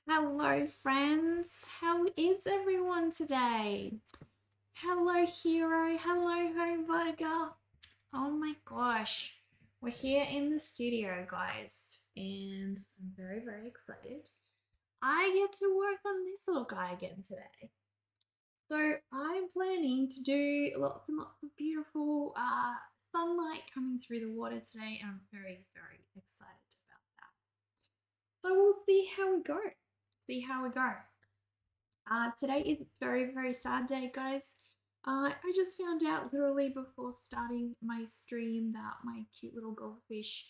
Hello, friends. How is everyone today? Hello, Hero. Hello, Homeburger. Oh my gosh. We're here in the studio, guys, and I'm very, very excited. I get to work on this little guy again today. So I'm planning to do lots and lots of beautiful sunlight coming through the water today, and I'm very, very excited about that. So we'll see how we go. See how we go. Today is a very, very sad day, guys. I just found out literally before starting my stream that my cute little goldfish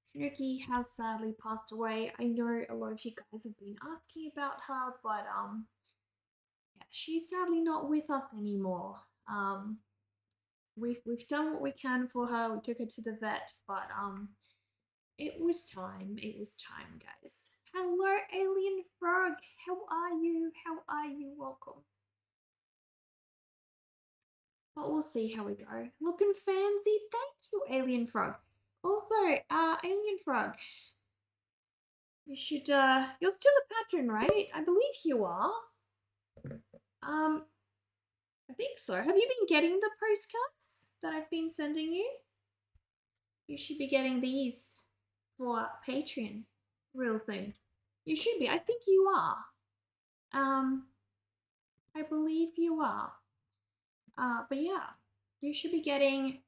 Snooky has sadly passed away. I know a lot of you guys have been asking about her, but yeah, she's sadly not with us anymore. Um, we've done what we can for her. We took her to the vet, but it was time. It was time, guys. Hello, Alien Frog. How are you? How are you? Welcome. But we'll see how we go. Looking fancy. Thank you, Alien Frog. Also, Alien Frog, you should, you're still a patron, right? I believe you are. Um, I think so. Have you been getting the postcards that I've been sending you? You should be getting these for Patreon real soon. You should be. I think you are. Um, I believe you are. But yeah, you should be getting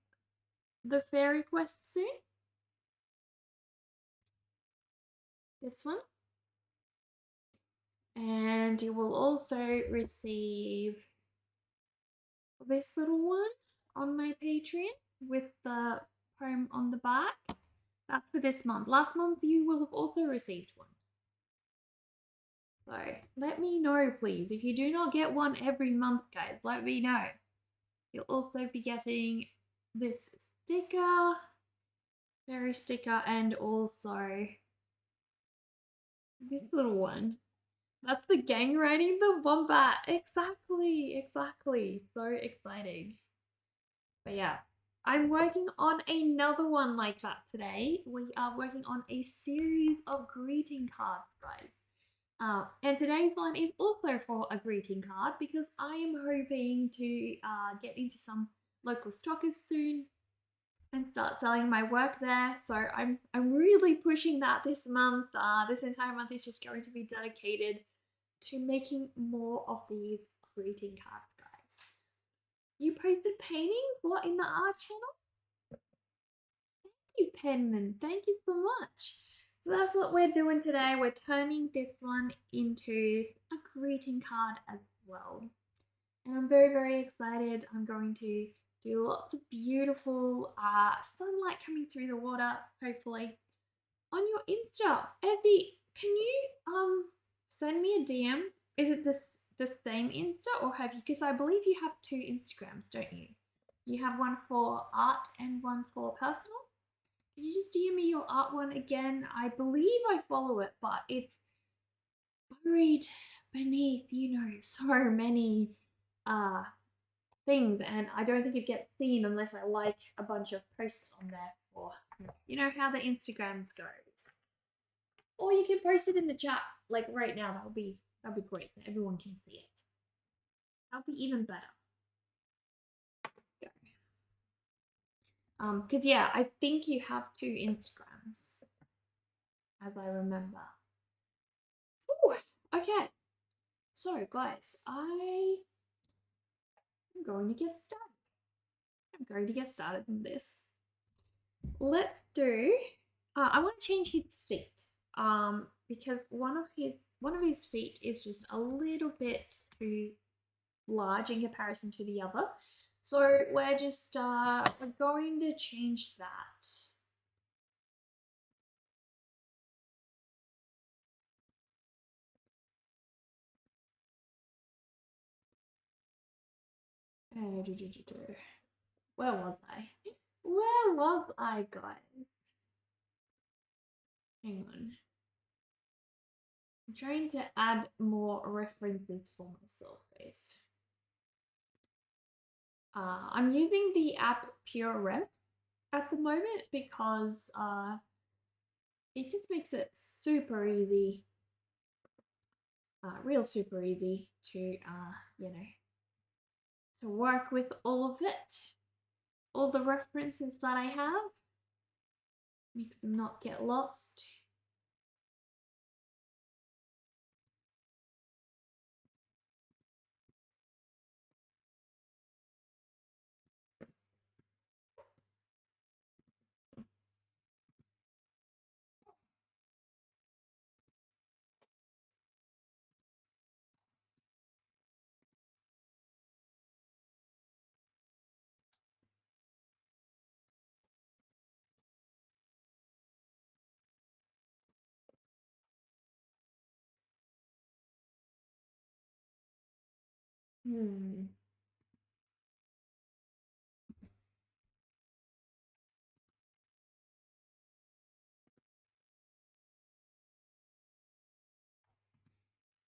the fairy quest soon. This one. And you will also receive this little one on my Patreon with the poem on the back. That's for this month. Last month you will have also received one. So let me know, please. If you do not get one every month, guys, let me know. You'll also be getting this sticker, fairy sticker, and also this little one. That's the gang riding the wombat. Exactly, exactly. So exciting. But yeah, I'm working on another one like that today. We are working on a series of greeting cards, guys. And today's one is also for a greeting card because I am hoping to get into some local stockers soon and start selling my work there. So I'm really pushing that this month. This entire month is just going to be dedicated to making more of these greeting cards, guys. You posted paintings? What, in the art channel? Thank you, Penman. Thank you so much. So that's what we're doing today. We're turning this one into a greeting card as well. And I'm very, very excited. I'm going to do lots of beautiful sunlight coming through the water, hopefully. On your Insta, Ezzy, can you send me a DM? Is it the same Insta or have you? Because I believe you have two Instagrams, don't you? You have one for art and one for personal. Can you just DM me your art one again? I believe I follow it, but it's buried beneath, so many uh things, and I don't think it gets seen unless I like a bunch of posts on there for how the Instagrams goes. Or you can post it in the chat like right now. That'll be great. Everyone can see it. That'll be even better. Because yeah, I think you have two Instagrams, as I remember. Ooh, okay. So guys, I'm going to get started. I'm going to get started in this. Let's do. I want to change his feet. Because one of his feet is just a little bit too large in comparison to the other. So we're just we're going to change that. Where was I? Where was I, guys? Hang on. I'm trying to add more references for myself, guys. I'm using the app PureRef at the moment because it just makes it super easy real super easy to, to work with all of it. All the references that I have. Makes them not get lost. Hmm.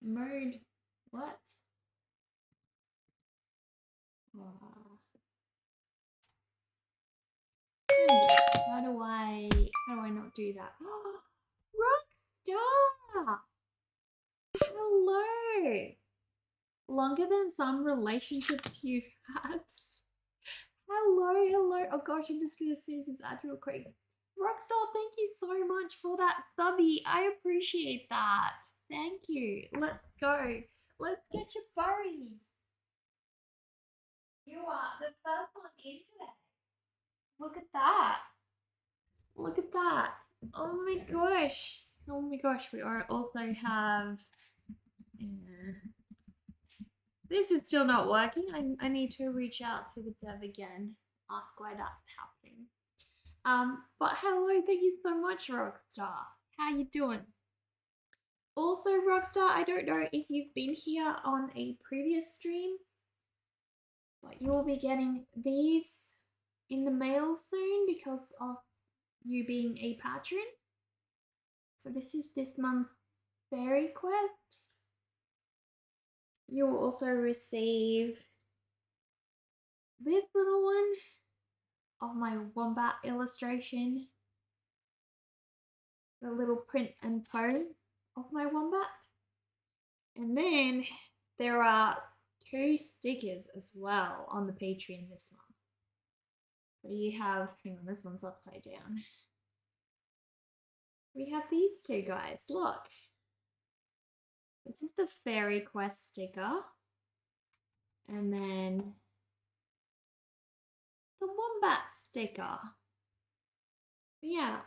Mode. What? Uh, how do I not do that? Rockstar! Hello! Longer than some relationships you've had. Hello. Oh gosh, I'm just gonna snooze this ad real quick. Rockstar, thank you so much for that subby. I appreciate that. Thank you. Let's go. Let's get you buried. You are the first one in today. Look at that. Look at that. Oh my gosh. Oh my gosh. We also have. Uh, this is still not working. I need to reach out to the dev again. Ask why that's happening. But hello, thank you so much, Rockstar. How you doing? Also, Rockstar, I don't know if you've been here on a previous stream, but you will be getting these in the mail soon because of you being a patron. So this is this month's fairy quest. You will also receive this little one of my wombat illustration, the little print and poem of my wombat. And then there are 2 stickers as well on the Patreon this month. So you have, hang on, this one's upside down. We have these 2 guys, look. This is the Fairy Quest sticker. And then the Wombat sticker. Yeah,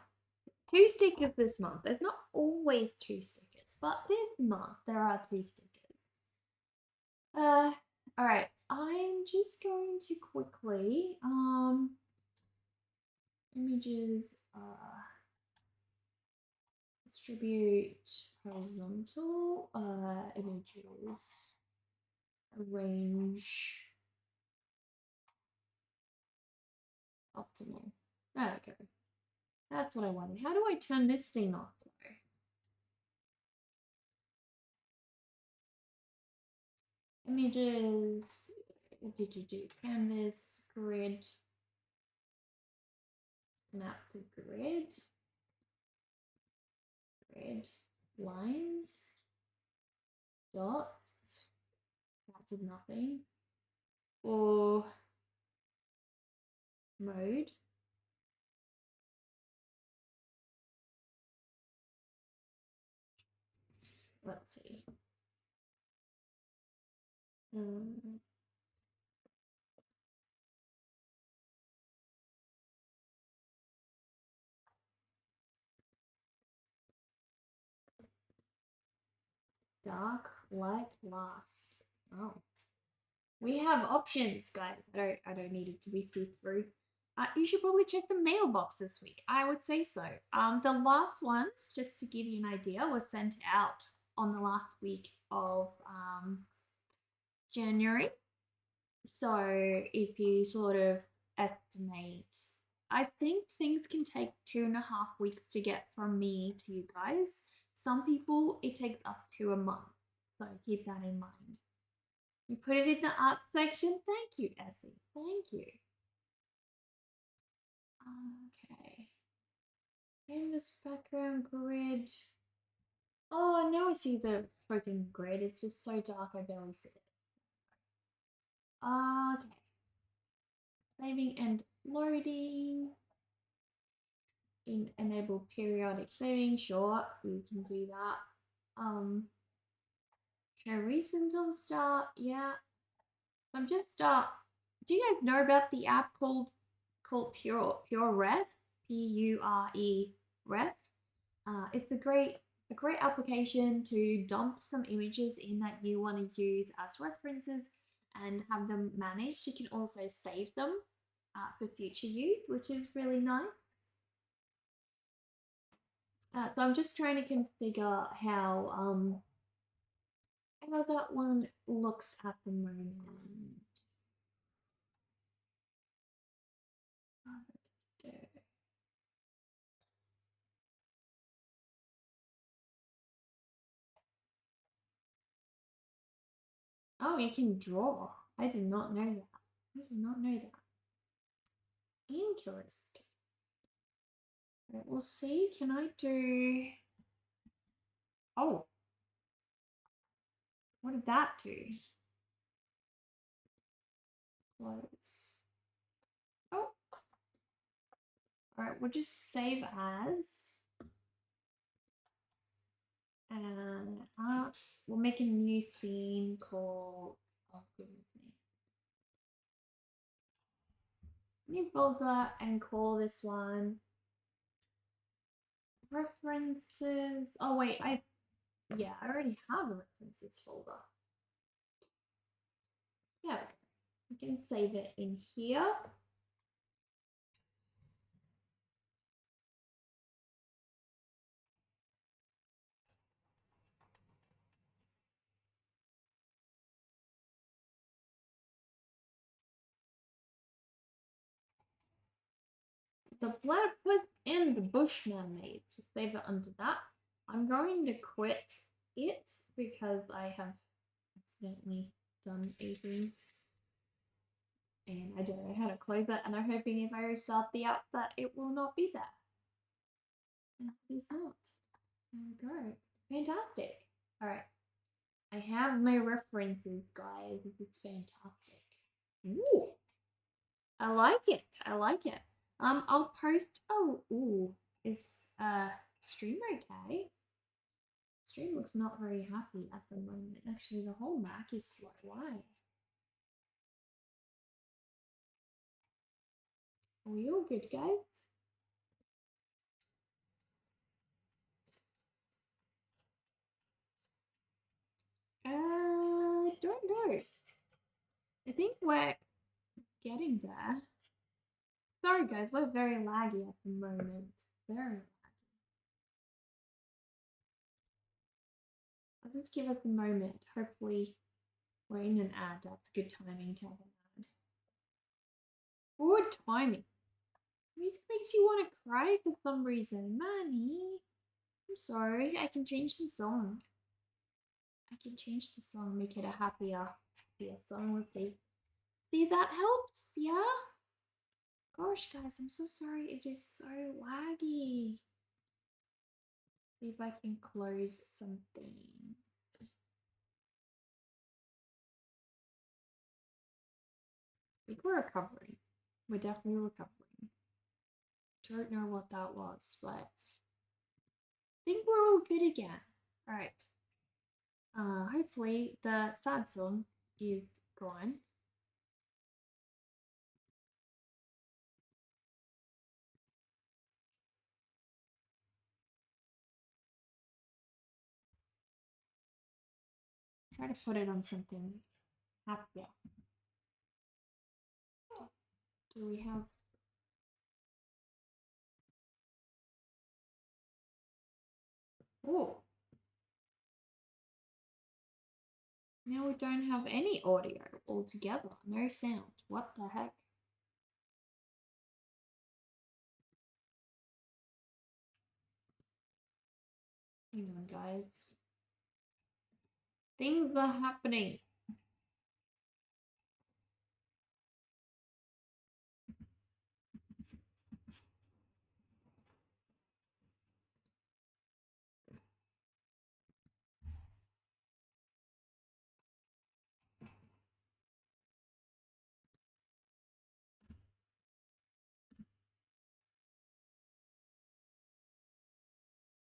2 stickers this month. There's not always 2 stickers, but this month there are 2 stickers. All right, I'm just going to quickly, images, distribute horizontal, images, arrange, optimal. There we go. That's what I wanted. How do I turn this thing off though? Images, canvas, grid, map to grid, lines, dots, that did nothing, or mode. Let's see. Dark, light, glass. Oh. We have options, guys. I don't need it to be see-through. You should probably check the mailbox this week. I would say so. The last ones, just to give you an idea, were sent out on the last week of January. So if you sort of estimate, I think things can take 2.5 weeks to get from me to you guys. Some people, it takes up to a month. So keep that in mind. You put it in the art section. Thank you, Essie. Thank you. Okay. Canvas background grid. Oh, now I see the freaking grid. It's just so dark I barely see it. Okay. Saving and loading. Enable periodic saving. Sure, we can do that. Show recent on start. Yeah. I'm just do you guys know about the app called Pure Ref? Pure Ref. It's a great application to dump some images in that you want to use as references and have them managed. You can also save them for future use, which is really nice. So I'm just trying to configure how that one looks at the moment. Oh, you can draw. I did not know that. I did not know that. Interesting. Right, we'll see. Can I do... Oh. What did that do? Close. Oh. Alright, we'll just save as. And arts. We'll make a new scene called... Oh, goodness me. New folder and call this one references. Oh wait, I already have a references folder. Yeah, we can save it in here. The Platypus and the Bush Mermaids. Just save it under that. I'm going to quit it because I have accidentally done a thing. And I don't know how to close that. And I'm hoping if I restart the app that it will not be there. And it is not. There we go. Fantastic. Alright. I have my references, guys. This is fantastic. Ooh. I like it. I like it. I'll post. Oh, ooh, is stream okay? Stream looks not very happy at the moment. Actually, the whole Mac is slow. Why? Are we all good, guys? Don't know. I think we're getting there. Sorry, guys, we're very laggy at the moment. Very laggy. I'll just give us a moment. Hopefully, we're in an ad. That's good timing to have an ad. Good timing. Music makes you want to cry for some reason. Manny, I'm sorry. I can change the song. I can change the song, make it a happier song. We'll see. See, that helps, yeah? Gosh, guys, I'm so sorry. It is so laggy. See if I can close some things. I think we're recovering. We're definitely recovering. Don't know what that was, but I think we're all good again. All right. Hopefully the sad song is gone. Try to put it on something happier. Do we have... Oh. Now we don't have any audio altogether. No sound. What the heck? Hang on, guys. Things are happening.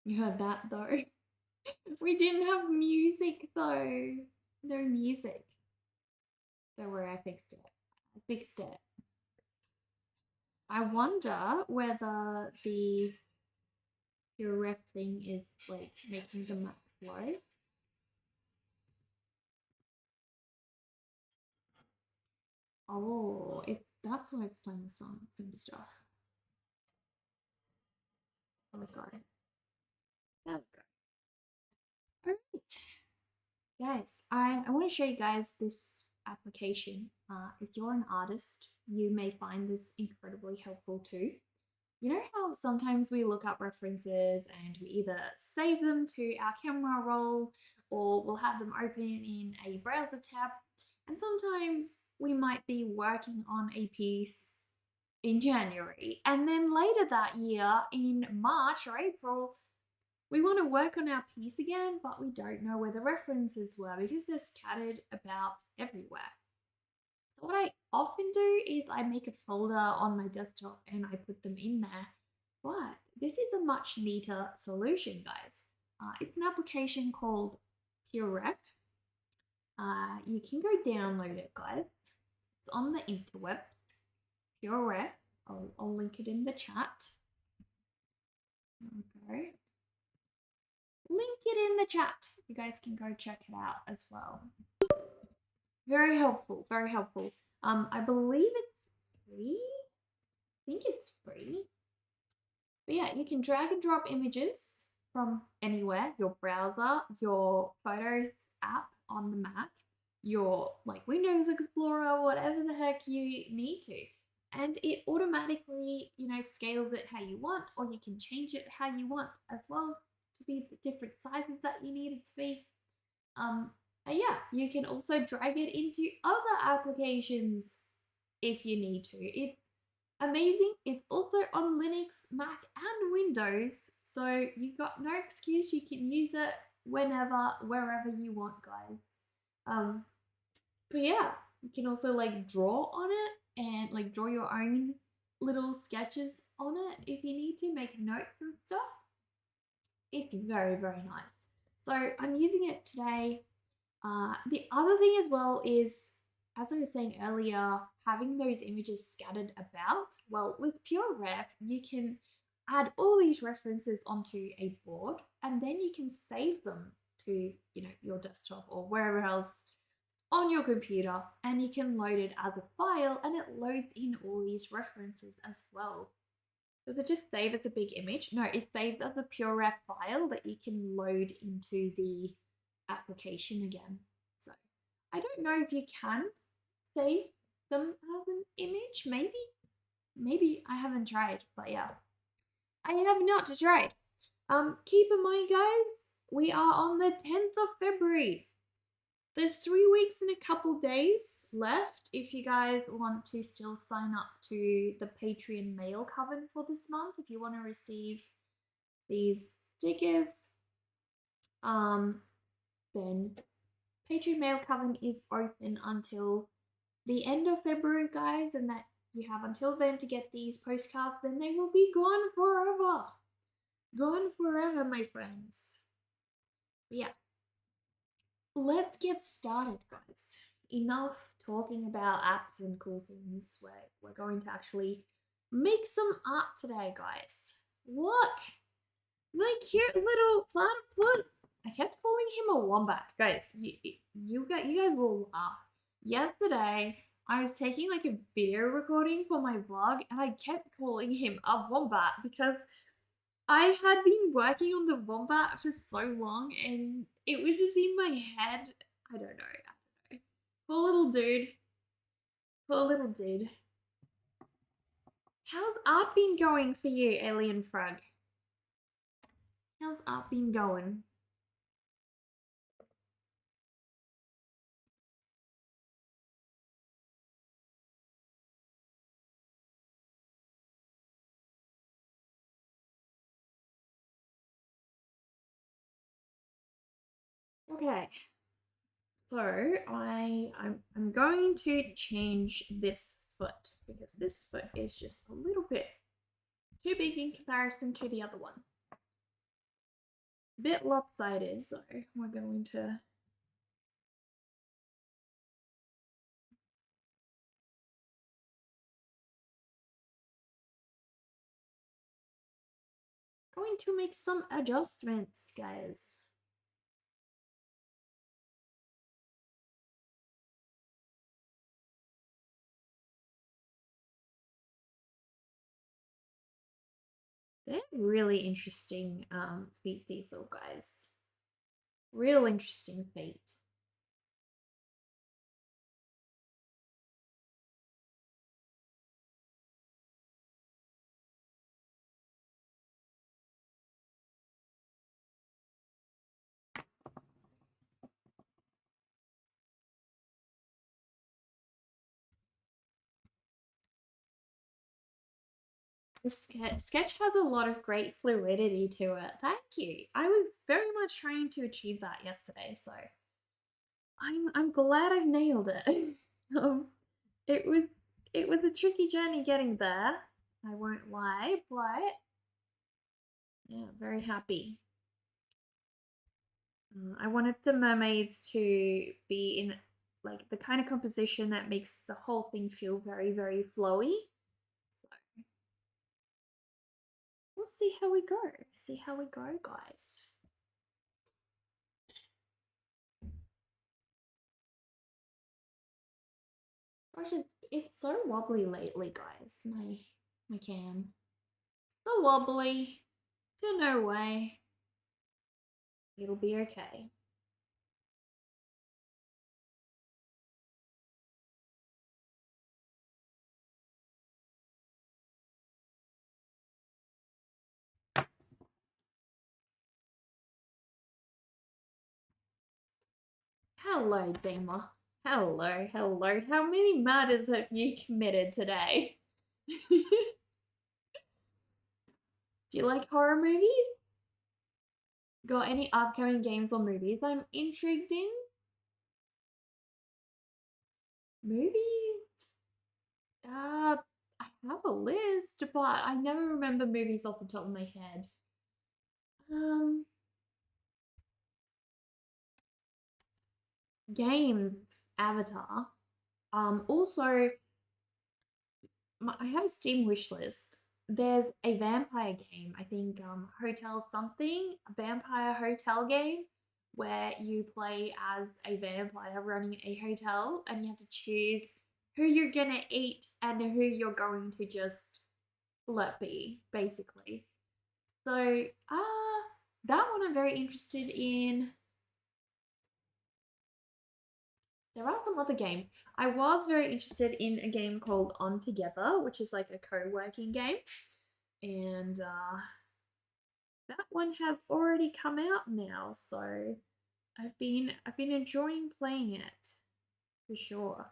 You heard that though. We didn't have music though. No music. Don't worry, I fixed it. I fixed it. I wonder whether the your ref thing is like making the map slow. Oh, that's why it's playing the songs and stuff. There we go. There we go. All right. Guys, I want to show you guys this application. If you're an artist, you may find this incredibly helpful too. You know how sometimes we look up references and we either save them to our camera roll or we'll have them open in a browser tab, and sometimes we might be working on a piece in January and then later that year in March or April we want to work on our piece again, but we don't know where the references were because they're scattered about everywhere. So what I often do is I make a folder on my desktop and I put them in there. But this is a much neater solution, guys. It's an application called PureRef. You can go download it, guys. It's on the interwebs. PureRef. I'll link it in the chat. Okay. Link it in the chat. You guys can go check it out as well. Very helpful, very helpful. I believe it's free. I think it's free. But yeah, you can drag and drop images from anywhere, your browser, your Photos app on the Mac, your like Windows Explorer, whatever the heck you need to. And it automatically, scales it how you want, or you can change it how you want as well to be the different sizes that you need it to be. And yeah, you can also drag it into other applications if you need to. It's amazing. It's also on Linux, Mac, and Windows, so you've got no excuse. You can use it whenever, wherever you want, guys. But yeah, you can also like draw on it and like draw your own little sketches on it if you need to, make notes and stuff. It's very, very nice. So I'm using it today. The other thing as well is, as I was saying earlier, having those images scattered about. Well, with PureRef, you can add all these references onto a board and then you can save them to, your desktop or wherever else on your computer, and you can load it as a file and it loads in all these references as well. Does it just save as a big image? No, it saves as a PureRef file that you can load into the application again. So I don't know if you can save them as an image, maybe I haven't tried, but yeah, I have not tried. Keep in mind, guys, we are on the 10th of February. There's 3 weeks and a couple days left if you guys want to still sign up to the Patreon mail coven for this month. If you want to receive these stickers, then Patreon mail coven is open until the end of February, guys, and that you have until then to get these postcards. Then they will be gone forever. Gone forever, my friends. But yeah. Let's get started, guys. Enough talking about apps and cool things. We're going to actually make some art today, guys. Look! My cute little platypus. I kept calling him a wombat. Guys, you guys will laugh. Yesterday, I was taking like a video recording for my vlog and I kept calling him a wombat because I had been working on the wombat for so long and it was just in my head. I don't know. Poor little dude. Poor little dude. How's art been going for you, Alien Frog? How's art been going? Okay. So I'm going to change this foot because this foot is just a little bit too big in comparison to the other one. bit lopsided, so we're going to make some adjustments, guys. They're really interesting feet, these little guys. Real interesting feet. The sketch has a lot of great fluidity to it. Thank you. I was very much trying to achieve that yesterday, so I'm glad I've nailed it. um, it was a tricky journey getting there. I won't lie, but yeah, very happy. I wanted the mermaids to be in like the kind of composition that makes the whole thing feel very, very flowy. So we'll see how we go. See how we go, guys. Gosh, it's so wobbly lately, guys. My cam. So wobbly. So no way. It'll be okay. Hello, Dama. Hello, hello. How many murders have you committed today? Do you like horror movies? Got any upcoming games or movies I'm intrigued in? Movies? I have a list, but I never remember movies off the top of my head. Um, games, Avatar. Also, I have a Steam wish list. There's a vampire game, I think, Hotel something, a vampire hotel game where you play as a vampire running a hotel and you have to choose who you're gonna eat and who you're going to just let be, basically. So, that one I'm very interested in. There are some other games. I was very interested in a game called On Together, which is like a co-working game. And that one has already come out now, so I've been enjoying playing it for sure.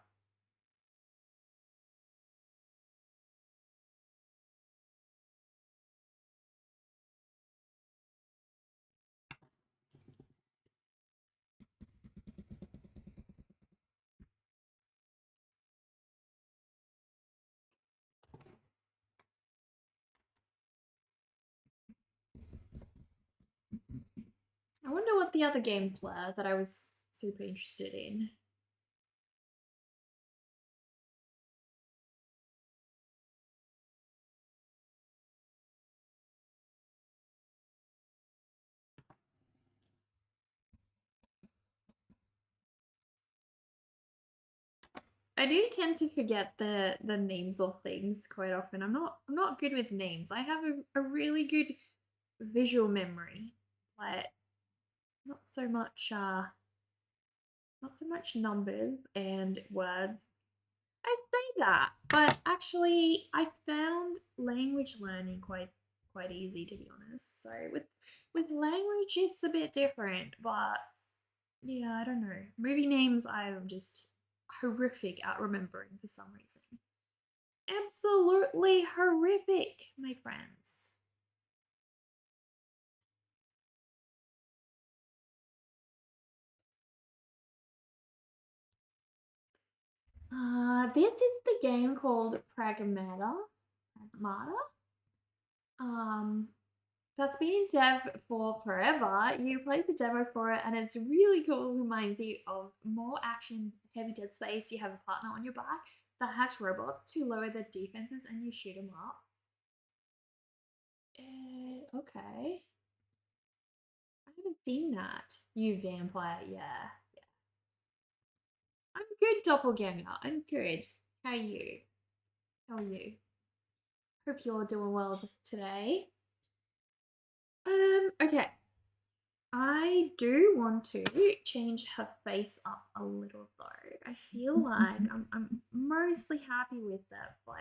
I wonder what the other games were that I was super interested in. I do tend to forget the names of things quite often. I'm not good with names. I have a really good visual memory, but not so much not so much numbers and words. I say that, but actually I found language learning quite easy, to be honest. So with language it's a bit different, but yeah, I don't know. Movie names I'm just horrific at remembering for some reason. Absolutely horrific, my friends. This is the game called Pragmata. Pragmata. Um, That's been in dev for forever. You played the demo for it, and it's really cool. It reminds you of more action heavy Dead Space. You have a partner on your back that hacks robots to lower their defenses, and you shoot them up. Okay. I haven't seen that. You vampire, yeah. I'm good, doppelganger. I'm good. How are you? How are you? Hope you're doing well today. Okay. I do want to change her face up a little though. I feel like I'm mostly happy with that, but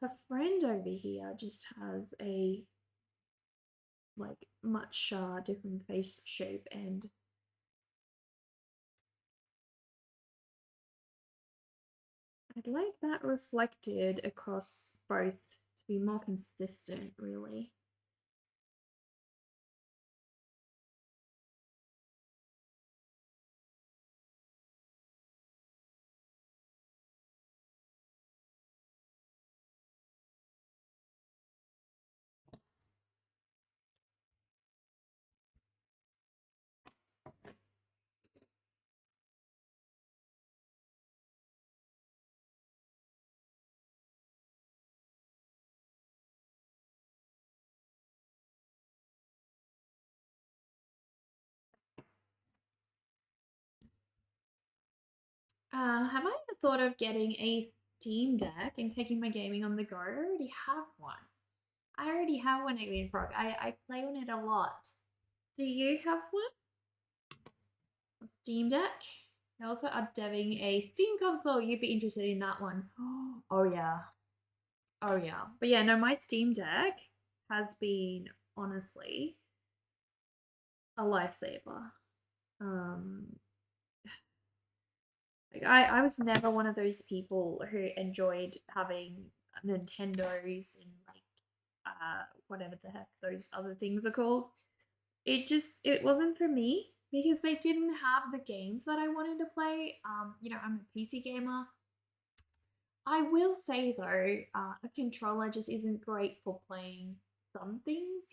her friend over here just has a like much different face shape, and I'd like that reflected across both to be more consistent, really. Have I ever thought of getting a Steam Deck and taking my gaming on the go? I already have one. I already have one, Alien Frog. I play on it a lot. Do you have one? A Steam Deck? They also are deving a Steam console. You'd be interested in that one. Oh yeah. Oh yeah. But yeah, no, my Steam Deck has been honestly a lifesaver. Um, like I was never one of those people who enjoyed having Nintendos and like whatever the heck those other things are called. It wasn't for me because they didn't have the games that I wanted to play. I'm a PC gamer. I will say though, a controller just isn't great for playing some things.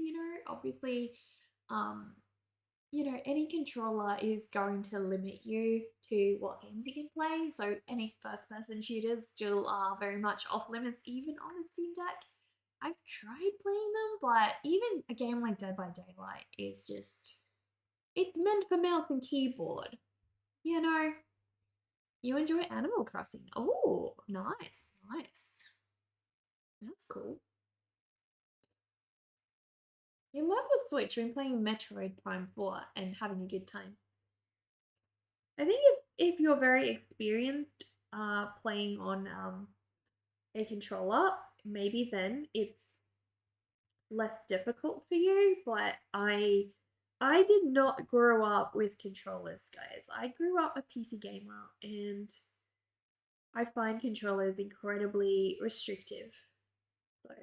Obviously, um, any controller is going to limit you to what games you can play. So any first person shooters still are very much off limits, even on the Steam Deck. I've tried playing them, but even a game like Dead by Daylight is just, it's meant for mouse and keyboard. You know, you enjoy Animal Crossing. Oh, nice, nice. That's cool. You love the Switch. You've been playing Metroid Prime 4 and having a good time. I think if you're very experienced playing on a controller, maybe then it's less difficult for you. But I did not grow up with controllers, guys. I grew up a PC gamer, and I find controllers incredibly restrictive. So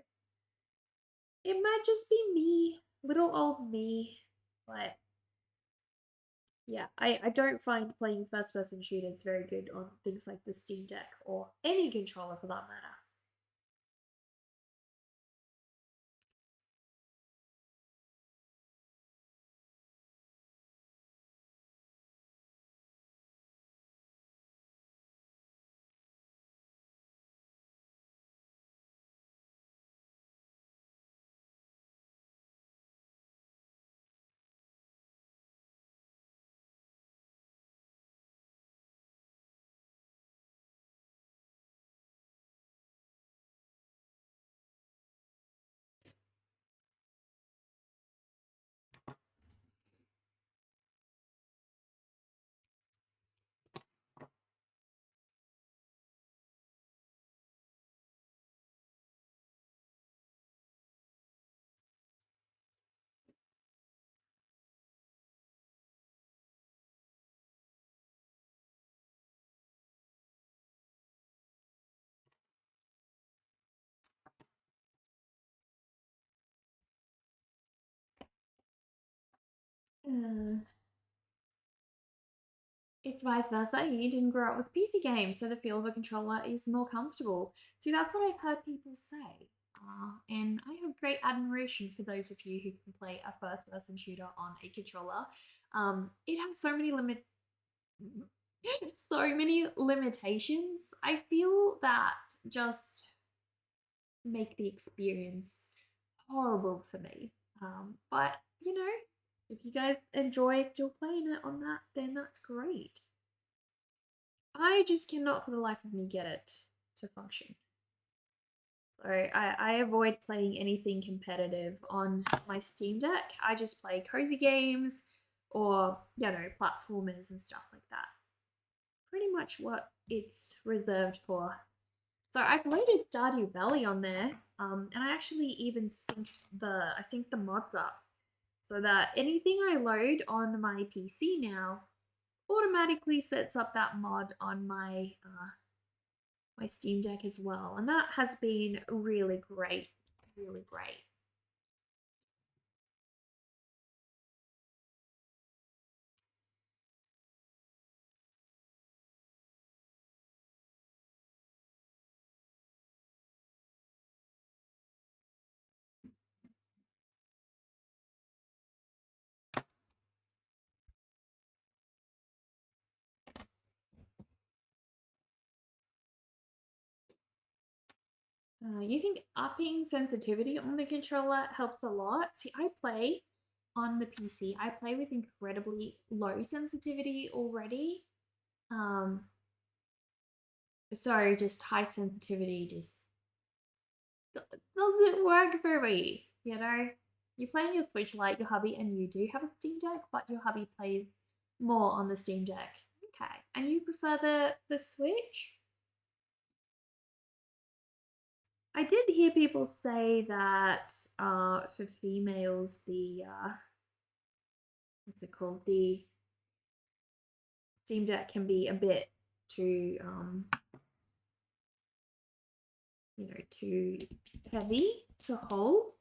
it might just be me, little old me, but yeah, I don't find playing first person shooters very good on things like the Steam Deck or any controller for that matter. Uh, it's vice versa. You didn't grow up with PC games, so the feel of a controller is more comfortable. See, that's what I've heard people say. And I have great admiration for those of you who can play a first-person shooter on a controller. It has so many limitations. I feel that just make the experience horrible for me. But you know, if you guys enjoy still playing it on that, then that's great. I just cannot for the life of me get it to function. So I avoid playing anything competitive on my Steam Deck. I just play cozy games or, you know, platformers and stuff like that. Pretty much what it's reserved for. So I've loaded Stardew Valley on there, and I actually even synced the mods up so that anything I load on my PC now automatically sets up that mod on my Steam Deck as well, and that has been really great, really great. You think upping sensitivity on the controller helps a lot? See, I play on the PC. I play with incredibly low sensitivity already. Um, so just high sensitivity just doesn't work for me. You know, you play on your Switch like your hubby, and you do have a Steam Deck, but your hubby plays more on the Steam Deck. Okay, and you prefer the Switch? I did hear people say that for females, the what's it called? The Steam Deck can be a bit too too heavy to hold.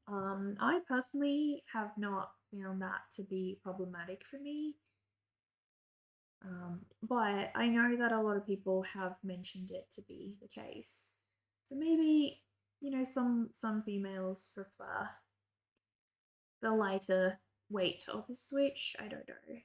I personally have not found that to be problematic for me. But I know that a lot of people have mentioned it to be the case. So maybe, some females prefer the lighter weight of the Switch. I don't know.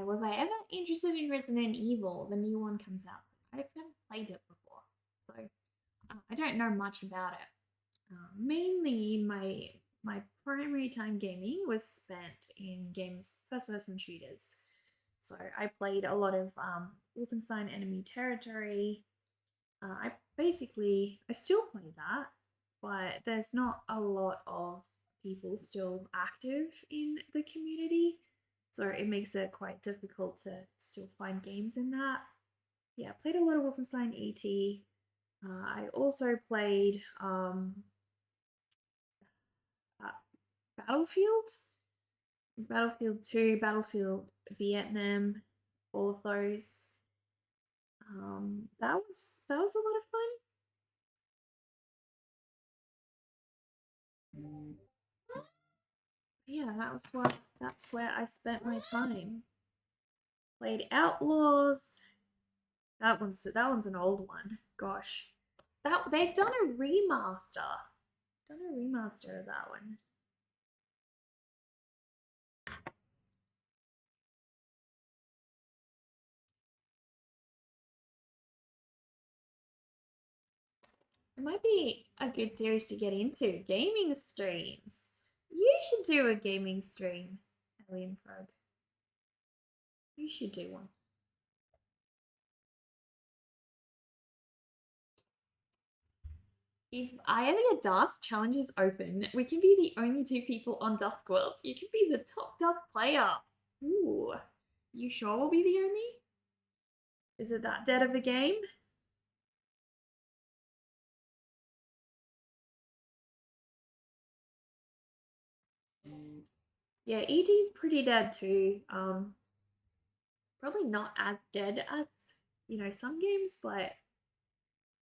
Was I ever interested in Resident Evil? The new one comes out. I've never played it before, so I don't know much about it. Mainly, my primary time gaming was spent in games first-person shooters. So I played a lot of Wolfenstein Enemy Territory. I still play that. but there's not a lot of people still active in the community. So it makes it quite difficult to still find games in that. Yeah, I played a lot of Wolfenstein ET. I also played uh, Battlefield, Battlefield 2, Battlefield Vietnam, all of those. That was a lot of fun. Yeah, that's where I spent my time. Played Outlaws. That one's an old one. Gosh, that they've done a remaster. Done a remaster of that one. It might be a good series to get into. Gaming streams. You should do a gaming stream, Alien Frog. You should do one. If I ever get Dusk challenges open, we can be the only two people on Dusk World. You can be the top Dusk player. Ooh. You sure we'll be the only? Is it that dead of a game? Yeah, ET's pretty dead too. Probably not as dead as, some games, but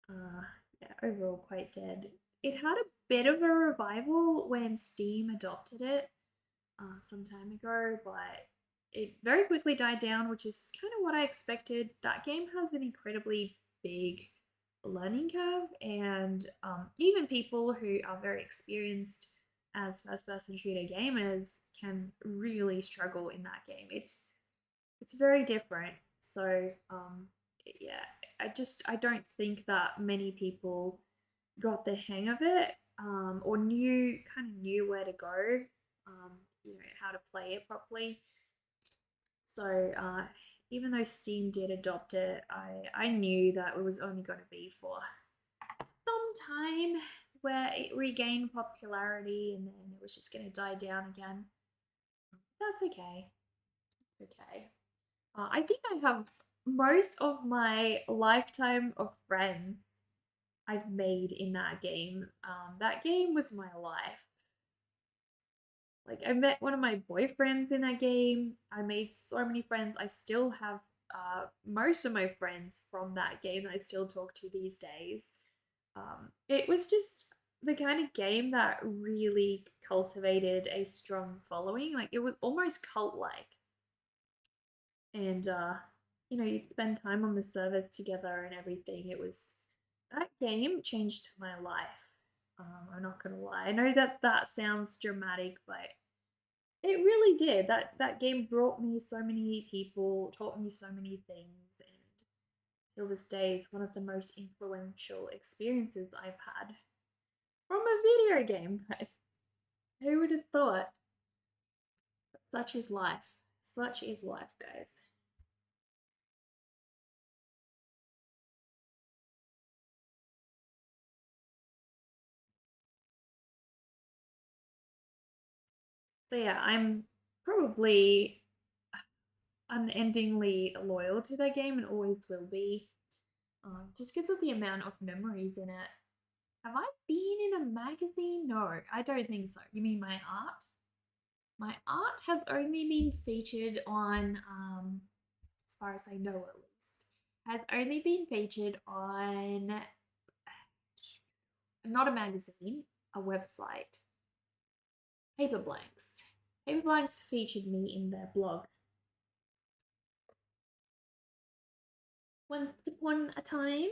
uh yeah, overall quite dead. It had a bit of a revival when Steam adopted it some time ago, but it very quickly died down, which is kind of what I expected. That game has an incredibly big learning curve, and even people who are very experienced as first-person shooter gamers can really struggle in that game. It's very different. So yeah, I don't think that many people got the hang of it or knew where to go, um, how to play it properly. So even though Steam did adopt it, I knew that it was only going to be for some time where it regained popularity and then it was just going to die down again. That's okay. It's okay. I think I have most of my lifetime of friends I've made in that game. That game was my life. Like I met one of my boyfriends in that game. I made so many friends. I still have most of my friends from that game that I still talk to these days. It was just the kind of game that really cultivated a strong following. Like it was almost cult like. And you'd spend time on the servers together and everything. That game changed my life. I'm not gonna lie. I know that that sounds dramatic, but it really did. That game brought me so many people, taught me so many things, and till this day is one of the most influential experiences I've had from a video game, guys. Who would have thought? Such is life. Such is life, guys. So yeah, I'm probably unendingly loyal to that game and always will be. Just because of the amount of memories in it. Have I been in a magazine? No, I don't think so. You mean my art? My art has only been featured on, as far as I know at least, has only been featured on not a magazine, a website. Paper Blanks. Paper Blanks featured me in their blog. Once upon a time.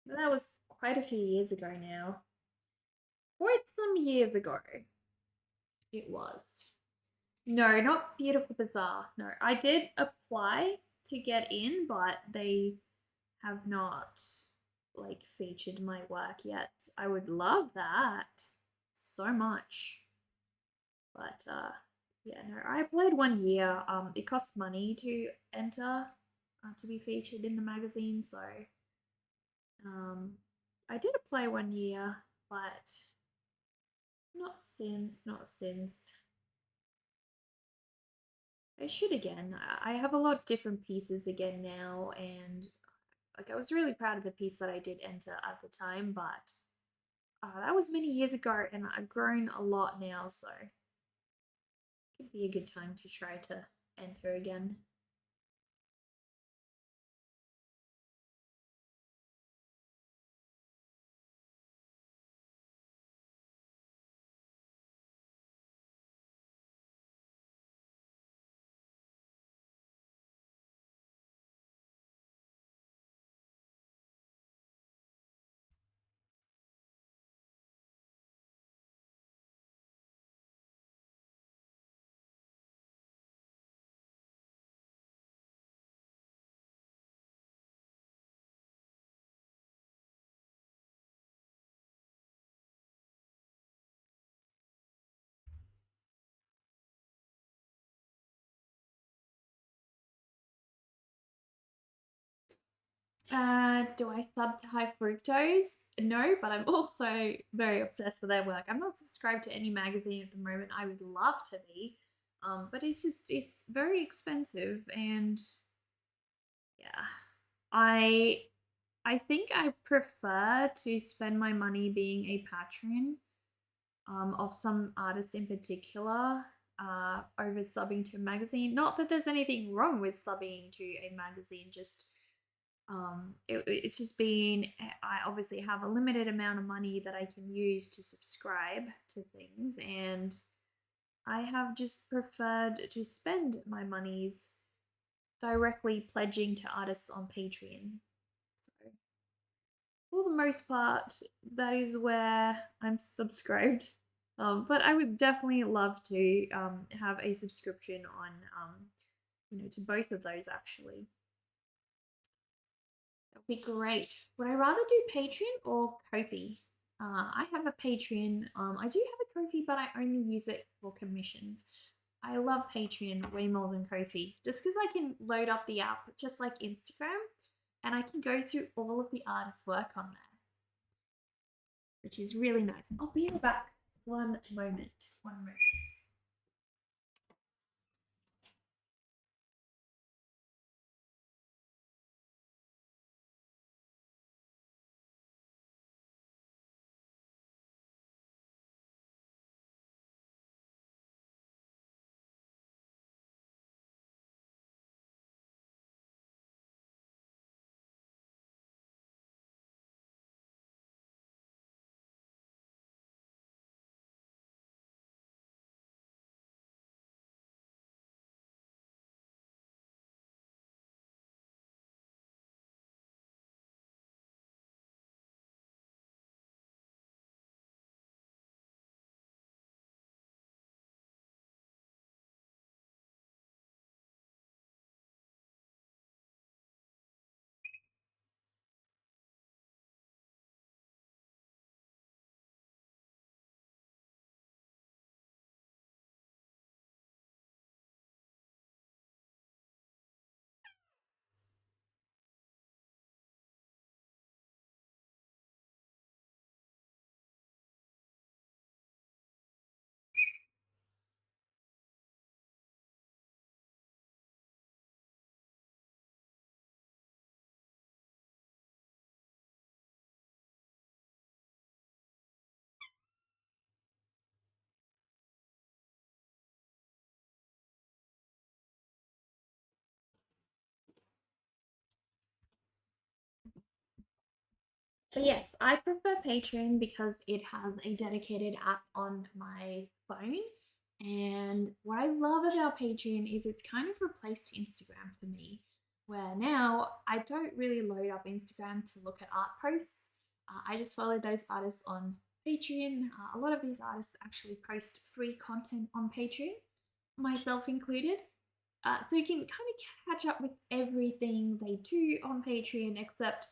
But that was quite a few years ago now. Quite some years ago. It was. No, not Beautiful Bazaar. No, I did apply to get in, but they have not like featured my work yet. I would love that so much. But yeah, no, I played 1 year. It costs money to enter to be featured in the magazine, so um, I did play 1 year, but not since. I should again. I have a lot of different pieces again now, and like I was really proud of the piece that I did enter at the time, but that was many years ago, and I've grown a lot now, so it could be a good time to try to enter again. Do I sub to High Fructose? No, but I'm also very obsessed with their work. I'm not subscribed to any magazine at the moment. I would love to be, but it's very expensive, and yeah, I I think I prefer to spend my money being a patron of some artists in particular over subbing to a magazine. Not that there's anything wrong with subbing to a magazine, just it's just been I obviously have a limited amount of money that I can use to subscribe to things, and I have just preferred to spend my monies directly pledging to artists on Patreon. So for the most part, that is where I'm subscribed. But I would definitely love to have a subscription on, to both of those actually. That would be great. Would I rather do Patreon or Ko-fi? I have a Patreon. I do have a Ko-fi, but I only use it for commissions. I love Patreon way more than Ko-fi, just because I can load up the app just like Instagram, and I can go through all of the artists' work on there, which is really nice. I'll be right back. Just one moment. One moment. But yes, I prefer Patreon because it has a dedicated app on my phone. And what I love about Patreon is it's kind of replaced Instagram for me, where now I don't really load up Instagram to look at art posts. I just follow those artists on Patreon. A lot of these artists actually post free content on Patreon, myself included. So you can kind of catch up with everything they do on Patreon, except,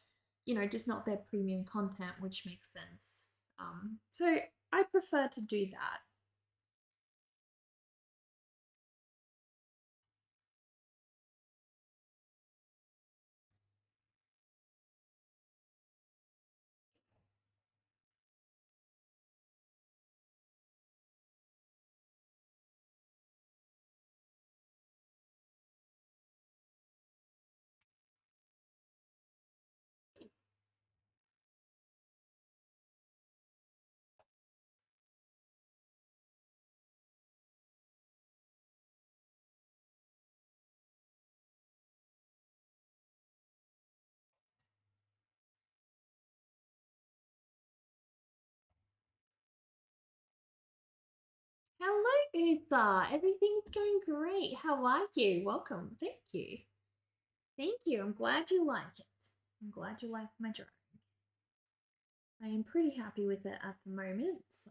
just not their premium content, which makes sense. So I prefer to do that. Hello, Uther. Everything's going great. How are you? Welcome. Thank you. Thank you. I'm glad you like it. I'm glad you like my drawing. I am pretty happy with it at the moment, so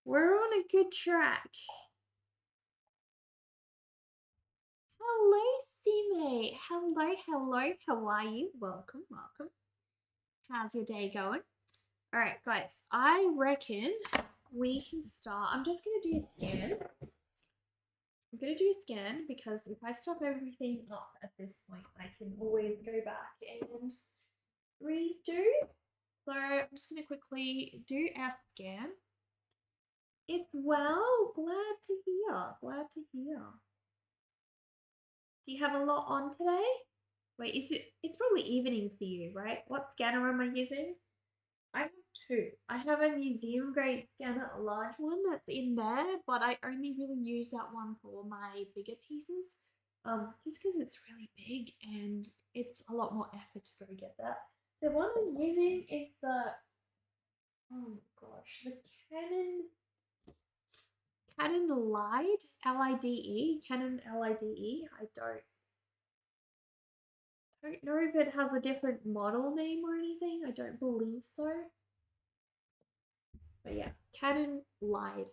we're on a good track. Hello, Sime. Hello, hello. How are you? Welcome, welcome. How's your day going? All right, guys. I reckon we can start. I'm just gonna do a scan. I'm gonna do a scan because if I stop everything up at this point, I can always go back and redo. So I'm just gonna quickly do our scan. It's well. Glad to hear. Glad to hear. Do you have a lot on today? Wait, is it? It's probably evening for you, right? What scanner am I using? I have two. I have a museum grade scanner, a large one that's in there, but I only really use that one for my bigger pieces. Just because it's really big and it's a lot more effort to go get that. The one I'm using is the oh gosh, the Canon Lide, Lide, Canon Lide. I don't know if it has a different model name or anything. I don't believe so. But yeah, Canon Lide.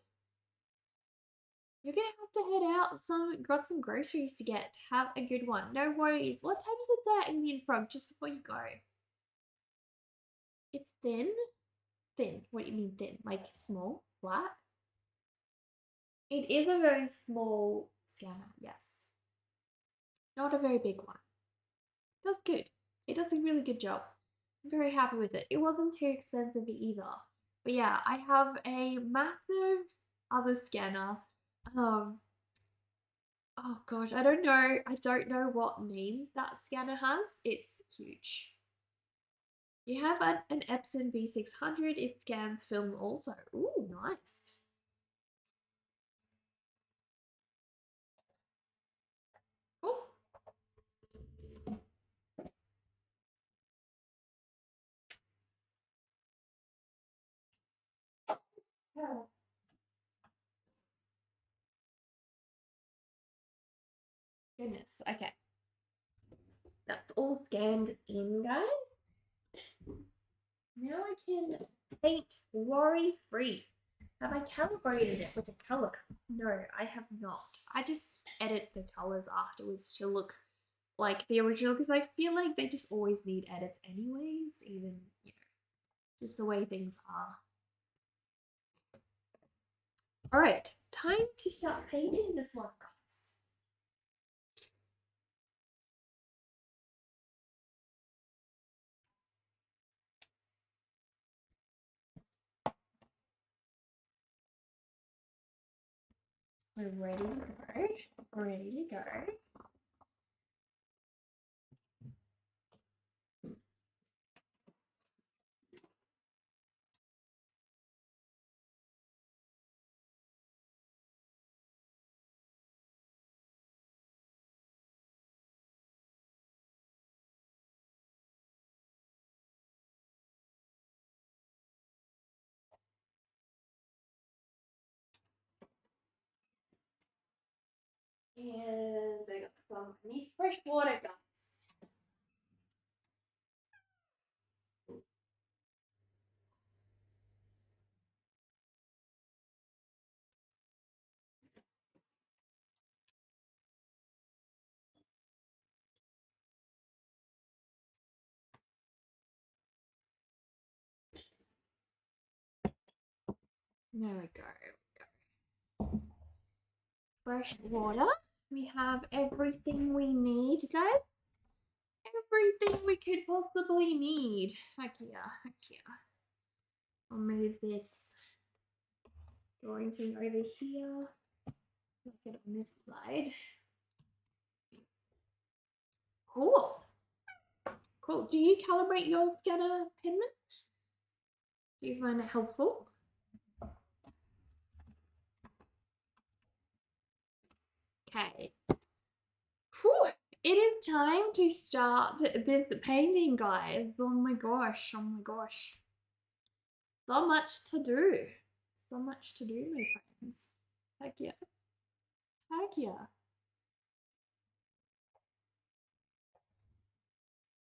You're gonna have to head out. Got some groceries to get. Have a good one. No worries. What time is it there, Alien Frog? Just before you go. It's thin. Thin. What do you mean thin? Like small, flat? It is a very small scanner. Yes, not a very big one. Does good. It does a really good job. I'm very happy with it. It wasn't too expensive either. But yeah, I have a massive other scanner. Oh gosh, I don't know. I don't know what name that scanner has. It's huge. You have an Epson B600. It scans film also. Ooh, nice. Oh, oh. Goodness. Okay. That's all scanned in, guys. Now I can paint worry free. Have I calibrated it with a color? No, I have not. I just edit the colors afterwards to look like the original because I feel like they just always need edits anyways, even, just the way things are. All right, time to start painting this one, guys. We're ready to go. Ready to go. And I got some, I need fresh water, guys. There we go. Fresh water. We have everything we need, guys. Everything we could possibly need. Heck yeah, heck yeah. I'll move this drawing thing over here. Look it on this side. Cool. Cool. Do you calibrate your scanner, Penman? Do you find it helpful? Okay. Whew. It is time to start this painting, guys. Oh my gosh. Oh my gosh. So much to do. So much to do, my friends. Heck yeah. Heck yeah.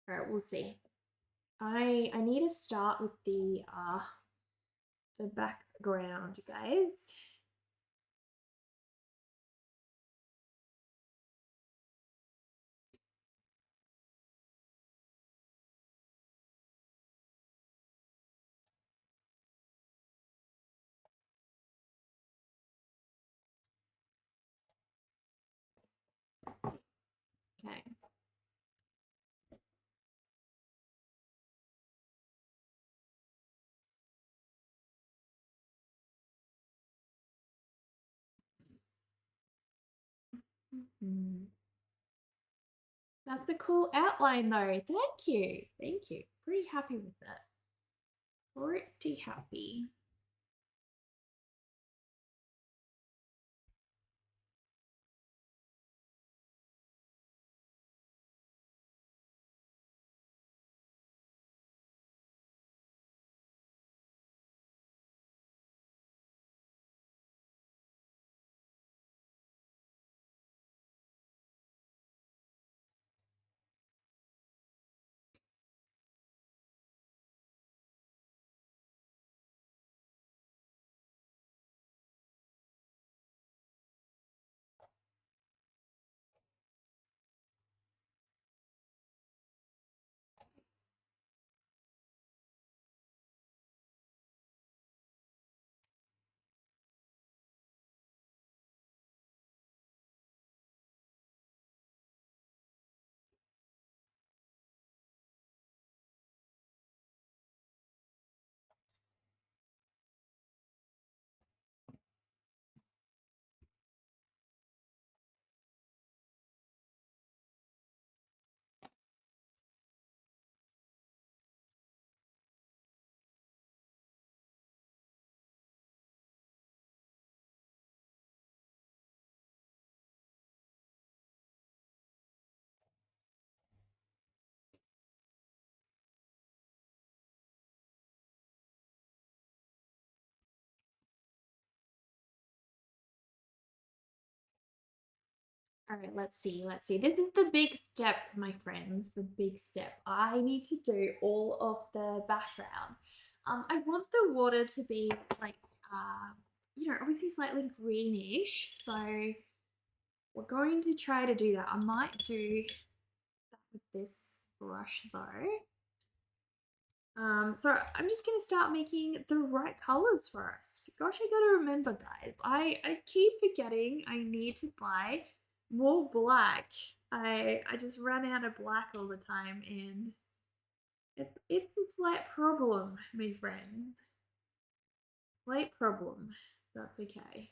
All right, we'll see. I need to start with the background, guys. Okay. That's a cool outline though. Thank you. Thank you. Pretty happy with that. Pretty happy. All right, let's see. Let's see. This is the big step, my friends. The big step. I need to do all of the background. I want the water to be like, obviously slightly greenish. So we're going to try to do that. I might do that with this brush though. So I'm just gonna start making the right colors for us. Gosh, I gotta remember, guys. I keep forgetting I need to buy more black. I just run out of black all the time, and it's a slight problem, my friends. Slight problem. That's okay.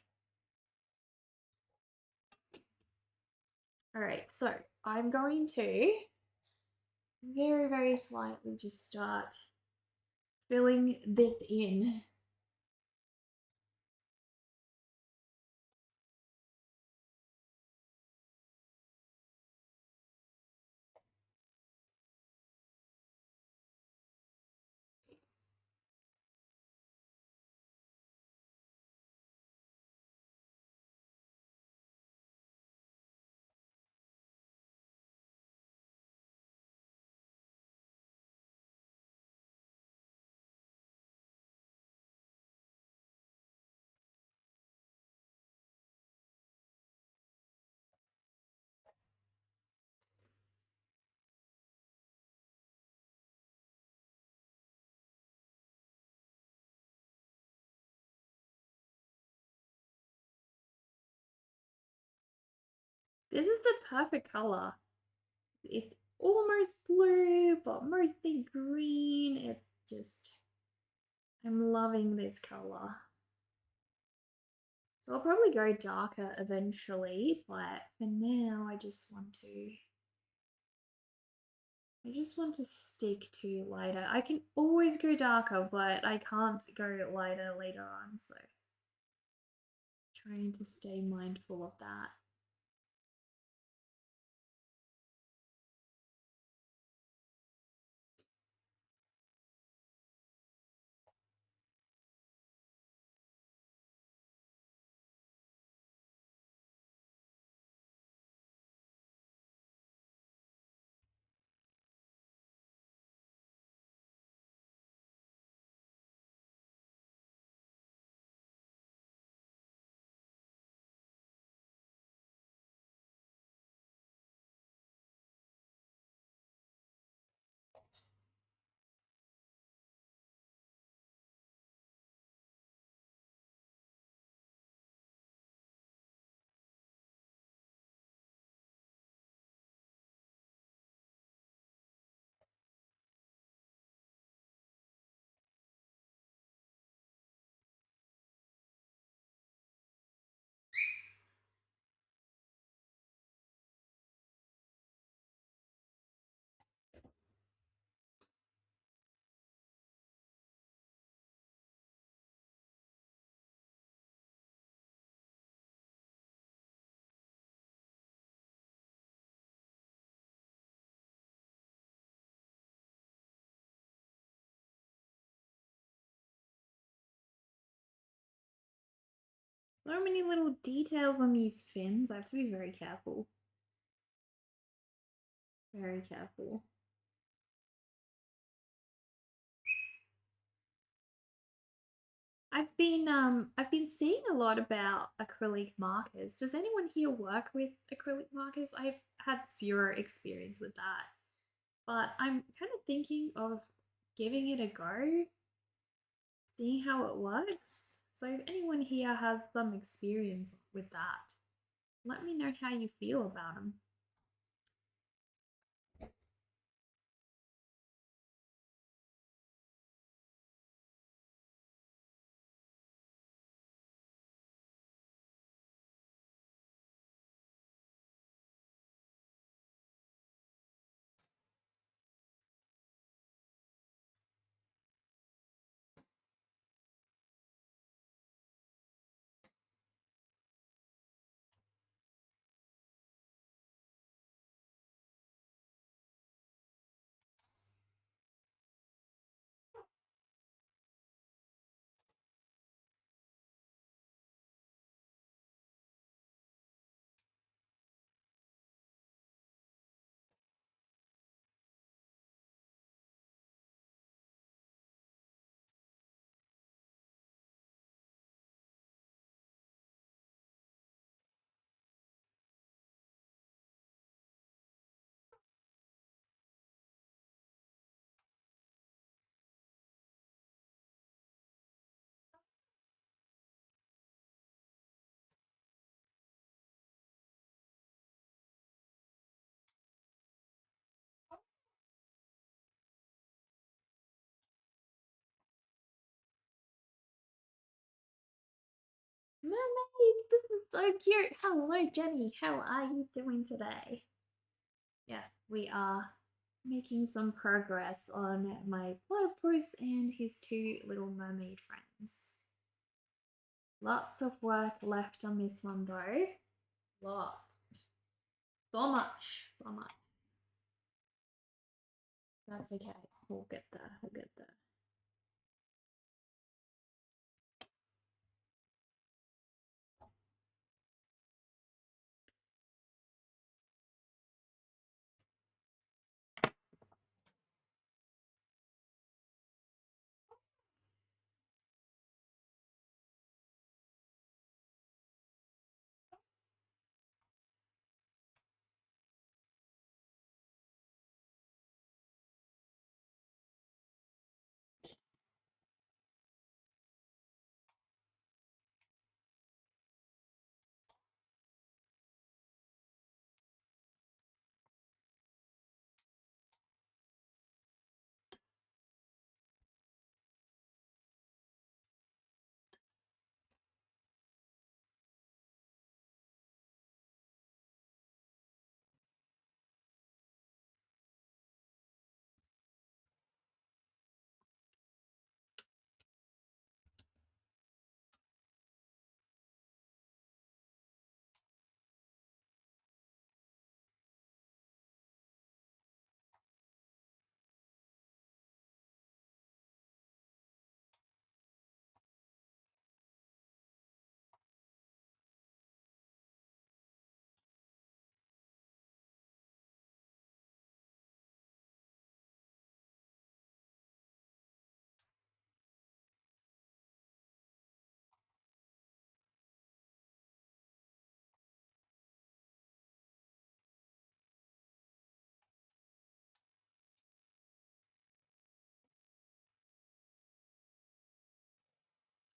All right, so I'm going to very, very slightly just start filling this in. This is the perfect color. It's almost blue, but mostly green. It's just, I'm loving this color. So I'll probably go darker eventually, but for now I just want to stick to lighter. I can always go darker, but I can't go lighter later on, so trying to stay mindful of that. So many little details on these fins. I have to be very careful. Very careful. I've been seeing a lot about acrylic markers. Does anyone here work with acrylic markers? I've had zero experience with that, but I'm kind of thinking of giving it a go, seeing how it works. So if anyone here has some experience with that, let me know how you feel about them. Mermaids, this is so cute. Hello, Jenny. How are you doing today? Yes, we are making some progress on my platypus and his two little mermaid friends. Lots of work left on this one though. Lots. So much. So much. That's okay. We'll get there. We'll get there.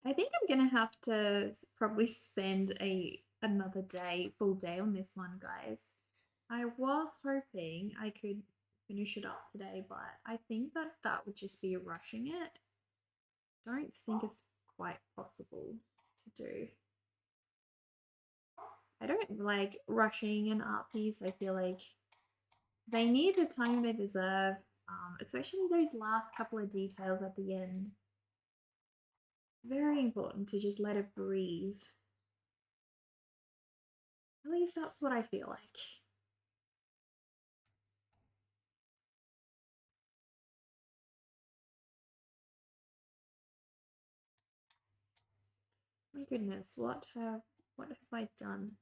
I think I'm gonna have to probably spend another day, full day on this one, guys. I was hoping I could finish it up today, but I think that that would just be rushing it. Don't think it's quite possible to do. I don't like rushing an art piece. I feel like they need the time they deserve, especially those last couple of details at the end. Very important to just let it breathe. At least that's what I feel like. My goodness, what have I done?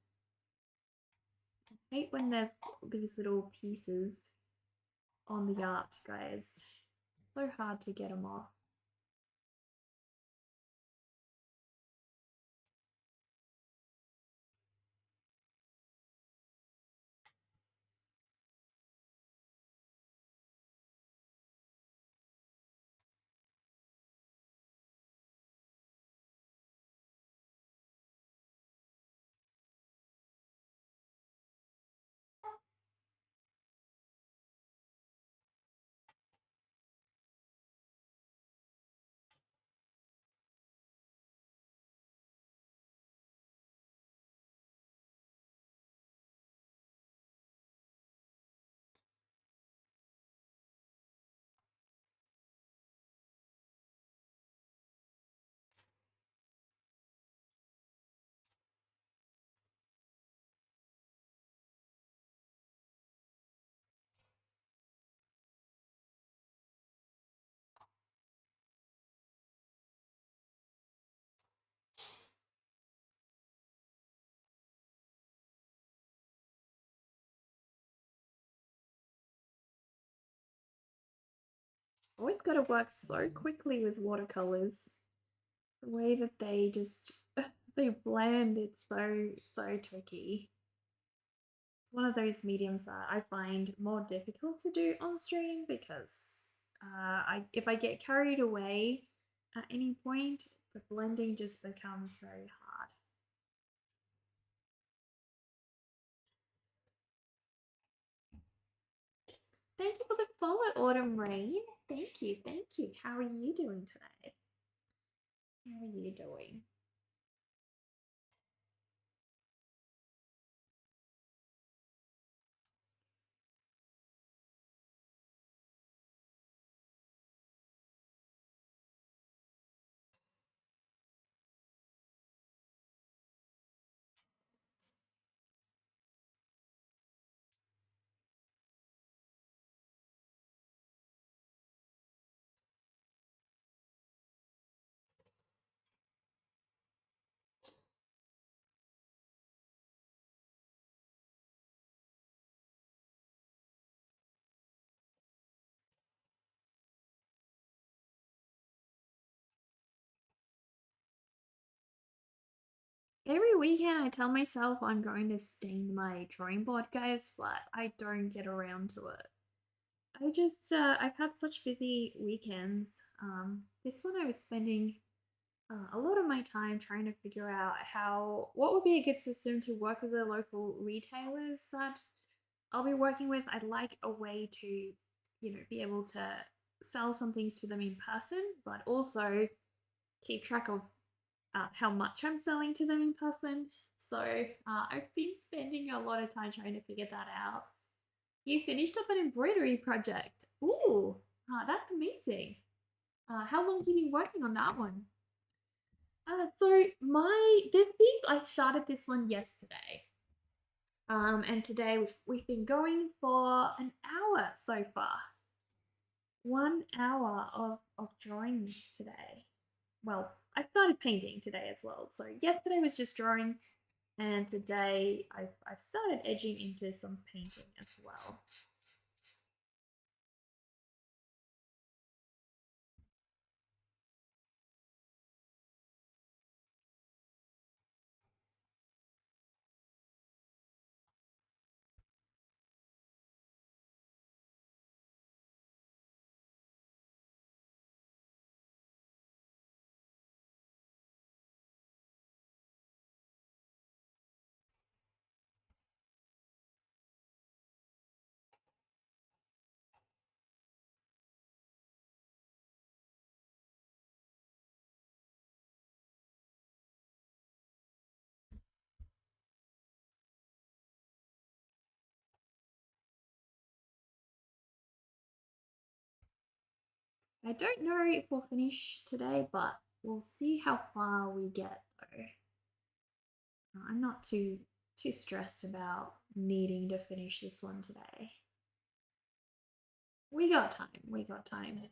I hate when there's these little pieces on the art, guys. So hard to get them off. Always got to work so quickly with watercolors. The way that they just they blend, it's so tricky. It's one of those mediums that I find more difficult to do on stream because if I get carried away at any point, the blending just becomes very hard. Thank you for the follow, Autumn Rain. Thank you, thank you. How are you doing today? How are you doing? Every weekend I tell myself I'm going to stain my drawing board, guys, but I don't get around to it. I've had such busy weekends. This one I was spending a lot of my time trying to figure out what would be a good system to work with the local retailers that I'll be working with. I'd like a way to, be able to sell some things to them in person, but also keep track of how much I'm selling to them in person. So I've been spending a lot of time trying to figure that out. You finished up an embroidery project. Ooh, that's amazing. How long have you been working on that one? So this piece, I started this one yesterday. And today we've been going for an hour so far. 1 hour of drawing today. Well, I started painting today as well. So yesterday was just drawing, and today I've started edging into some painting as well. I don't know if we'll finish today, but we'll see how far we get though. I'm not too stressed about needing to finish this one today. We got time. We got time.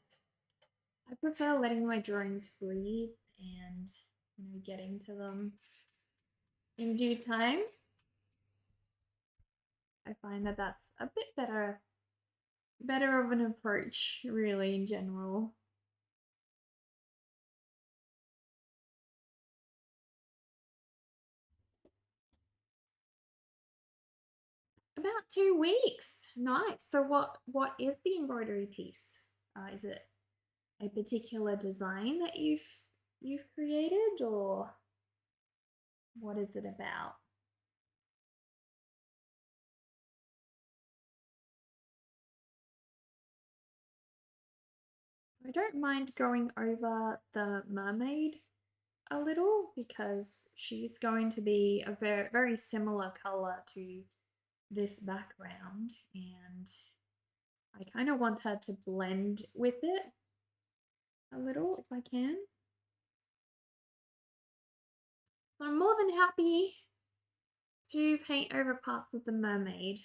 I prefer letting my drawings breathe and getting to them in due time. I find that that's a bit better of an approach, really, in general. About 2 weeks. Nice. So what is the embroidery piece? Is it a particular design that you've created, or what is it about? I don't mind going over the mermaid a little because she's going to be a very similar color to this background, and I kind of want her to blend with it a little if I can. So I'm more than happy to paint over parts of the mermaid.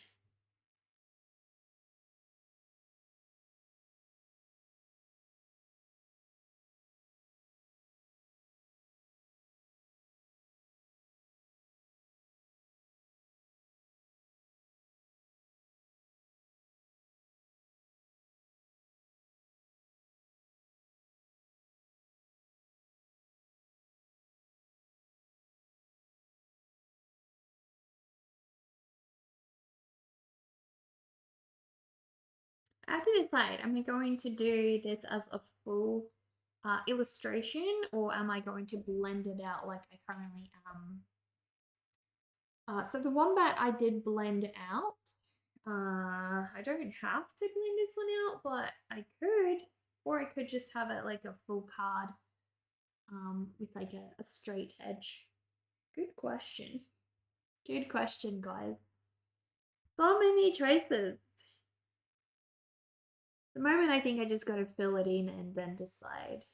I have to decide, am I going to do this as a full illustration, or am I going to blend it out like I currently am? So the wombat I did blend out. I don't have to blend this one out, but I could, or I could just have it like a full card with like a straight edge. Good question. Good question, guys. So many choices. The moment I think I just got to fill it in and then decide.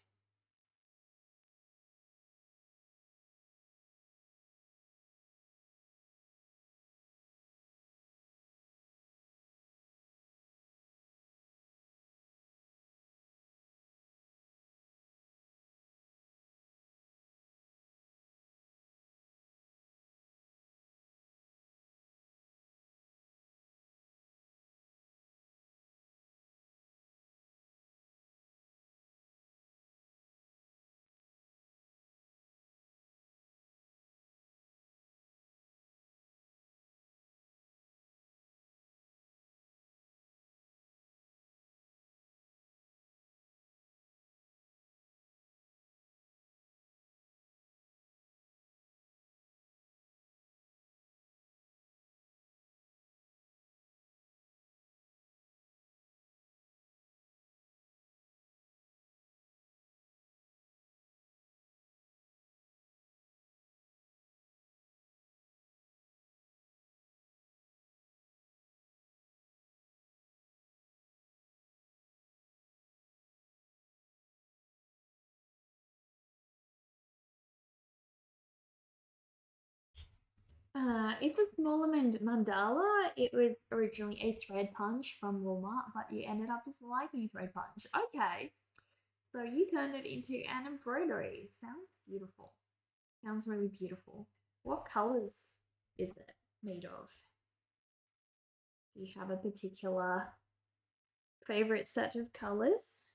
It's a smaller mandala. It was originally a thread punch from Walmart, but you ended up just liking thread punch. Okay, so you turned it into an embroidery. Sounds beautiful. Sounds really beautiful. What colors is it made of? Do you have a particular favorite set of colors?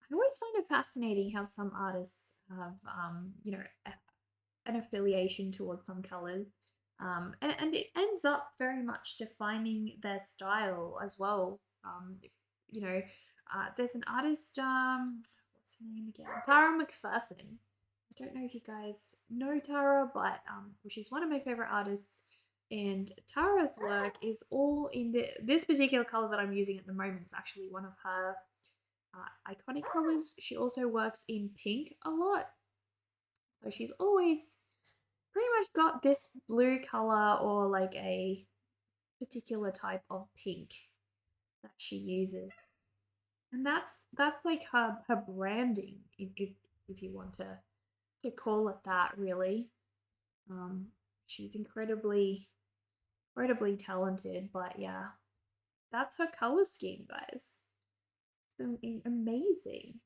I always find it fascinating how some artists have, an affiliation towards some colors. And it ends up very much defining their style as well. You know, there's an artist, what's her name again? Tara McPherson. I don't know if you guys know Tara, but she's one of my favorite artists. And Tara's work is all in this particular color that I'm using at the moment. Is actually one of her iconic colors. She also works in pink a lot. So she's always pretty much got this blue color or like a particular type of pink that she uses. And that's like her branding, if you want to call it that, really. Um, she's incredibly talented, but yeah, that's her color scheme, guys. It's amazing.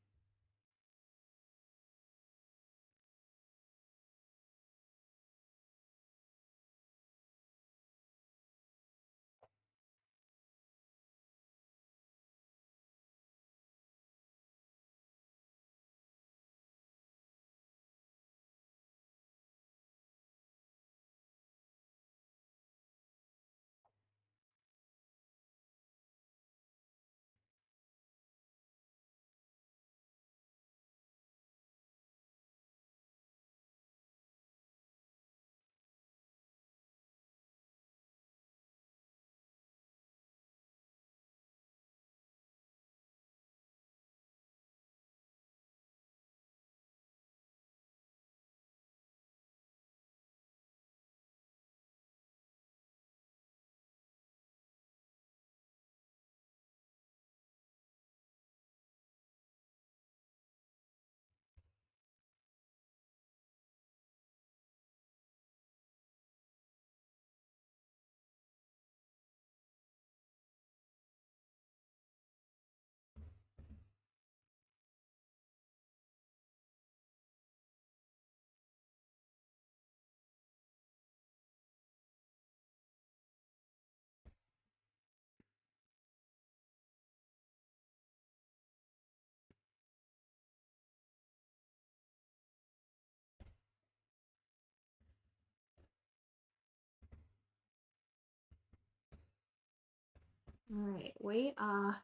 All right, we are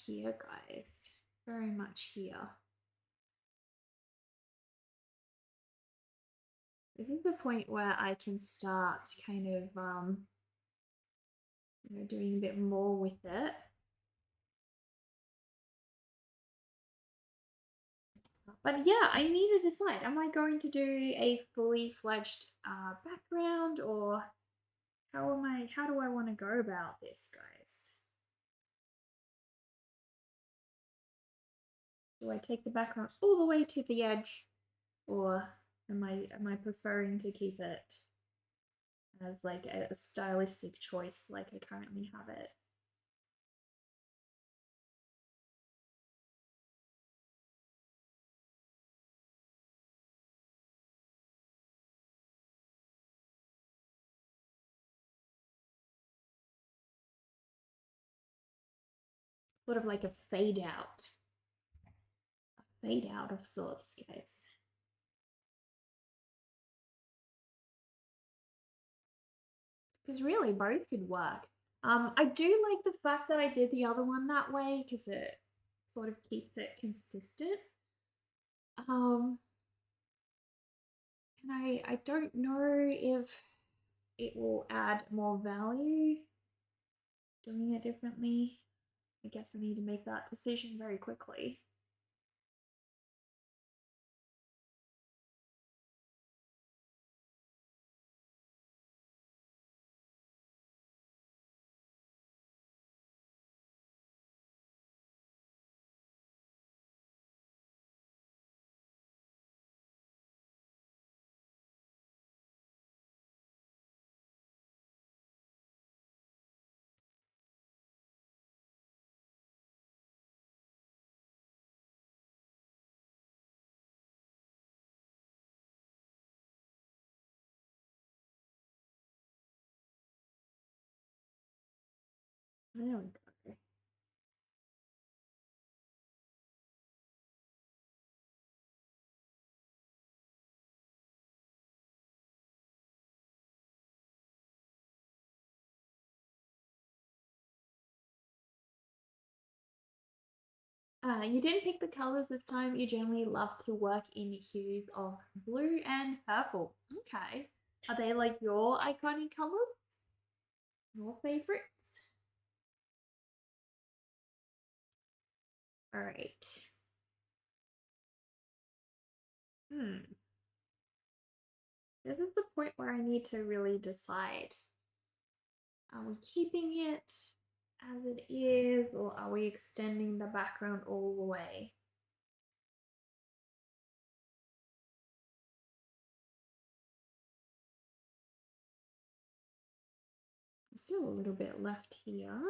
here, guys. Very much here. This is the point where I can start kind of doing a bit more with it. But yeah, I need to decide. Am I going to do a fully fledged background, or how do I want to go about this, guys? Do I take the background all the way to the edge, or am I preferring to keep it as like a stylistic choice like I currently have it? Sort of like a fade out of sorts, guys. Because really, both could work. I do like the fact that I did the other one that way because it sort of keeps it consistent. Um, and I don't know if it will add more value doing it differently. I guess I need to make that decision very quickly. There we go. You didn't pick the colors this time. You generally love to work in hues of blue and purple. Okay. Are they like your iconic colors? Your favorites? All right. Hmm. This is the point where I need to really decide. Are we keeping it? as it is, or are we extending the background all the way? Still a little bit left here.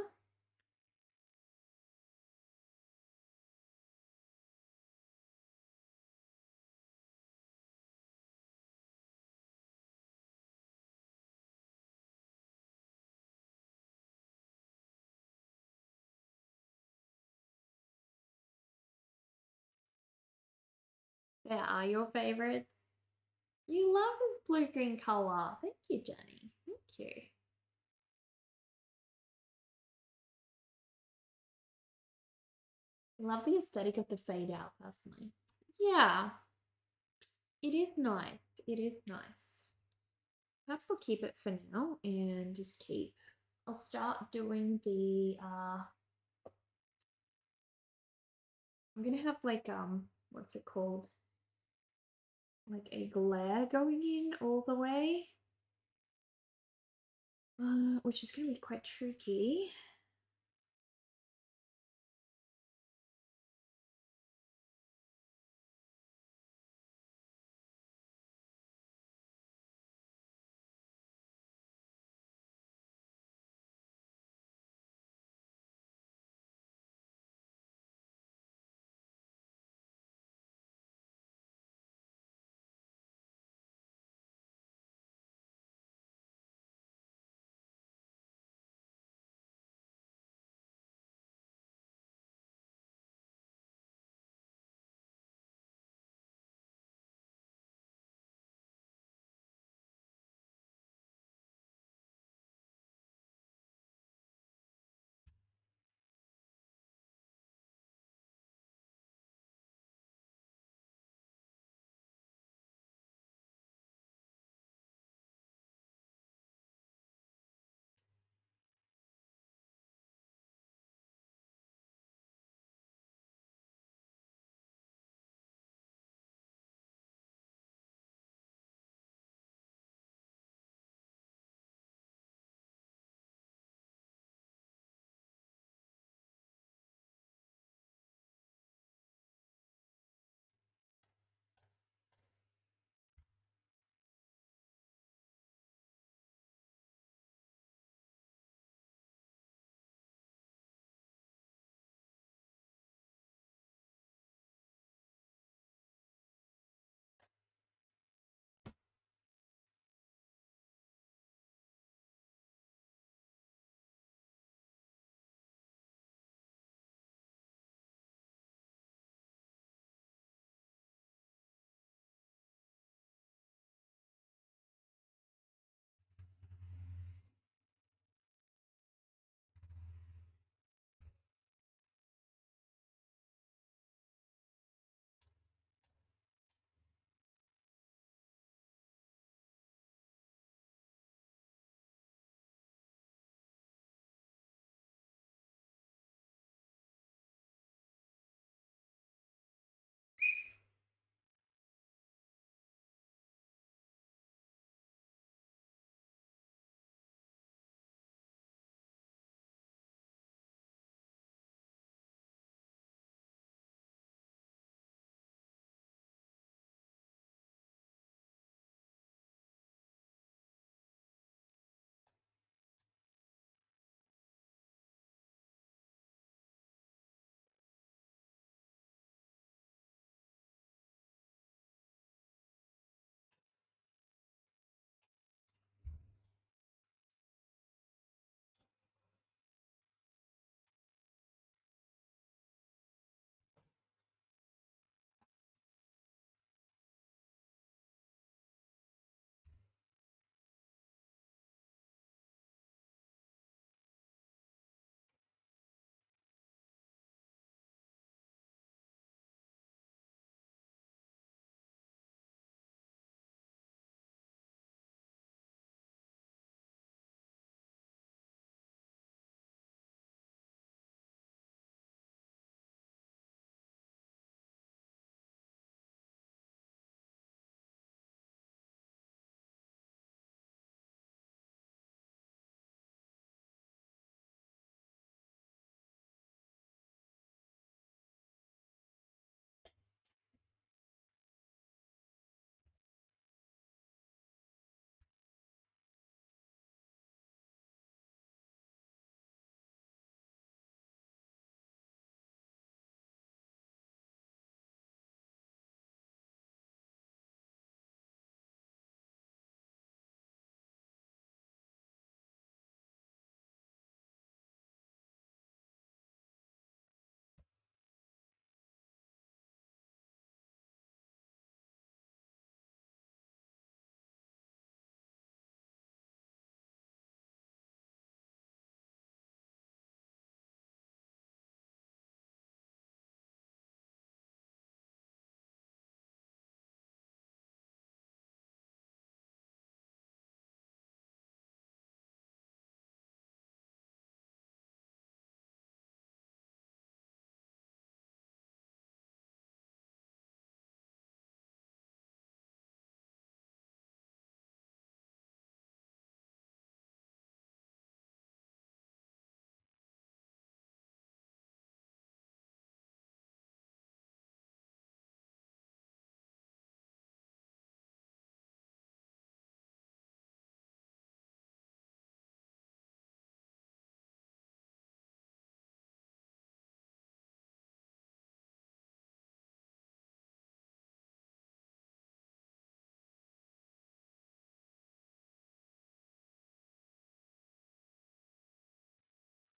There are your favorites. You love this blue-green color. Thank you, Jenny. Thank you. I love the aesthetic of the fade out personally. Yeah, it is nice. It is nice. Perhaps I'll keep it for now and just keep. I'll start doing the I'm gonna have like what's it called? Like a glare going in all the way. Which is gonna be quite tricky.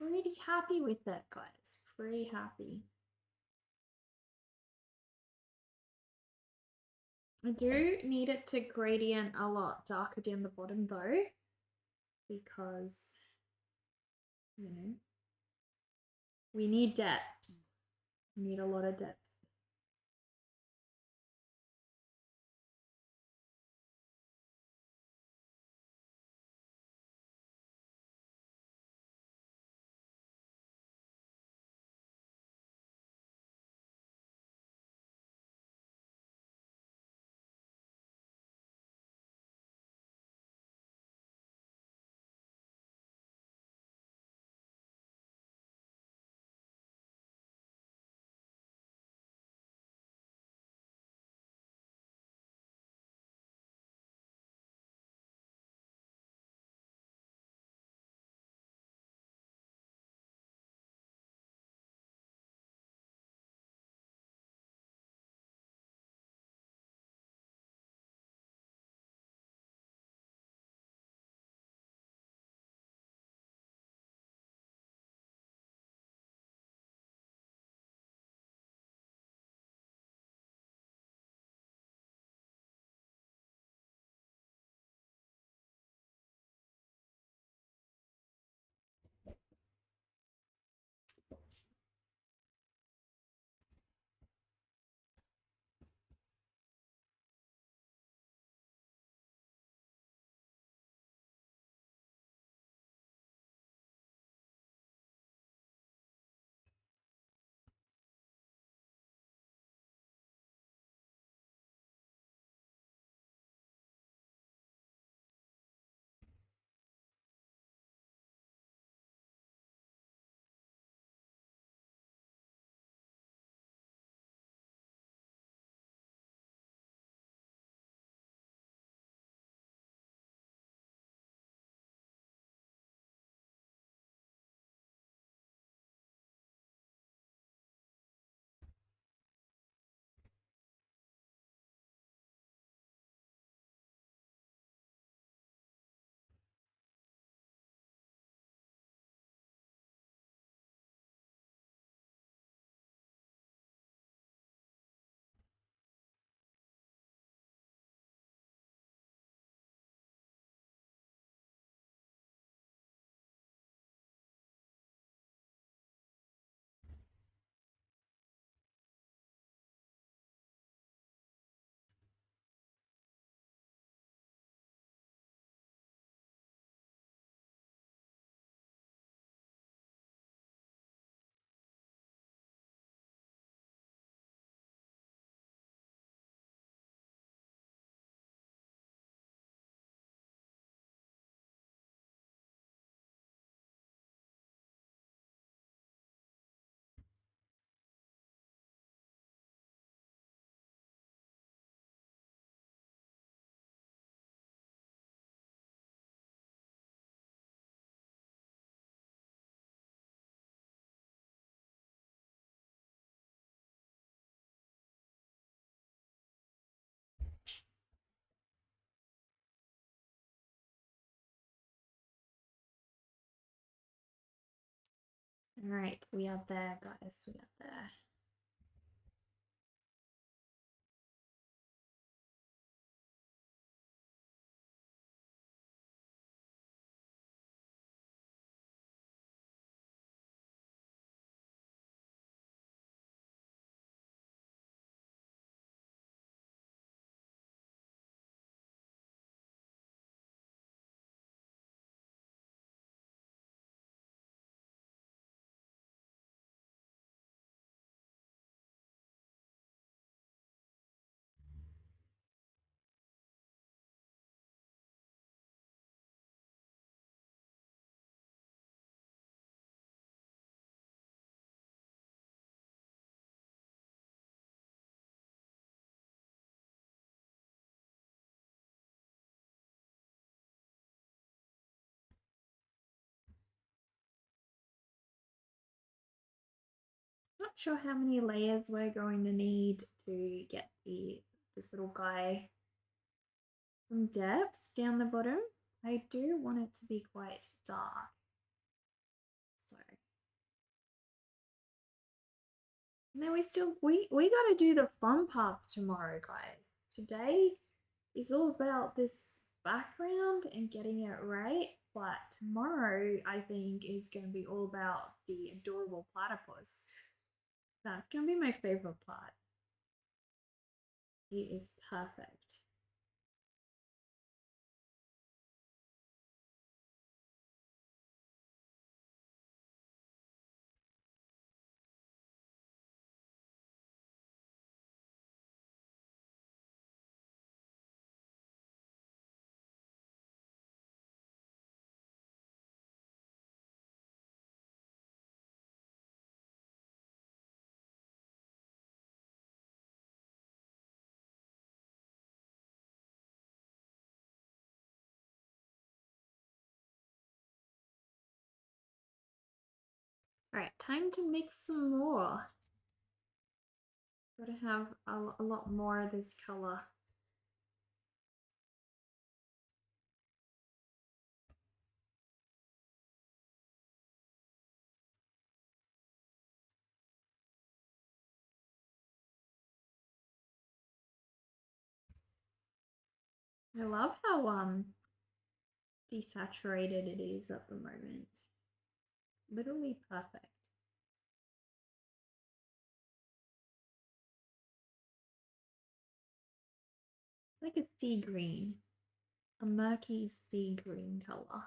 pretty happy with that, guys. Pretty happy. I do need it to gradient a lot darker down the bottom though, because, you know, we need depth. We need a lot of depth. All right, we are there, guys. We are there. Not sure how many layers we're going to need to get this little guy some depth down the bottom. I do want it to be quite dark. So And then we gotta do the fun parts tomorrow, guys. Today is all about this background and getting it right, but tomorrow I think is gonna be all about the adorable platypus. That's gonna be my favorite part. He is perfect. Alright, time to mix some more. Gotta have a lot more of this color. I love how desaturated it is at the moment. Literally perfect. Like a sea green, a murky sea green color.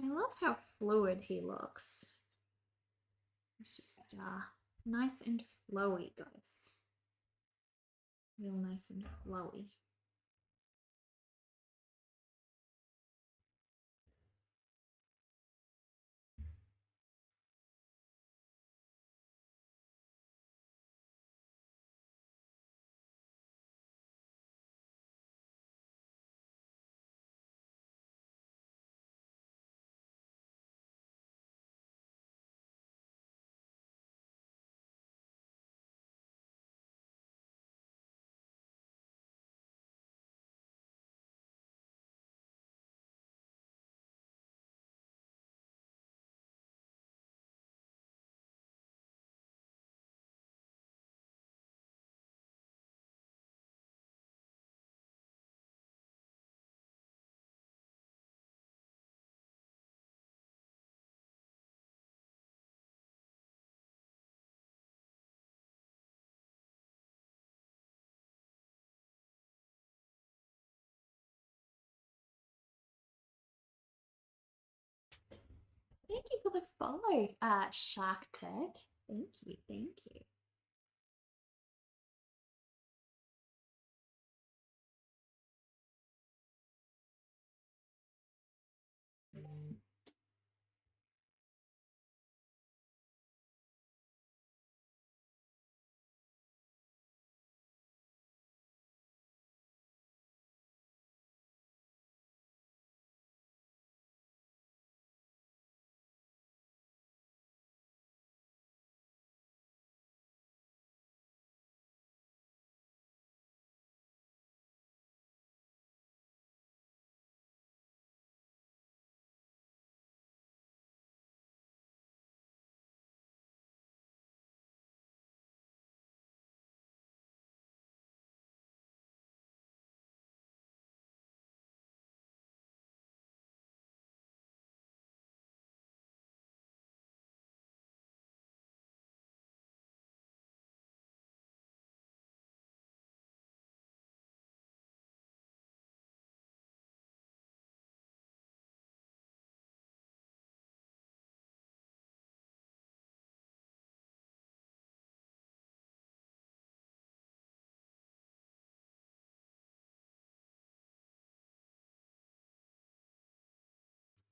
I love how fluid he looks. It's just nice and flowy, guys. Real nice and flowy. Thank you for the follow, Shark Tech. Thank you. Thank you.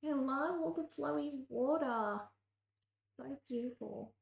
I love all the flowing water. So beautiful.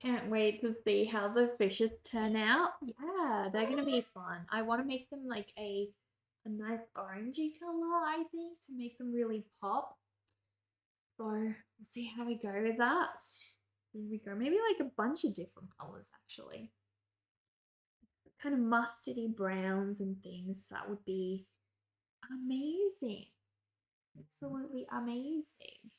Can't wait to see how the fishes turn out. Yeah, they're gonna be fun. I want to make them like a nice orangey color, I think, to make them really pop. So we'll see how we go with that. Here we go. Maybe like a bunch of different colors actually. Kind of mustardy browns and things. That would be amazing. Absolutely amazing.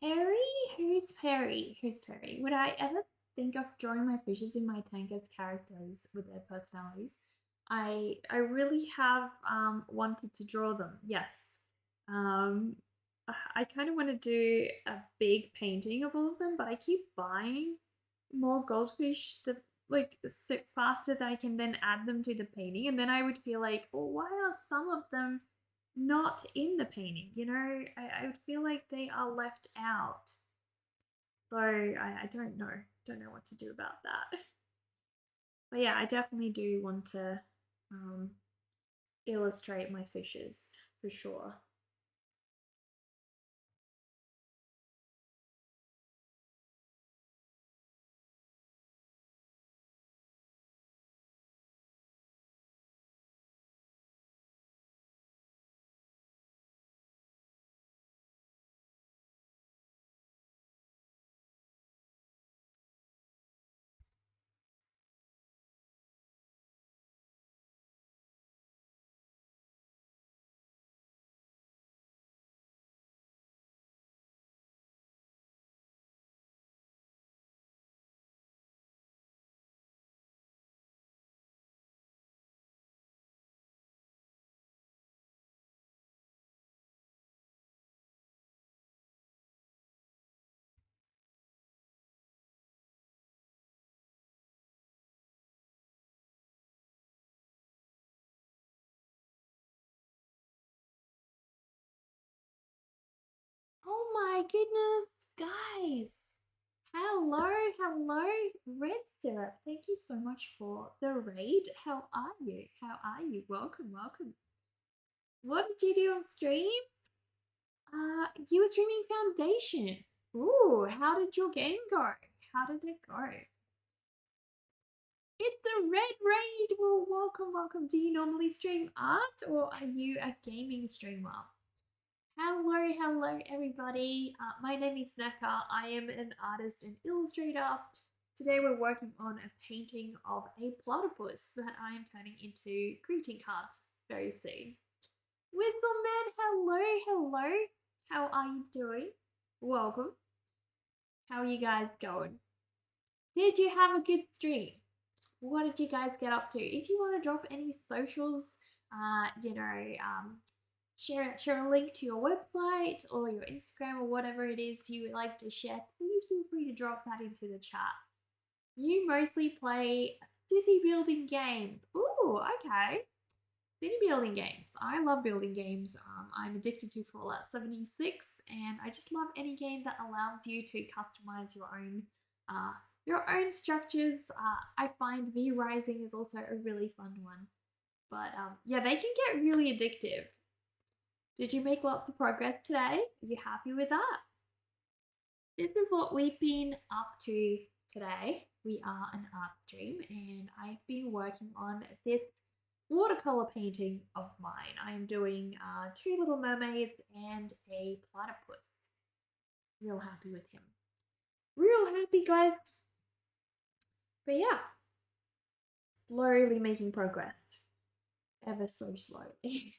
Perry? Who's Perry? Who's Perry? Would I ever think of drawing my fishes in my tank as characters with their personalities? I really have wanted to draw them. Yes. Um I kind of want to do a big painting of all of them, but I keep buying more goldfish the like so faster that I can then add them to the painting, and then I would feel like, well, why are some of them not in the painting? I would feel like they are left out. So I don't know what to do about that. But yeah, I definitely do want to um, illustrate my fishes for sure. my goodness, guys. Hello, hello, Red Syrup. Thank you so much for the raid. How are you? How are you? Welcome, welcome. What did you do on stream? You were streaming Foundation. Ooh, how did your game go? How did it go? It's the Red Raid. Well, welcome, welcome. Do you normally stream art or are you a gaming streamer? Hello, hello, everybody. My name is Neka. I am an artist and illustrator. Today we're working on a painting of a platypus that I am turning into greeting cards very soon. Whistleman, hello, hello. How are you doing? Welcome. How are you guys going? Did you have a good stream? What did you guys get up to? If you want to drop any socials, share a link to your website or your Instagram or whatever it is you would like to share, please feel free to drop that into the chat. You mostly play city building games. Ooh, okay. City building games. I love building games. I'm addicted to Fallout 76, and I just love any game that allows you to customize your own structures. I find V Rising is also a really fun one. But yeah, they can get really addictive. Did you make lots of progress today? Are you happy with that? This is what we've been up to today. We are an art stream, and I've been working on this watercolor painting of mine. I am doing two little mermaids and a platypus. Real happy with him. Real happy, guys. But yeah, slowly making progress. Ever so slowly.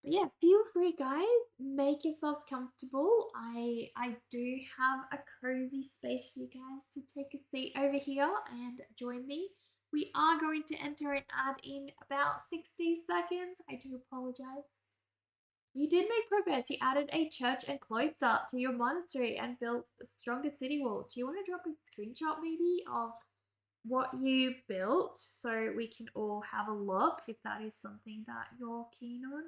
But yeah, feel free, guys. Make yourselves comfortable. I do have a cozy space for you guys to take a seat over here and join me. We are going to enter an ad in about 60 seconds. I do apologize. You did make progress. You added a church and cloister to your monastery and built stronger city walls. Do you want to drop a screenshot maybe of what you built so we can all have a look if that is something that you're keen on?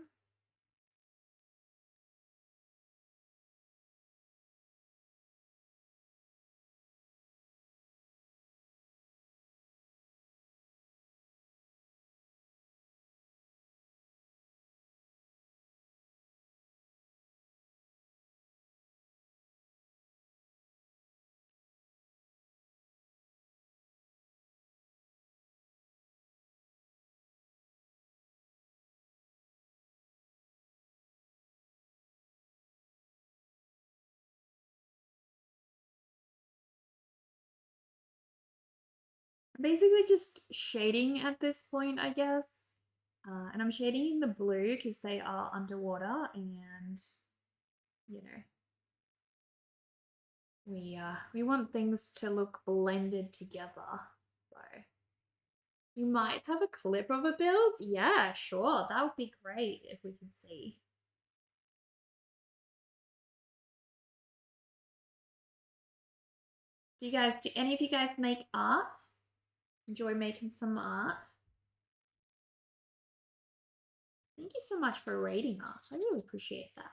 Basically just shading at this point, I guess. And I'm shading in the blue because they are underwater and, you know, we want things to look blended together. So you might have a clip of a build? Yeah, sure. That would be great if we can see. Do any of you guys make art? Enjoy making some art? Thank you so much for rating us. I really appreciate that.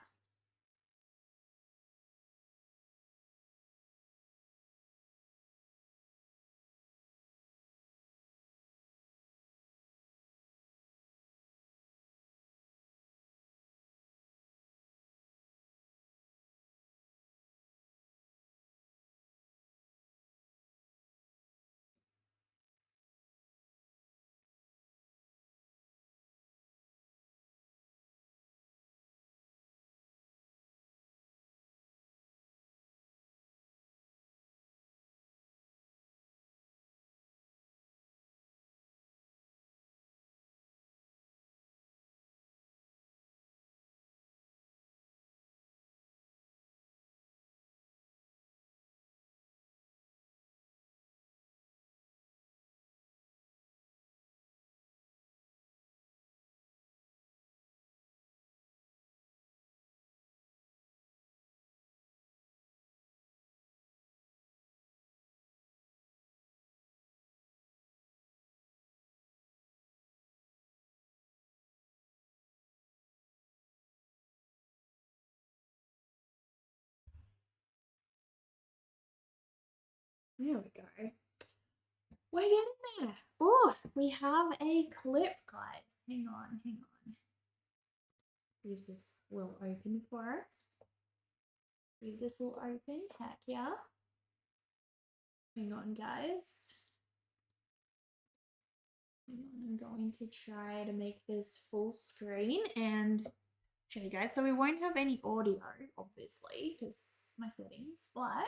There we go. We're getting there. Oh, we have a clip, guys. Hang on, hang on. See if this will open for us. See if this will open. Heck yeah. Hang on, guys. Hang on, I'm going to try to make this full screen and show you guys. So we won't have any audio, obviously, because my settings, but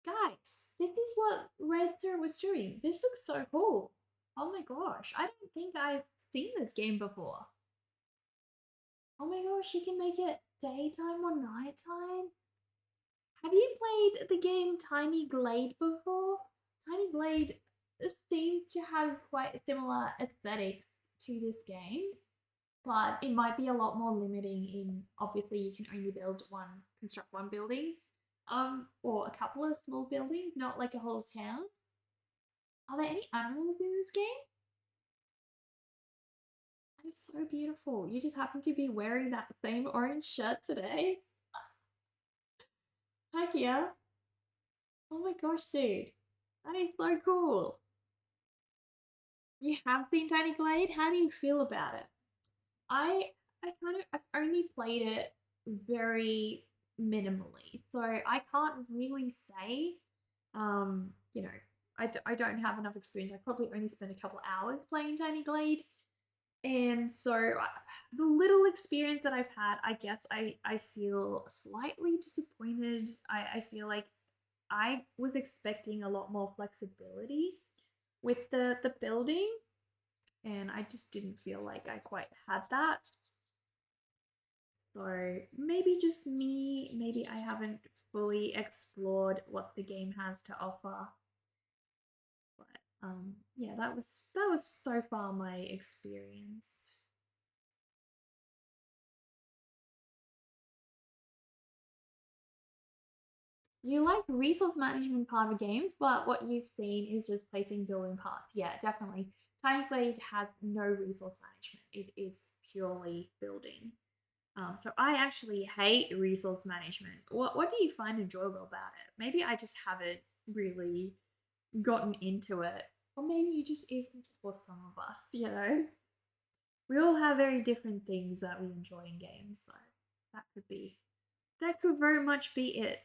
guys, this is what Red Zero was doing. This looks so cool. Oh my gosh, I don't think I've seen this game before. Oh my gosh, you can make it daytime or nighttime. Have you played the game Tiny Glade before? Tiny Glade seems to have quite similar aesthetics to this game, but it might be a lot more limiting in obviously you can only construct one building, or a couple of small buildings, not like a whole town. Are there any animals in this game? That is so beautiful. You just happen to be wearing that same orange shirt today. Heck yeah. Oh my gosh, dude. That is so cool. You have seen Tiny Glade? How do you feel about it? I've only played it very minimally, so I can't really say. You know, I don't have enough experience. I probably only spent a couple hours playing Tiny Glade, and so the little experience that I've had, I guess I feel slightly disappointed. I feel like I was expecting a lot more flexibility with the building, and I just didn't feel like I quite had that. So maybe just me, maybe I haven't fully explored what the game has to offer. But yeah, that was so far my experience. You like resource management part of games, but what you've seen is just placing building parts. Yeah, definitely. Tiny Blade has no resource management. It is purely building. So I actually hate resource management. What do you find enjoyable about it? Maybe I just haven't really gotten into it. Or maybe it just isn't for some of us, you know? We all have very different things that we enjoy in games, so that could very much be it.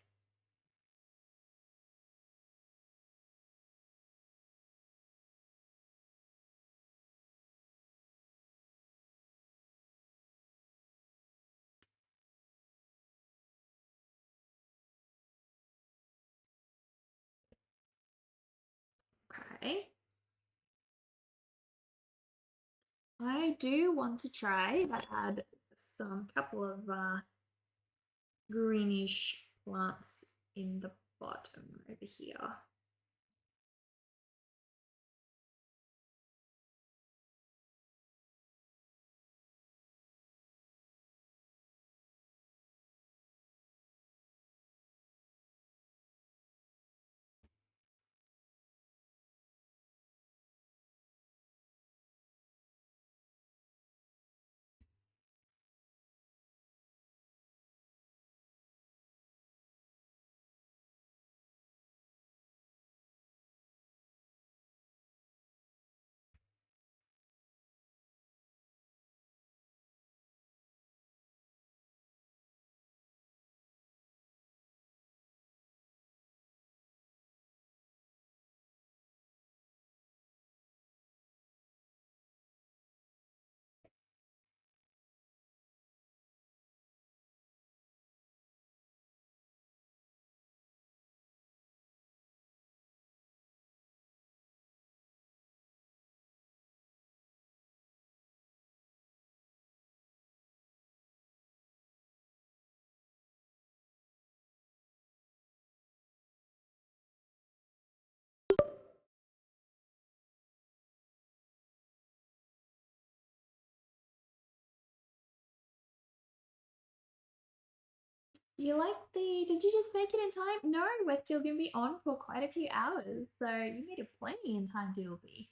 Okay. I do want to try. I had some couple of greenish plants in the bottom over here. Did you just make it in time? No, we're still going to be on for quite a few hours, so you made it plenty in time, Dilby.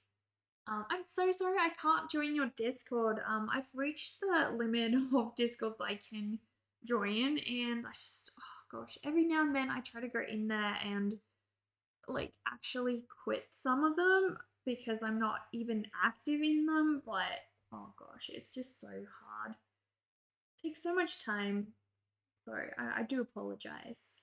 I'm so sorry I can't join your Discord. I've reached the limit of Discords I can join, and oh gosh, every now and then I try to go in there and like actually quit some of them because I'm not even active in them, but oh gosh, it's just so hard. It takes so much time. Sorry, I do apologize.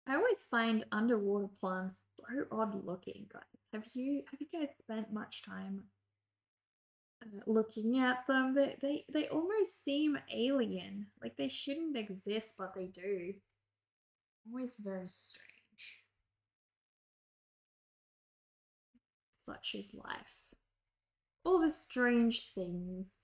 I always find underwater plants so odd looking, guys. Have you guys spent much time looking at them? They almost seem alien. Like they shouldn't exist, but they do. Always very strange. Such is life. All the strange things.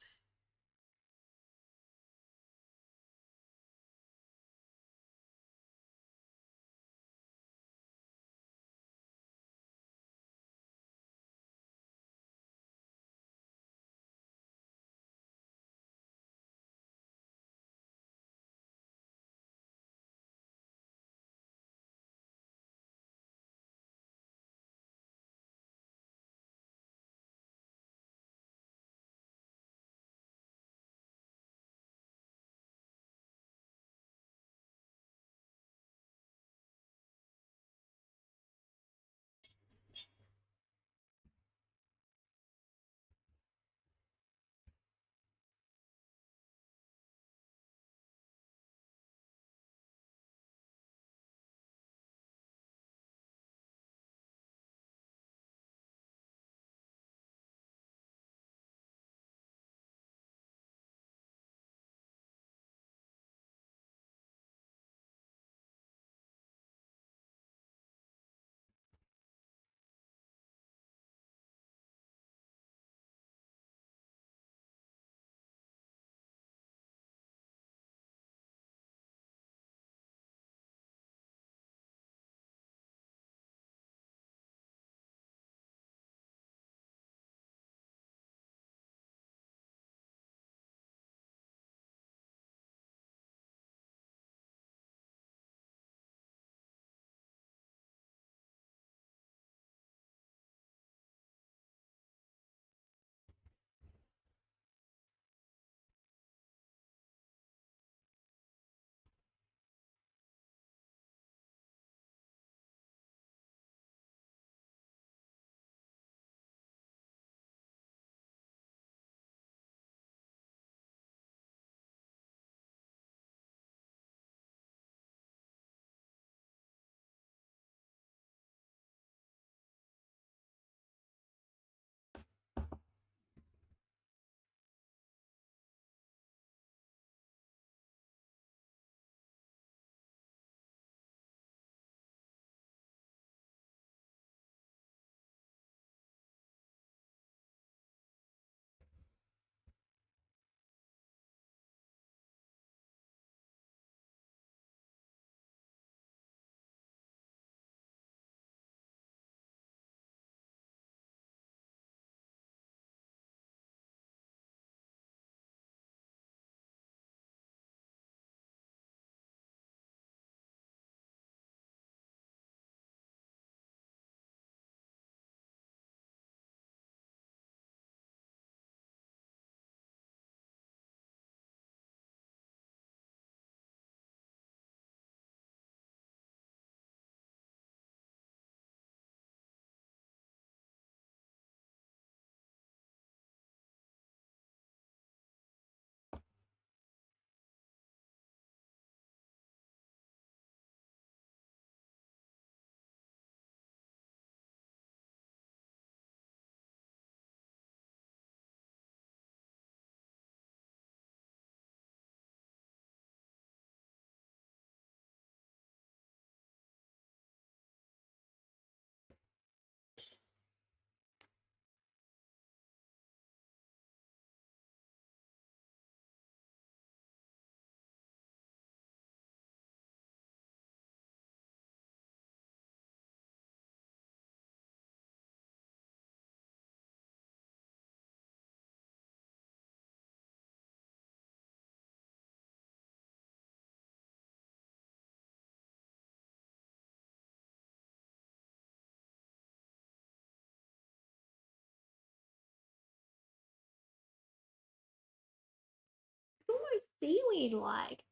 seaweed-like.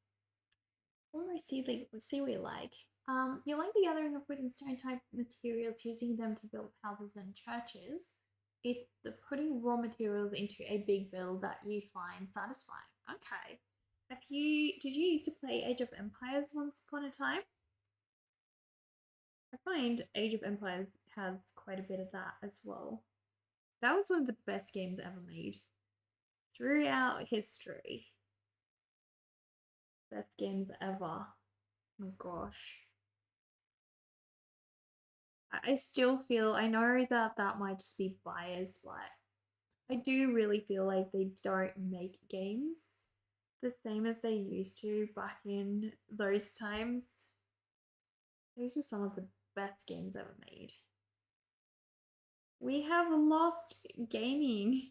Almost seaweed-like. You like the gathering of wood and stone-type materials, using them to build houses and churches. It's the putting raw materials into a big build that you find satisfying. Okay. Did you used to play Age of Empires once upon a time? I find Age of Empires has quite a bit of that as well. That was one of the best games ever made throughout history. Best games ever. Oh gosh. I still feel, I know that that might just be bias, but I do really feel like they don't make games the same as they used to back in those times. Those were some of the best games ever made. We have lost gaming.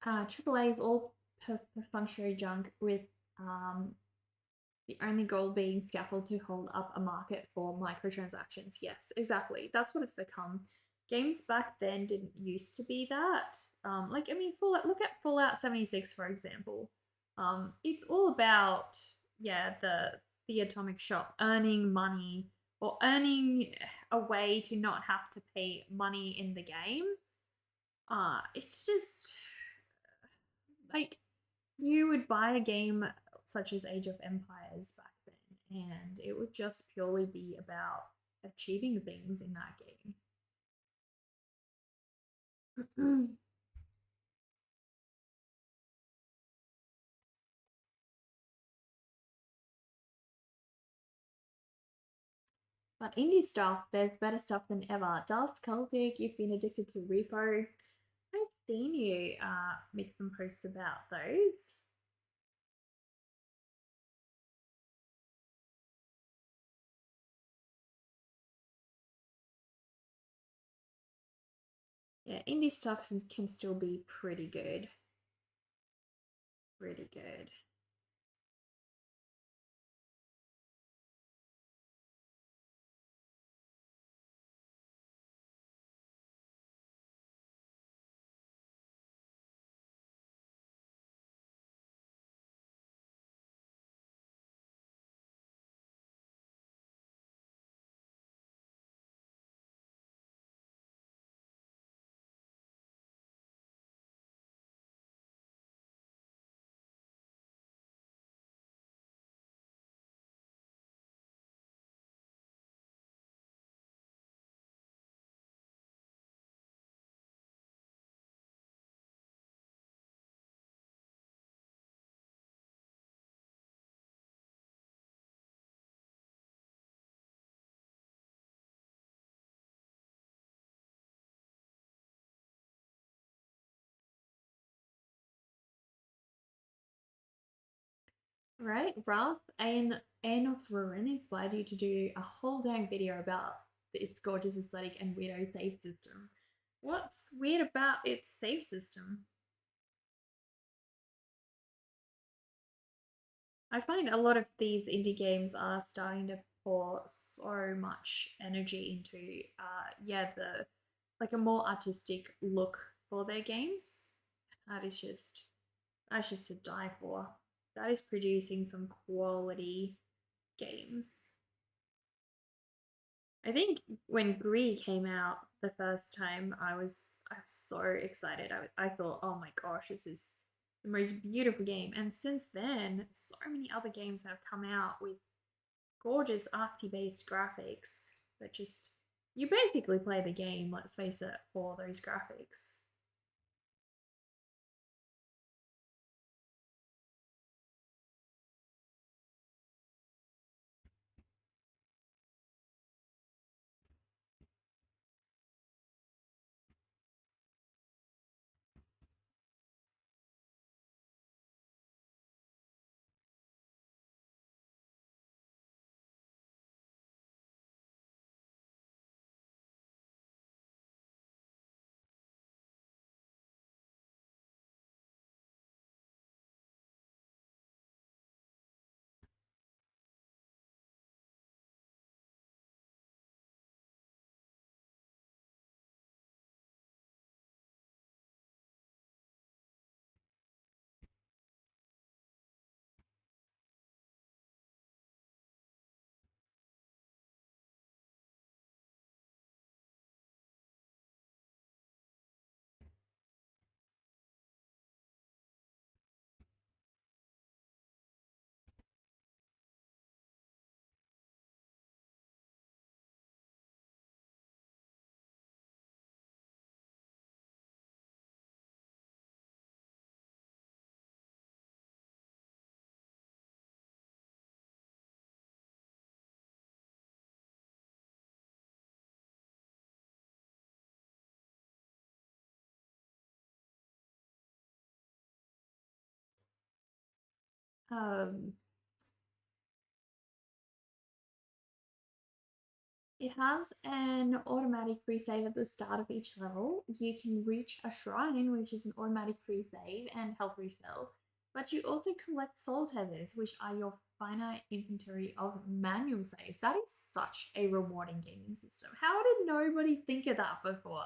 AAA is all perfunctory junk with um, the only goal being scaffold to hold up a market for microtransactions. Yes, exactly. That's what it's become. Games back then didn't used to be that. Like I mean, Fallout. Look at Fallout 76 for example. It's all about yeah the atomic shop earning money or earning a way to not have to pay money in the game. It's just like you would buy a game such as Age of Empires back then, and it would just purely be about achieving things in that game. But indie stuff, there's better stuff than ever. Dust Celtic, you've been addicted to Repo. I've seen you make some posts about those. Yeah, indie stuff can still be pretty good. Pretty good. Right, Ralph and Anne of Ruin inspired you to do a whole dang video about its gorgeous aesthetic and weirdo save system. What's weird about its save system? I find a lot of these indie games are starting to pour so much energy into, yeah, the like a more artistic look for their games. That is just that's just to die for. That is producing some quality games. I think when Gree came out the first time, I was so excited. I thought, oh my gosh, this is the most beautiful game. And since then, so many other games have come out with gorgeous artsy based graphics that just you basically play the game, let's face it, for those graphics. Um, It has an automatic free save at the start of each level. You can reach a shrine, which is an automatic free save and health refill. But you also collect soul tethers, which are your finite inventory of manual saves. That is such a rewarding gaming system. How did nobody think of that before?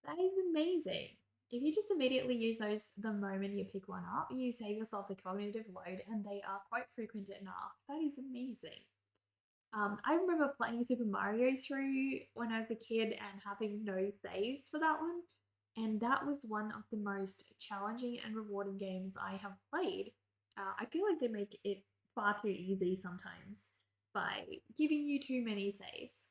That is amazing. If you just immediately use those the moment you pick one up, you save yourself the cognitive load, and they are quite frequent enough. That is amazing. I remember playing Super Mario through when I was a kid and having no saves for that one. And that was one of the most challenging and rewarding games I have played. I feel like they make it far too easy sometimes by giving you too many saves.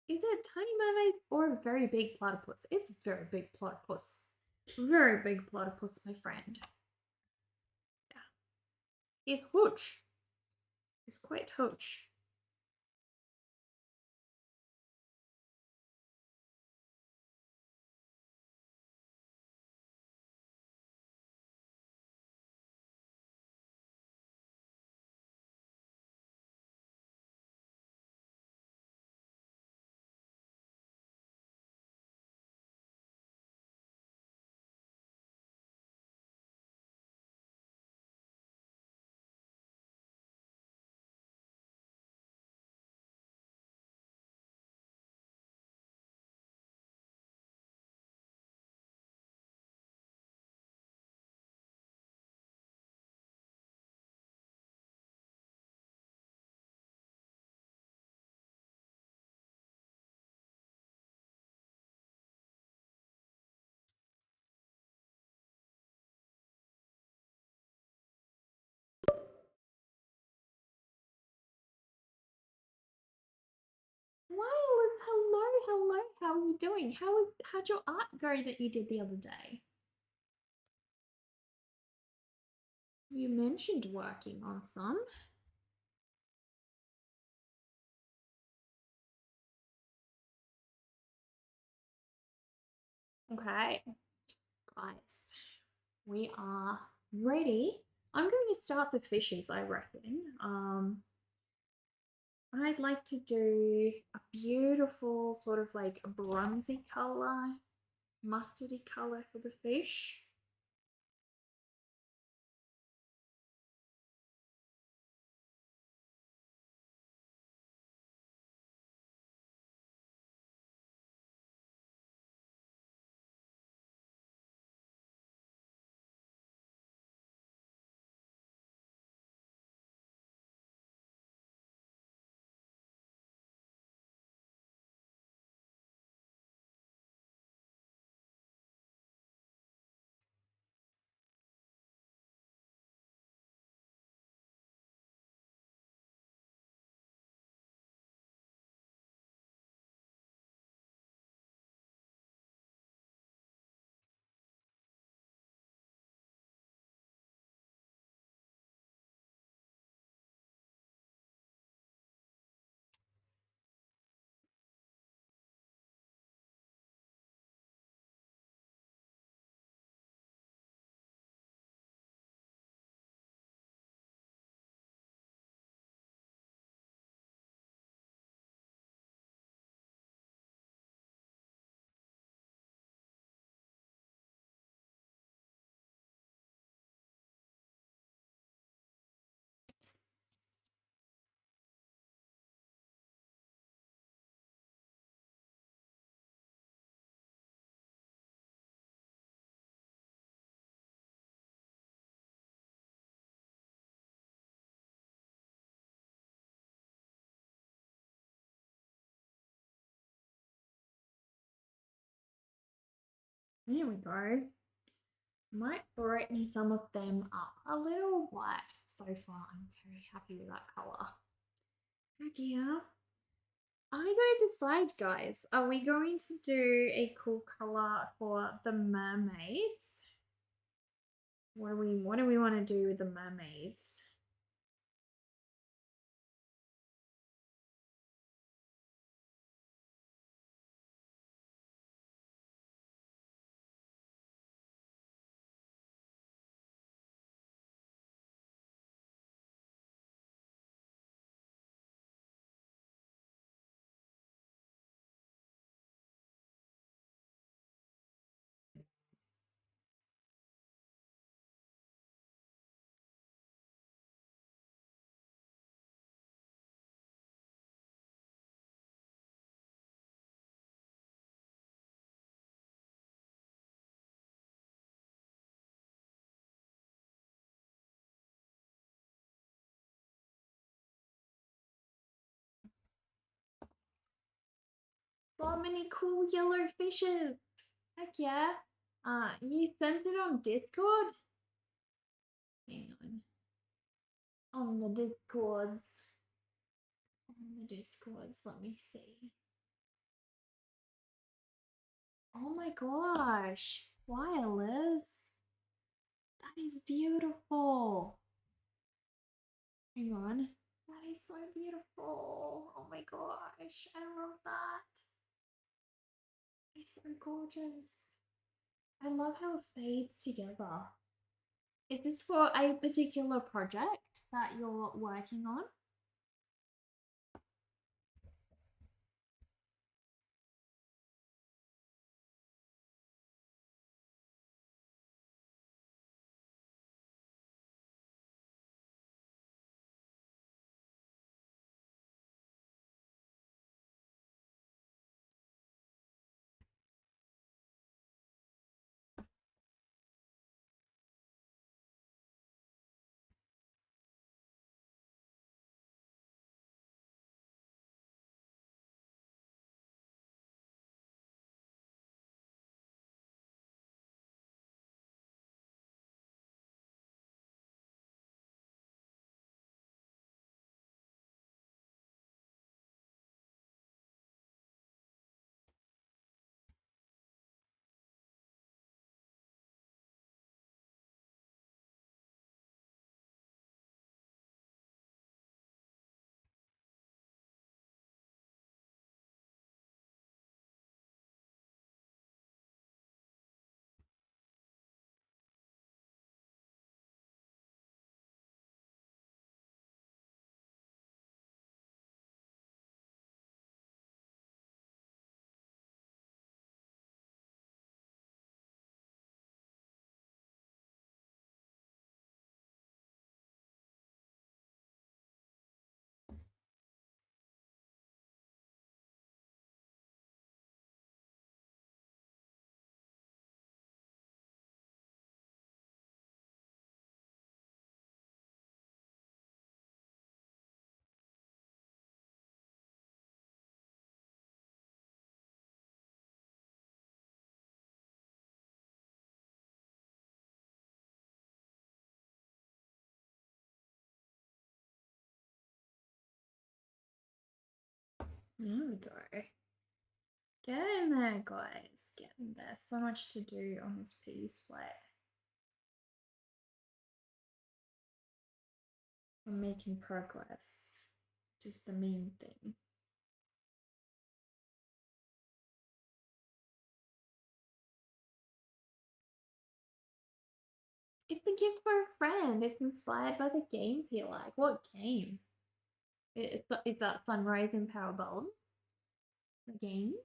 Is it tiny mermaids or a very big platypus? It's a very big platypus. Very big platypus, my friend. Yeah. He's huge. He's quite huge. Violet, hello, hello. How are you doing? How'd your art go that you did the other day? You mentioned working on some. Okay, guys, we are ready. I'm going to start the fishes, I reckon. I'd like to do a beautiful sort of like bronzy color, mustardy color for the fish. There we go. Might brighten some of them up a little white so far. I'm very happy with that color. Heck yeah. I gotta decide, guys. Are we going to do a cool color for the mermaids? What do we want to do with the mermaids? so many cool yellow fishes. Heck yeah. You sent it on Discord? Hang on. On the Discords. On the Discords, let me see. Oh my gosh. Wireless. That is beautiful. Hang on. That is so beautiful. Oh my gosh. I love that. It's so gorgeous. I love how it fades together. Is this for a particular project that you're working on? There we go. Get in there, guys. Get in there. So much to do on this piece flat. We're making progress, which is the main thing. It's a gift for a friend. It's inspired by the games he liked. What game? Is that Sunrise and Powerball? The games?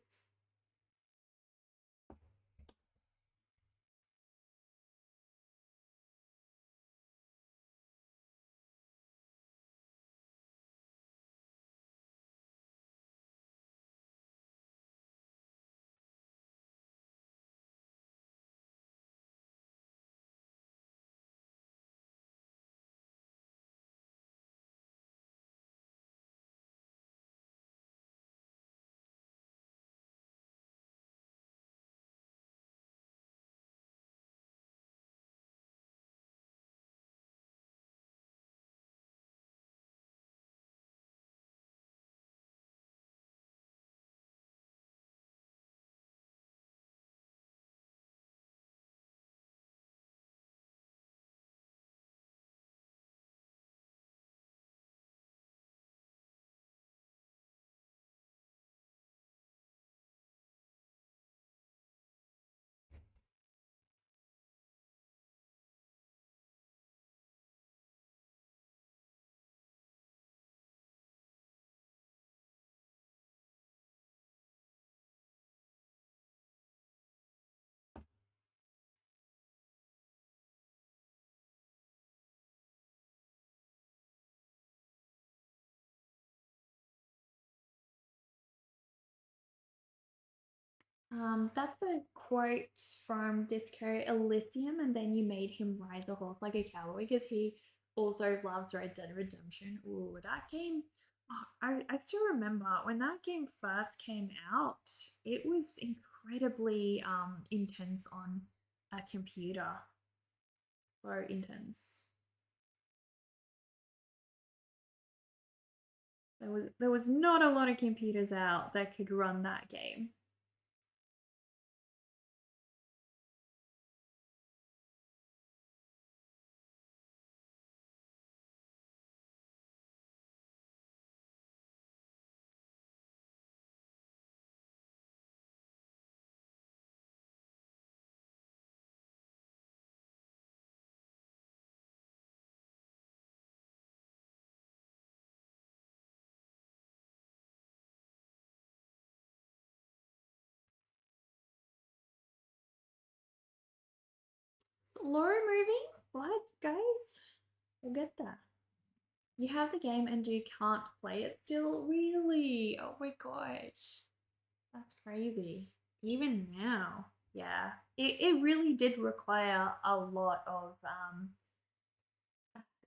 That's a quote from Disco Elysium, and then you made him ride the horse like a cowboy because he also loves Red Dead Redemption. Ooh, that game I still remember when that game first came out, it was incredibly intense on a computer. So intense. There was not a lot of computers out that could run that game. Slow moving? What, guys? We'll get that. You have the game and you can't play it still? Really? Oh my gosh. That's crazy. Even now. Yeah. It really did require a lot of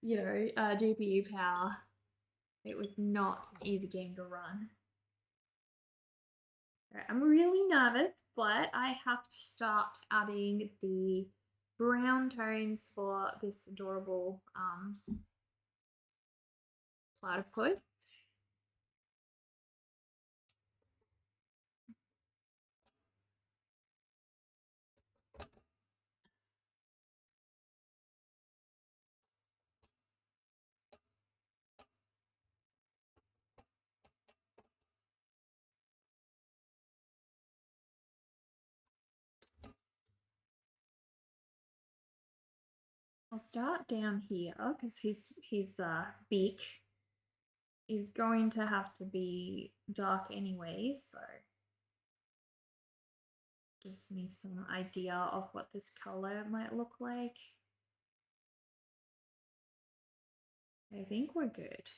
GPU power. It was not an easy game to run. Right, I'm really nervous, but I have to start adding the brown tones for this adorable platypus. I'll start down here because his beak is going to have to be dark anyways, so gives me some idea of what this color might look like. I think we're good.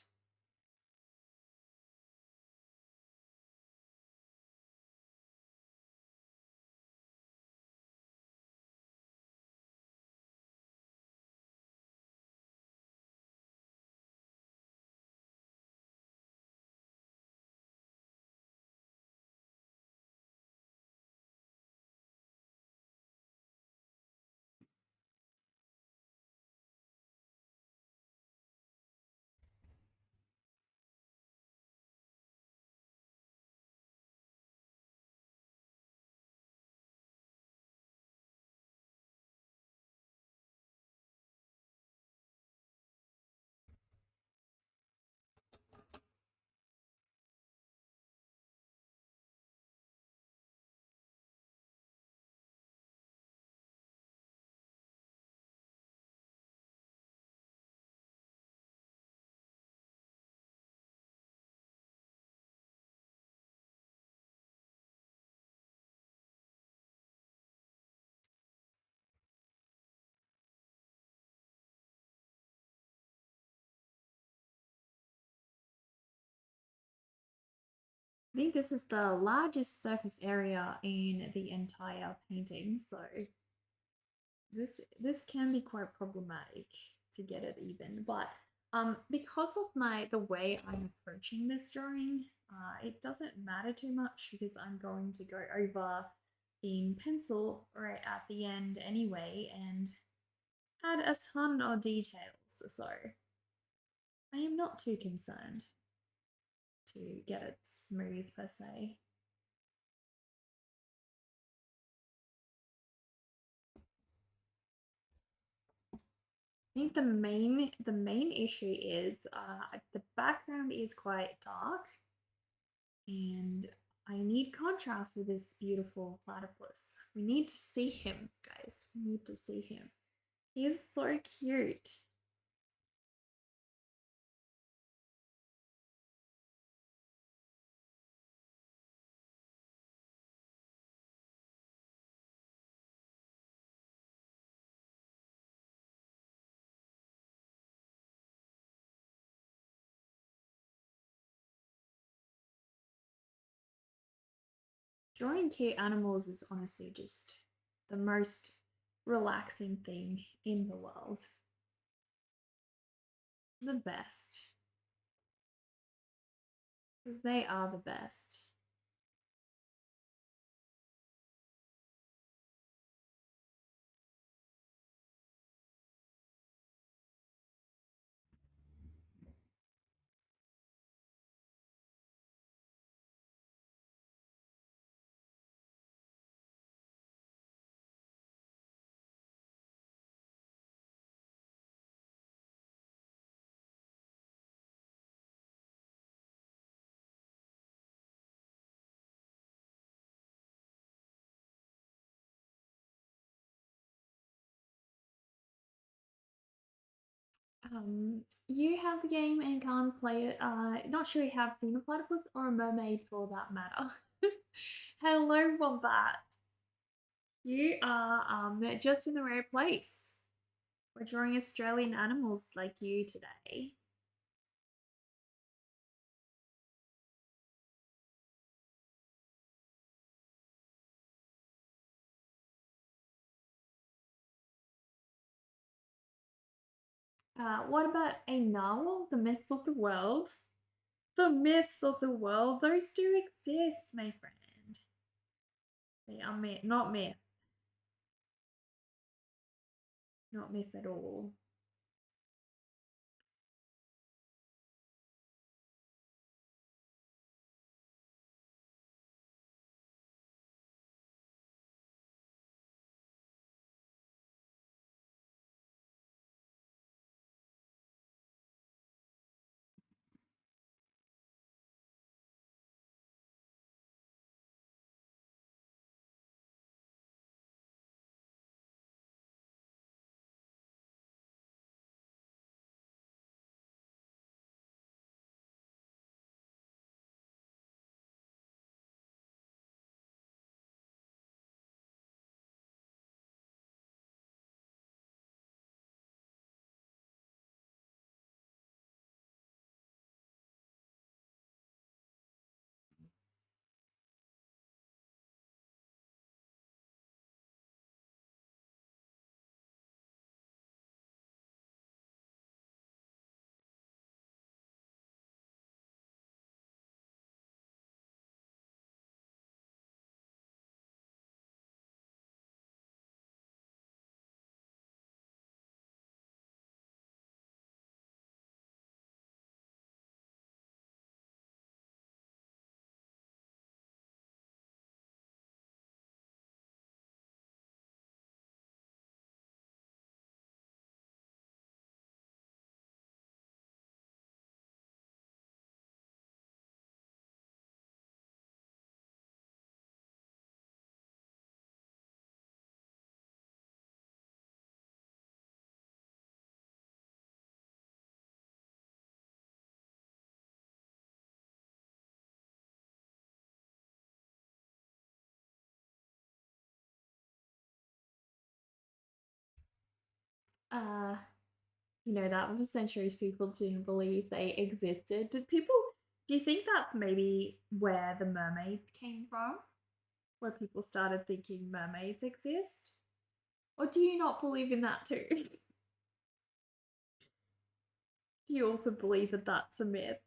I think this is the largest surface area in the entire painting, so this can be quite problematic to get it even. But because of the way I'm approaching this drawing, it doesn't matter too much because I'm going to go over in pencil right at the end anyway and add a ton of details. So I am not too concerned to get it smooth per se. I think the main issue is the background is quite dark, and I need contrast with this beautiful platypus. We need to see him, guys. We need to see him. He is so cute. Drawing cute animals is honestly just the most relaxing thing in the world. The best. Because they are the best. You have the game and can't play it. Not sure you have seen a platypus or a mermaid for that matter. Hello, Wombat. You are just in the right place. We're drawing Australian animals like you today. What about a narwhal? The myths of the world? The myths of the world, those do exist, my friend. They are myth, not myth. Not myth at all. Uh, that for centuries people didn't believe they existed. Do you think that's maybe where the mermaids came from? Where people started thinking mermaids exist? Or do you not believe in that too? Do you also believe that that's a myth?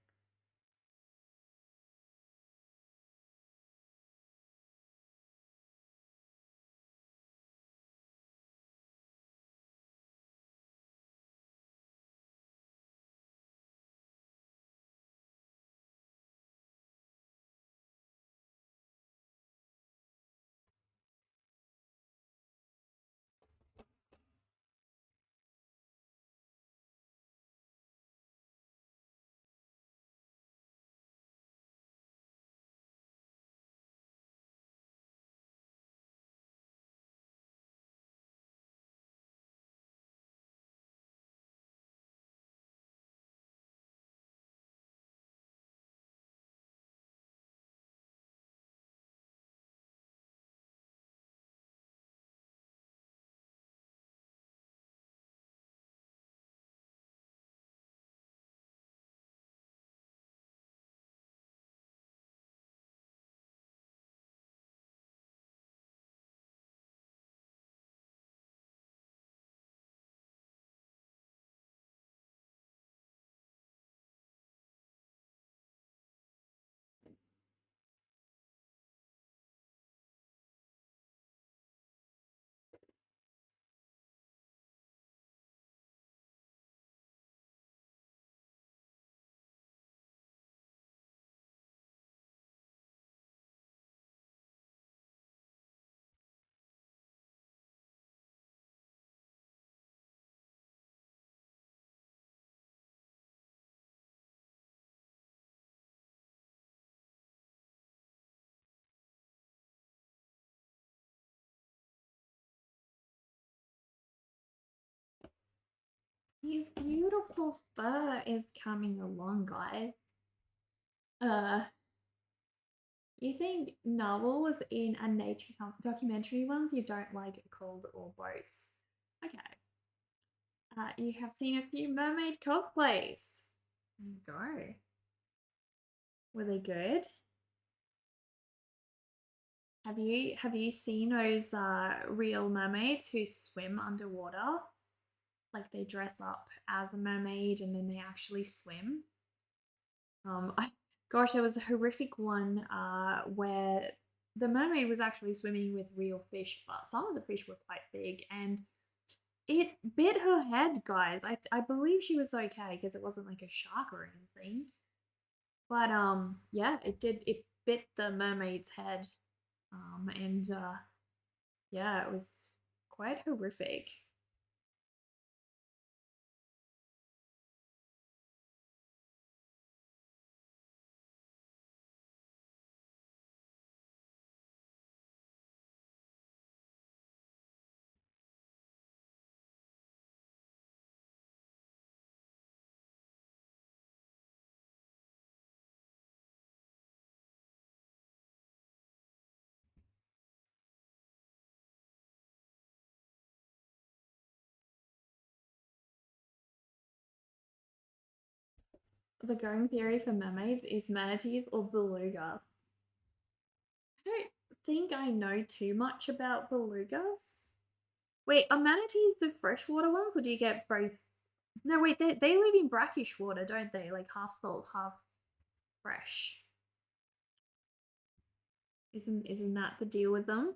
His beautiful fur is coming along, guys. You think Narwhal was in a nature documentary once? You don't like cold or boats. Okay. You have seen a few mermaid cosplays. There you go. Were they good? Have you seen those real mermaids who swim underwater? Like they dress up as a mermaid and then they actually swim. Gosh, there was a horrific one where the mermaid was actually swimming with real fish, but some of the fish were quite big and it bit her head, guys. I believe she was okay because it wasn't like a shark or anything. But yeah, it bit the mermaid's head. And yeah, it was quite horrific. The going theory for mermaids is manatees or belugas. I don't think I know too much about belugas. Wait, are manatees the freshwater ones, or do you get both? No, wait, they live in brackish water, don't they? Like half salt, half fresh. Isn't that the deal with them?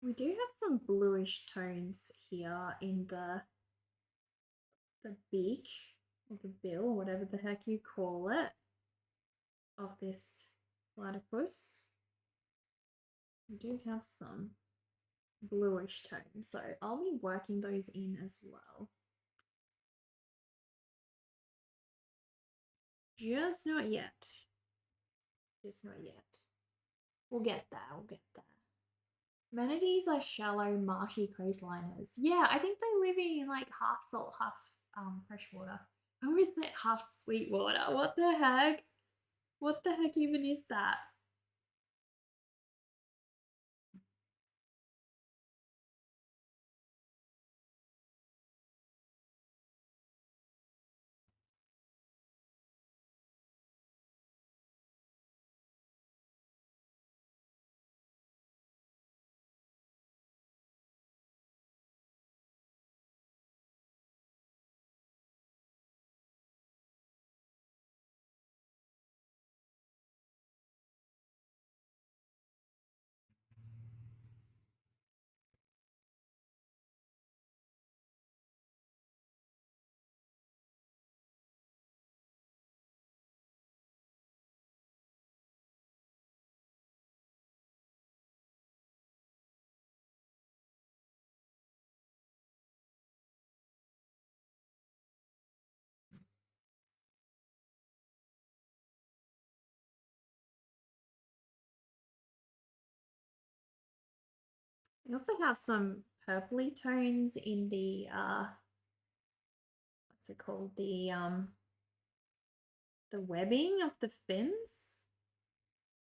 We do have some bluish tones here in the beak or the bill, or whatever the heck you call it, of this platypus. We do have some bluish tones, so I'll be working those in as well. Just not yet. Just not yet. We'll get there. We'll get there. Manatees are shallow, marshy coastliners. Yeah, I think they live in like half salt, half fresh water. I always think half sweet water. What the heck? What the heck even is that? We also have some purpley tones in the what's it called? The webbing of the fins.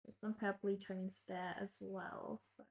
There's some purpley tones there as well. So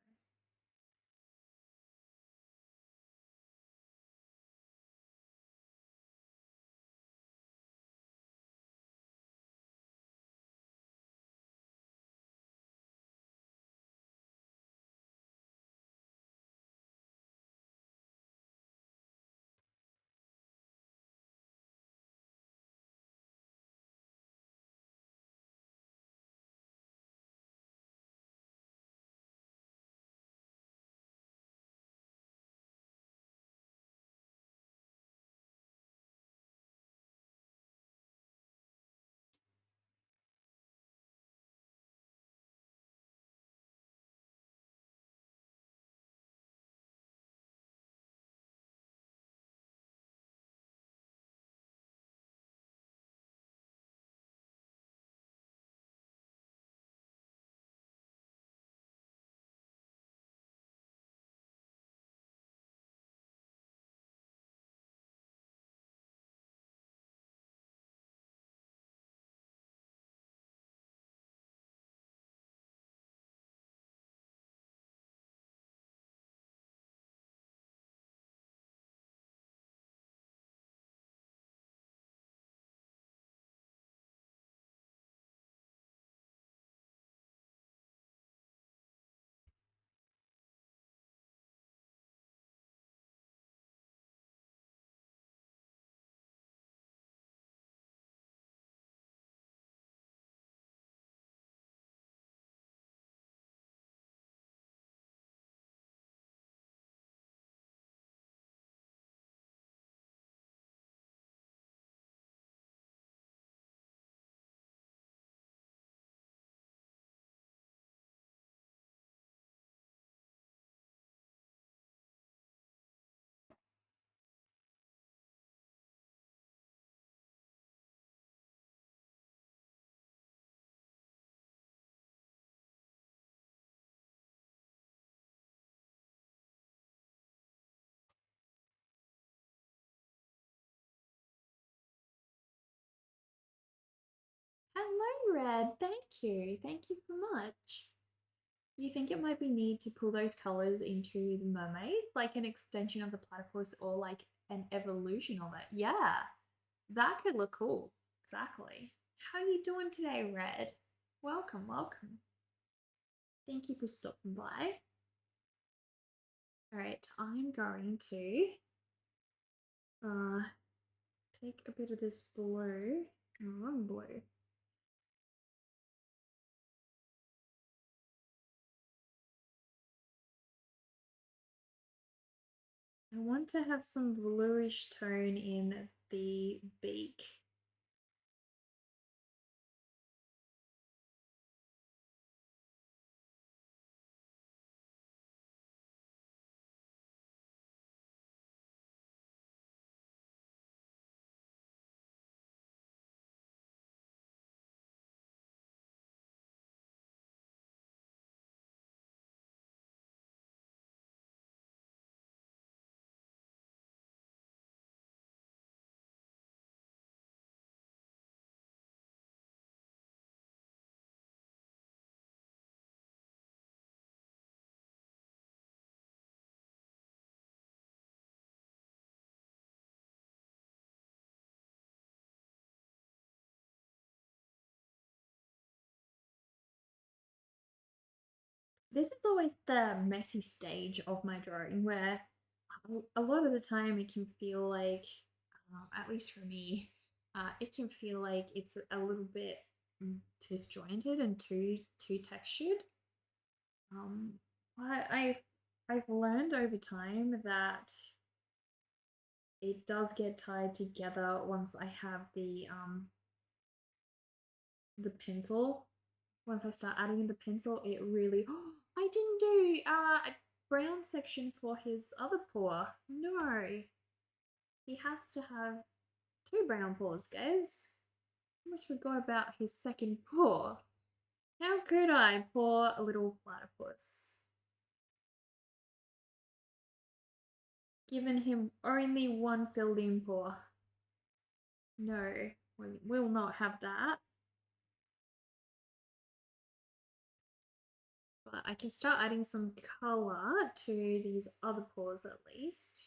hello, Red. Thank you. Thank you so much. Do you think it might be neat to pull those colors into the mermaids, like an extension of the platypus or like an evolution of it? Yeah, that could look cool. Exactly. How are you doing today, Red? Welcome, welcome. Thank you for stopping by. All right, I'm going to uh take a bit of this blue. Wrong blue. I want to have some bluish tone in the beak. this is always the messy stage of my drawing where a lot of the time it can feel like, at least for me, it can feel like it's a little bit disjointed and too textured. Um, but I've learned over time that it does get tied together once I have the pencil. Once I start adding in the pencil, it really. Oh, I didn't do a brown section for his other paw. No, he has to have two brown paws, guys. I almost forgot about his second paw. How could I, poor little platypus? Given him only one filled in paw. No, we will not have that. But I can start adding some colour to these other paws at least.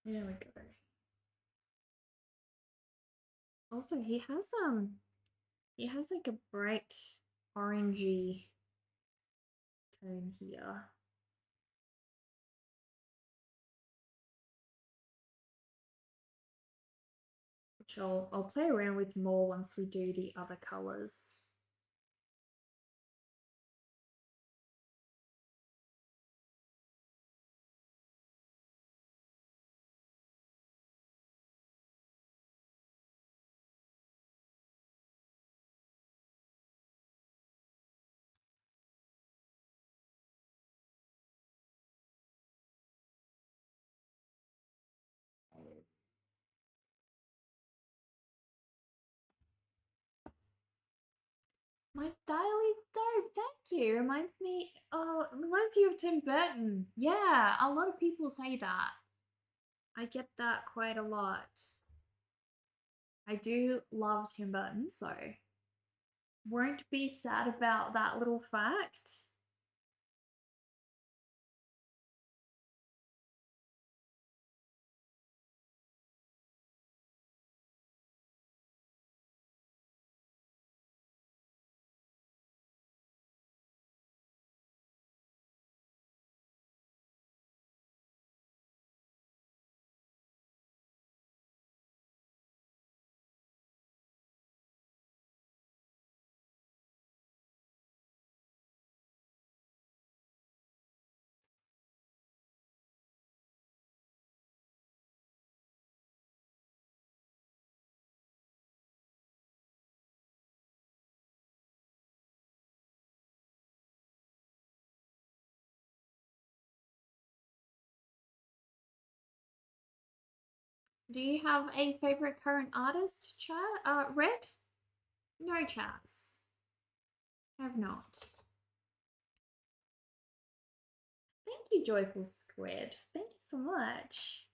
There we go. Also, he has like a bright orangey tone here. Which I'll play around with more once we do the other colours. My style is dope. Thank you. Reminds you of Tim Burton. Yeah, a lot of people say that. I get that quite a lot. I do love Tim Burton, so won't be sad about that little fact. Do you have a favorite current artist, chat? Red? No chats. Have not. Thank you, Joyful Squid. Thank you so much.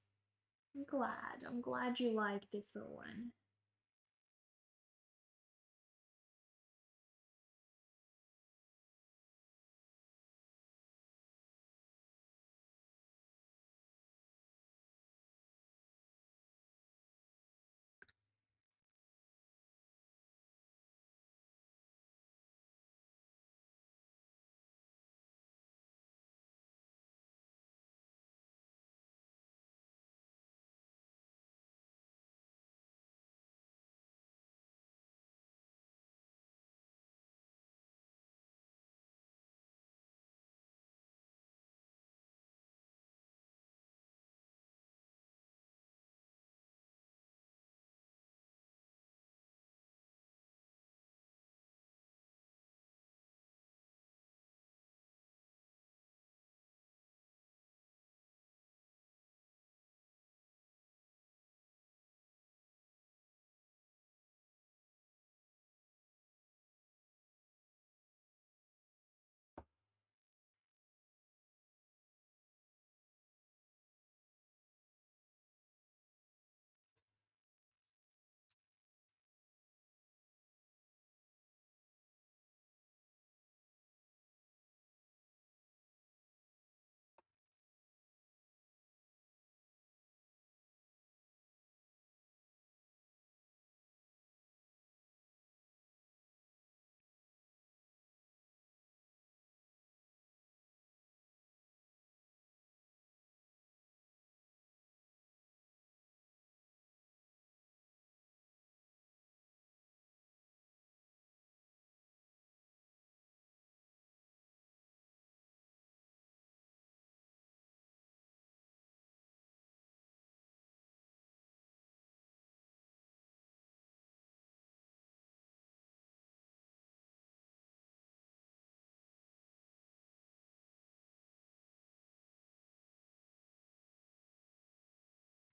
I'm glad. I'm glad you like this one.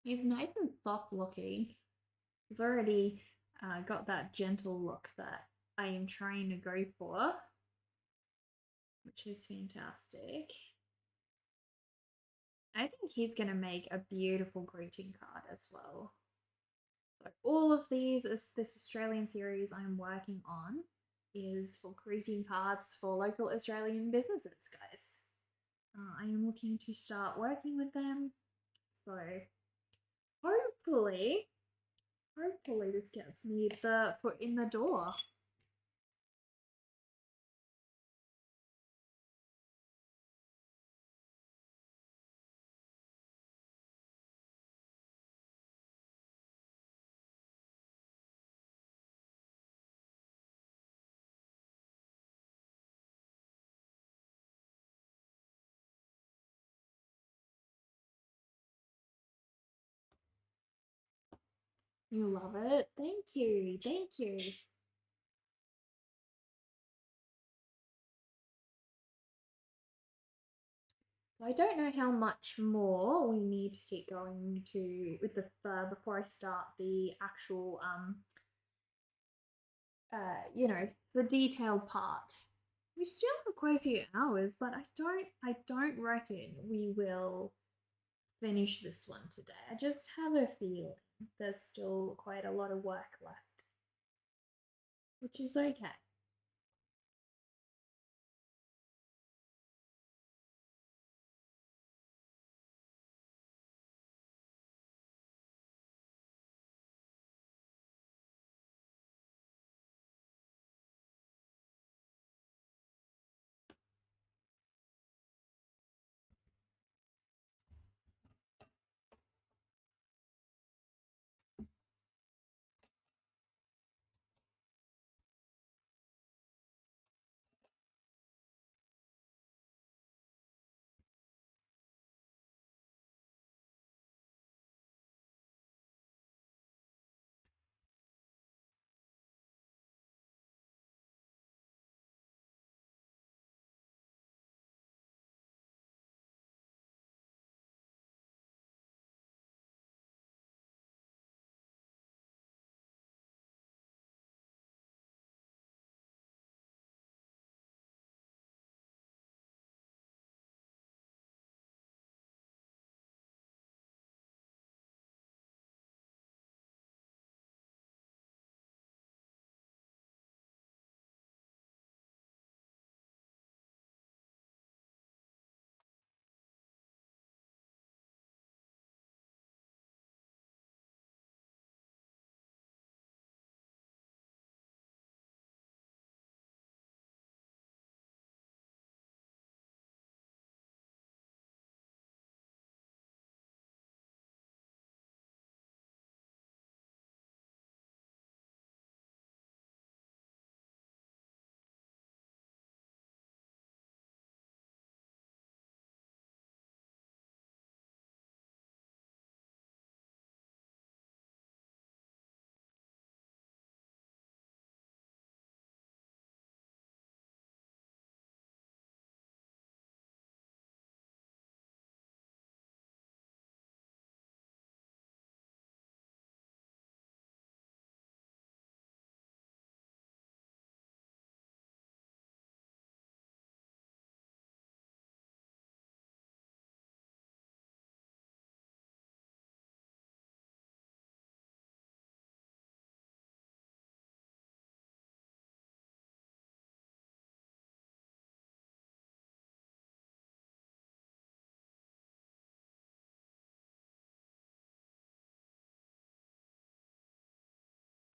He's nice and soft looking. He's already got that gentle look that I am trying to go for, which is fantastic. I think he's going to make a beautiful greeting card as well. So all of these is this Australian series I'm working on is for greeting cards for local Australian businesses, guys. I am looking to start working with them. So hopefully, hopefully this gets me the foot in the door. You love it. Thank you. Thank you. So I don't know how much more we need to keep going to with the fur before I start the actual you know, the detailed part. We still have quite a few hours, but I don't reckon we will finish this one today. I just have a feeling there's still quite a lot of work left, which is okay.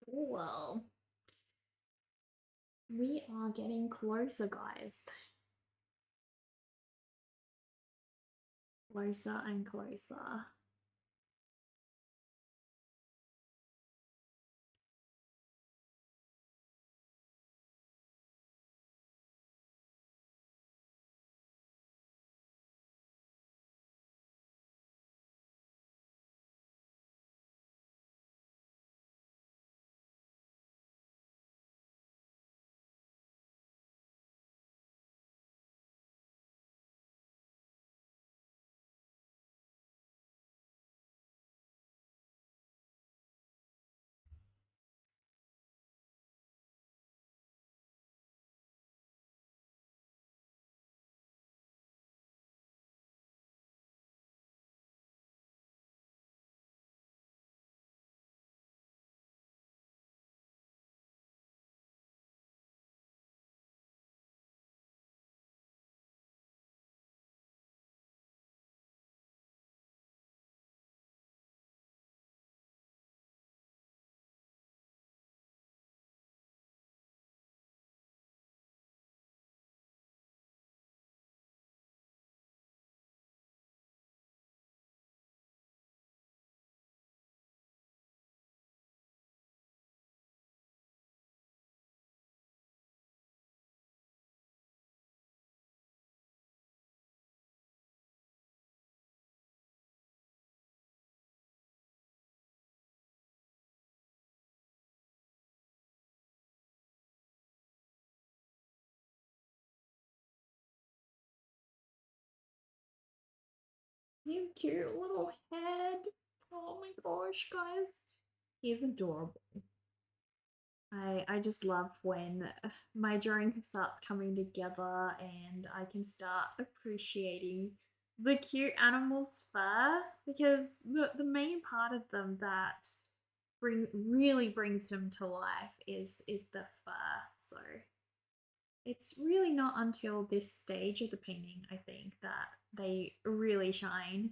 Well, we are getting closer, guys. Closer and closer. His cute little head. Oh my gosh, guys. He's adorable. I just love when my drawing starts coming together and I can start appreciating the cute animal's fur, because the main part of them that really brings them to life is the fur. So it's really not until this stage of the painting, I think, that they really shine.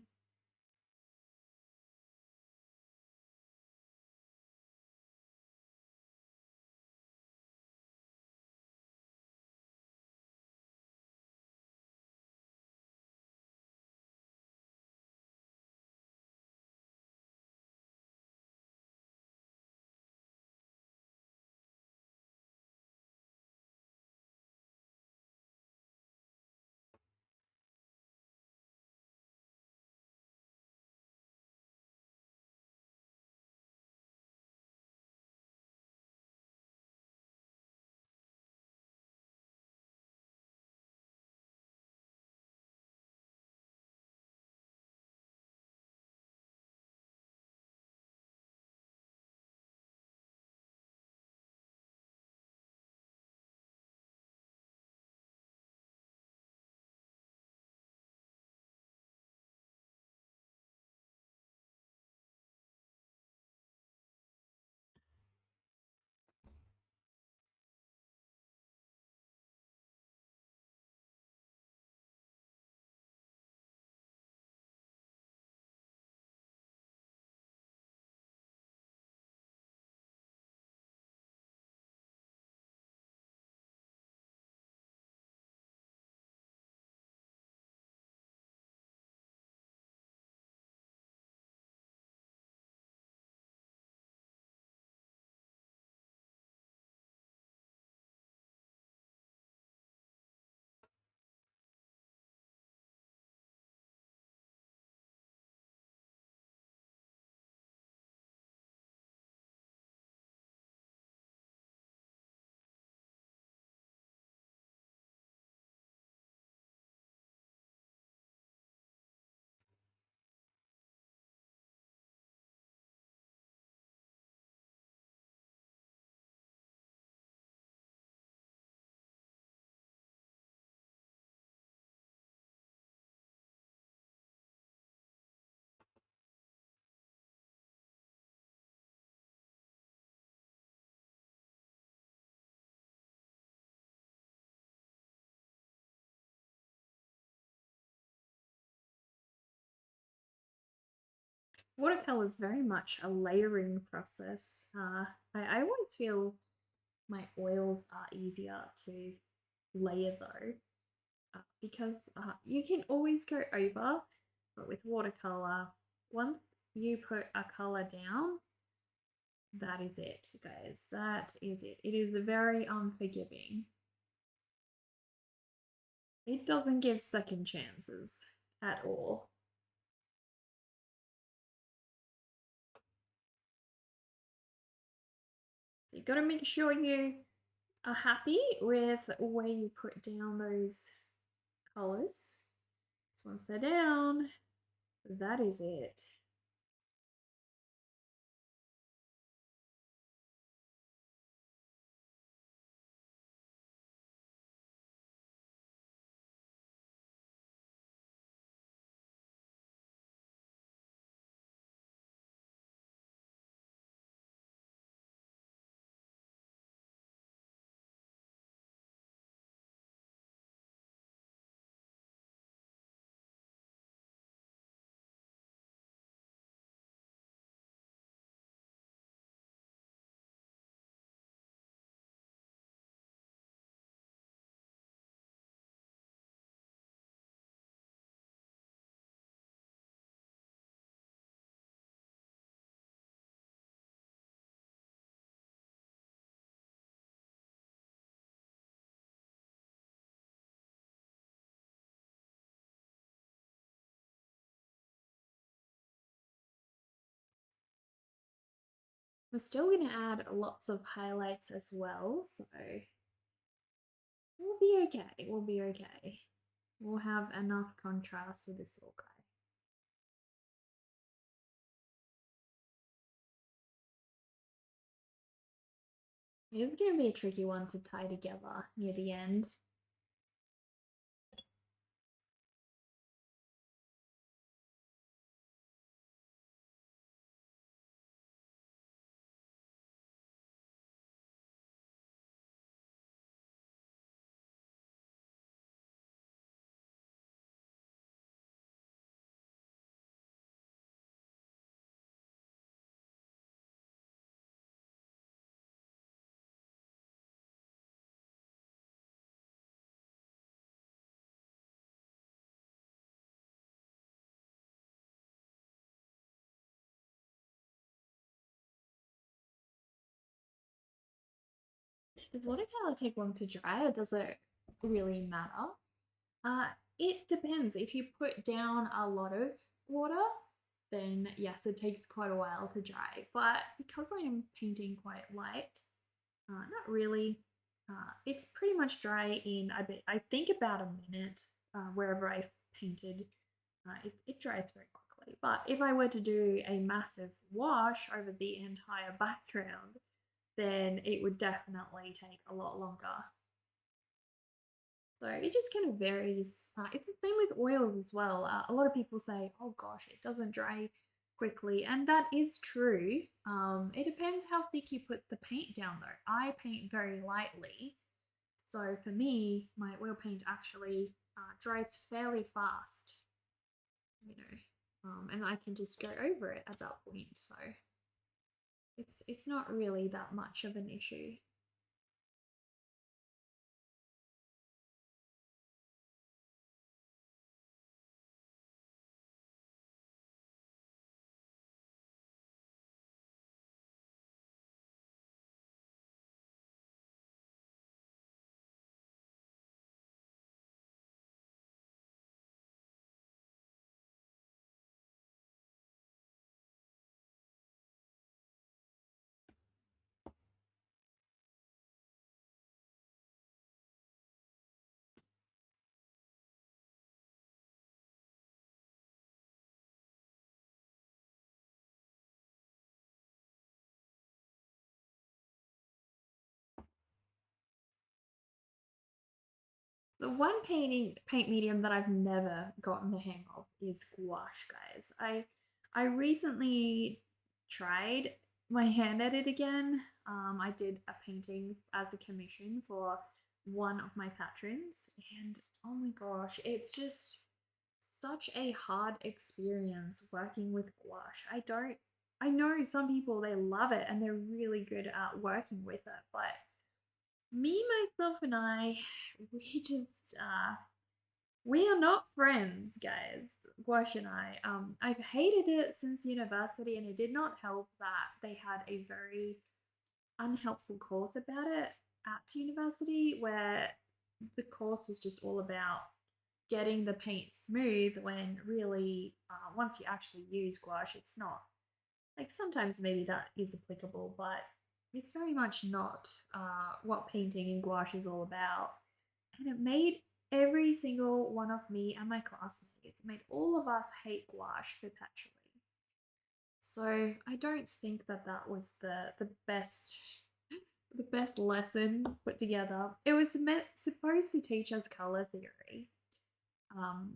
Watercolor is very much a layering process. I always feel my oils are easier to layer though, because you can always go over, but with watercolor, once you put a color down, that is it, guys. That is it. It is the very unforgiving. It doesn't give second chances at all. So you got to make sure you are happy with where you put down those colors. So once they're down, that is it. We're still going to add lots of highlights as well, so we'll be okay. We'll be okay. We'll have enough contrast with this little guy. It's going to be a tricky one to tie together near the end. Does watercolor take long to dry, or does it really matter? Uh, it depends. If you put down a lot of water, then yes, it takes quite a while to dry. But because I am painting quite light, not really. It's pretty much dry in I think about a minute wherever I've painted. It dries very quickly. But if I were to do a massive wash over the entire background, then it would definitely take a lot longer. So it just kind of varies. It's the same with oils as well. A lot of people say, oh gosh, it doesn't dry quickly. And that is true. It depends how thick you put the paint down, though. I paint very lightly. So for me, my oil paint actually dries fairly fast, you know, and I can just go over it at that point. So it's not really that much of an issue. The one paint medium that I've never gotten the hang of is gouache, guys. I recently tried my hand at it again. I did a painting as a commission for one of my patrons, and oh my gosh, it's just such a hard experience working with gouache. I know some people they love it and they're really good at working with it, but me, myself, and I, we just we are not friends, guys. Gouache and I. I've hated it since university, and it did not help that they had a very unhelpful course about it at university, where the course is just all about getting the paint smooth. When really, once you actually use gouache, it's not like sometimes maybe that is applicable, but it's very much not what painting in gouache is all about. And it made every single one of me and my classmates, made all of us hate gouache perpetually. So I don't think that that was the best lesson put together. It was supposed to teach us color theory, um,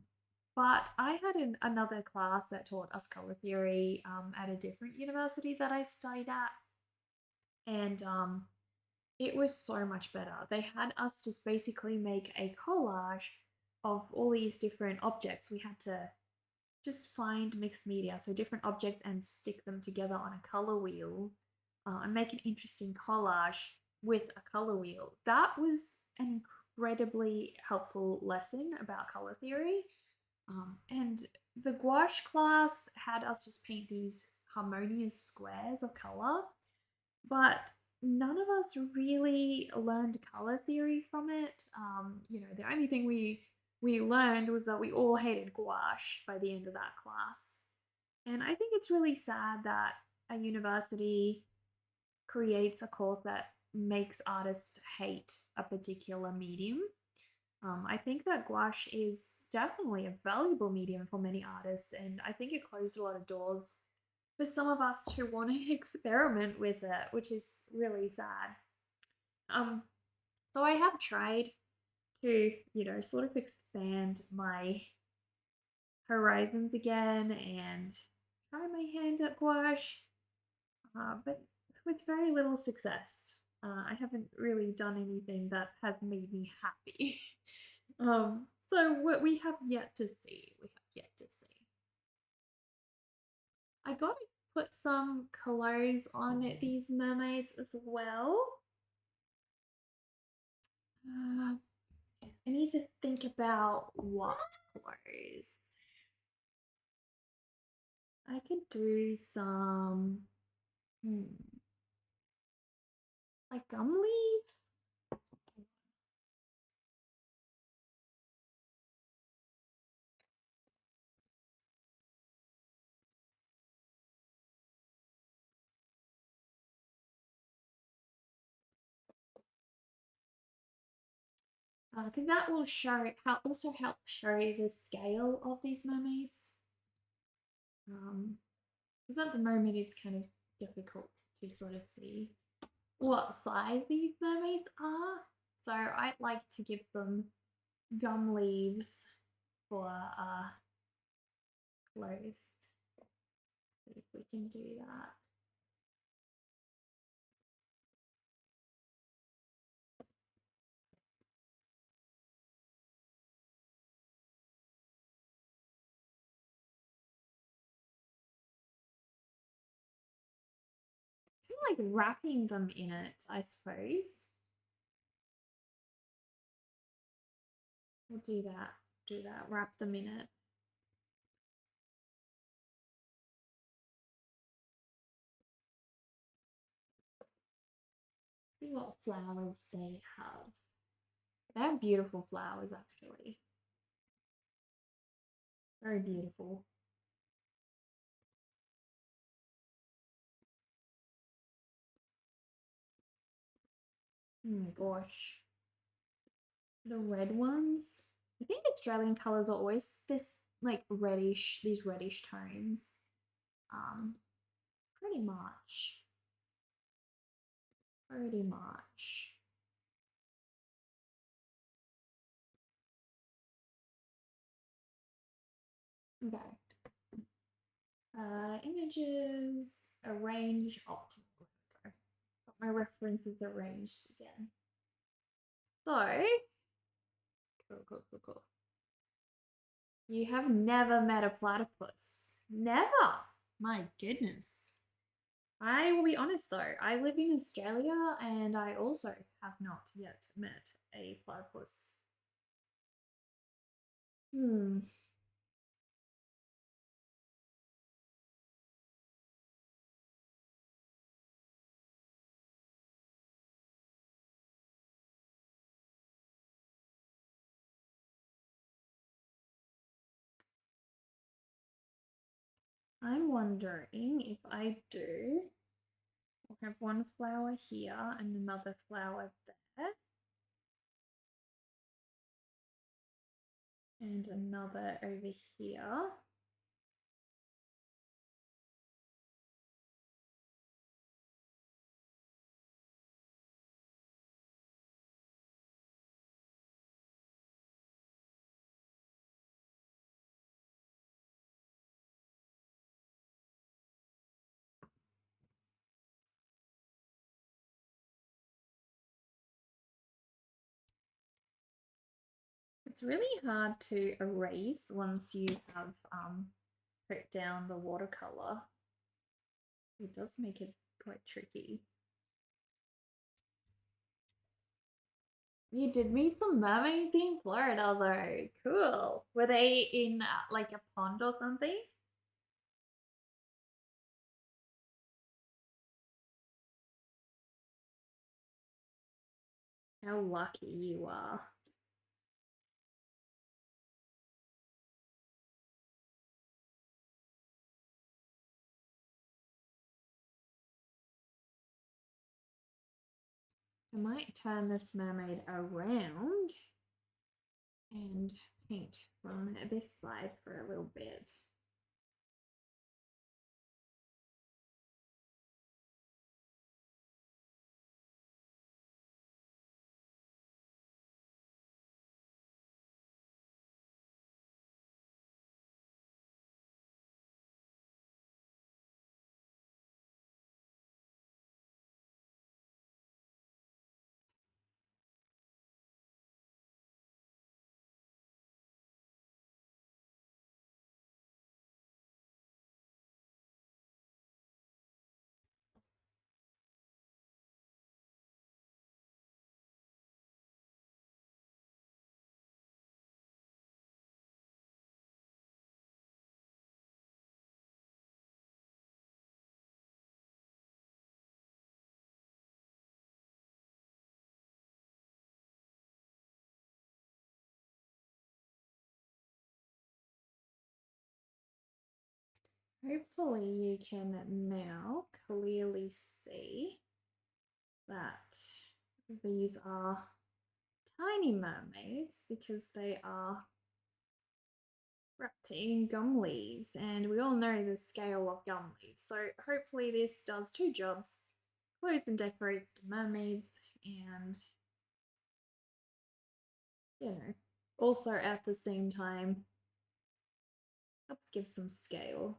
but I had another class that taught us color theory at a different university that I studied at, and it was so much better. They had us just basically make a collage of all these different objects. We had to just find mixed media, so different objects, and stick them together on a color wheel and make an interesting collage with a color wheel. That was an incredibly helpful lesson about color theory. And the gouache class had us just paint these harmonious squares of color, but none of us really learned color theory from it. The only thing we learned was that we all hated gouache by the end of that class. And I think it's really sad that a university creates a course that makes artists hate a particular medium. I think that gouache is definitely a valuable medium for many artists, and I think it closed a lot of doors for some of us to want to experiment with it, which is really sad. Um, so I have tried to, sort of expand my horizons again and try my hand at gouache, but with very little success. I haven't really done anything that has made me happy. So what we have yet to see. We have yet to see. I gotta put some clothes on these mermaids as well. I need to think about what clothes. I could do some, like gum leaf. Because that will also help show the scale of these mermaids. Because at the moment it's kind of difficult to sort of see what size these mermaids are. So I'd like to give them gum leaves for clothes. See if we can do that. Kind of like wrapping them in it, I suppose. We'll do that. Do that. Wrap them in it. See what flowers they have. They have beautiful flowers, actually. Very beautiful. Oh my gosh. The red ones. I think Australian colours are always this like reddish, these reddish tones. Um, pretty much. Pretty much. Okay. Images, arrange, optimal. Got my references arranged again. So, cool. You have never met a platypus. Never. My goodness. I will be honest though, I live in Australia and I also have not yet met a platypus. Hmm. I'm wondering if I do. I'll have one flower here and another flower there. And another over here. It's really hard to erase once you have put down the watercolor. It does make it quite tricky. You did meet some mermaids in Florida though. Cool. Were they in like a pond or something? How lucky you are. I might turn this mermaid around and paint from this side for a little bit. Hopefully you can now clearly see that these are tiny mermaids because they are wrapped in gum leaves, and we all know the scale of gum leaves. So hopefully this does two jobs: clothes and decorates the mermaids, and also at the same time helps give some scale.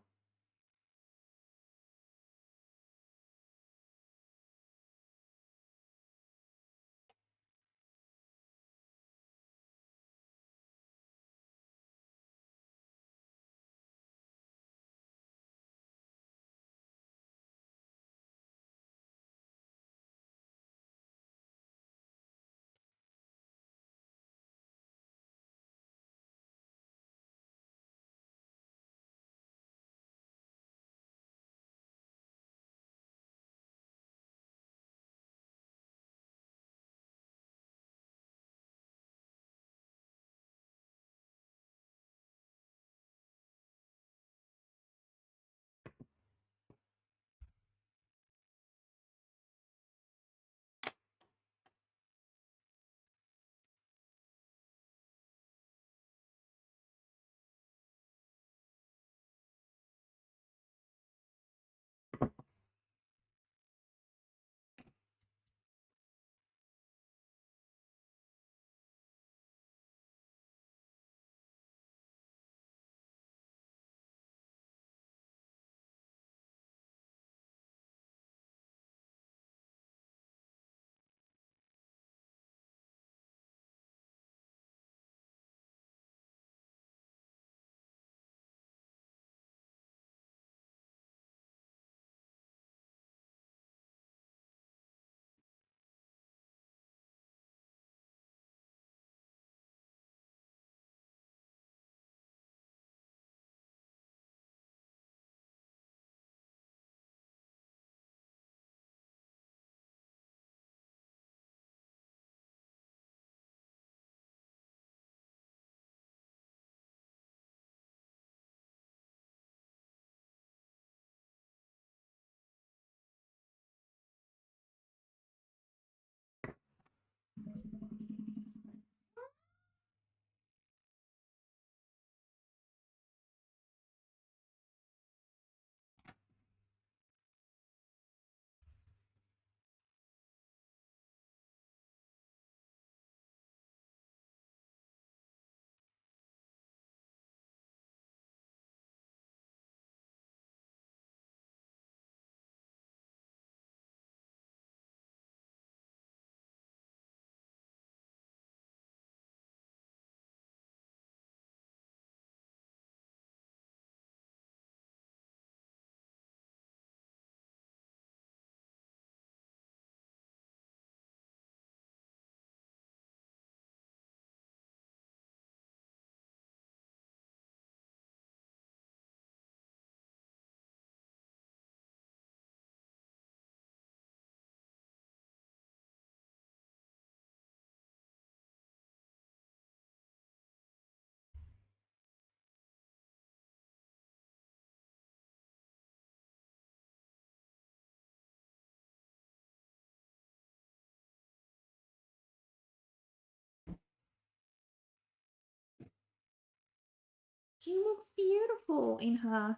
She looks beautiful in her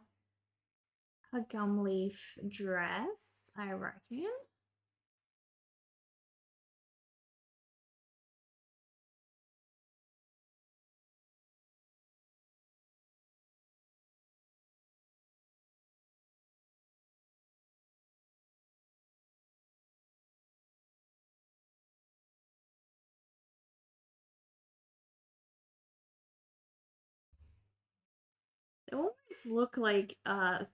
gum leaf dress, I reckon. They almost look like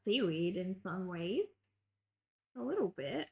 seaweed in some ways. A little bit.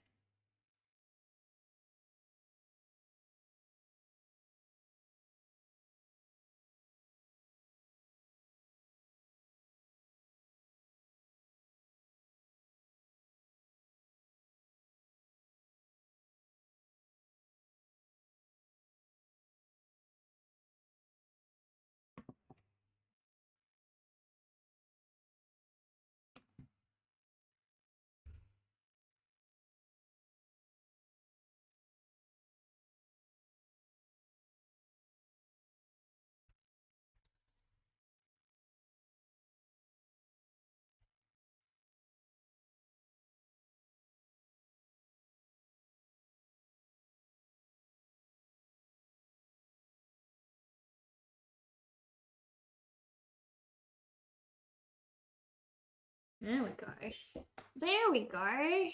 There we go. There we go.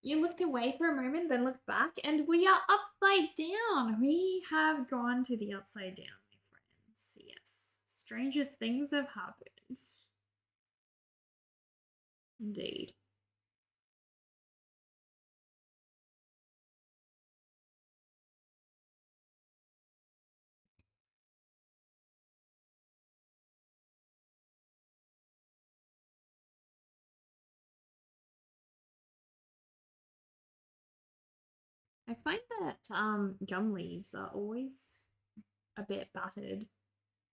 You looked away for a moment, then looked back, and we are upside down. We have gone to the upside down, my friends. Yes, stranger things have happened. Indeed. I find that gum leaves are always a bit battered.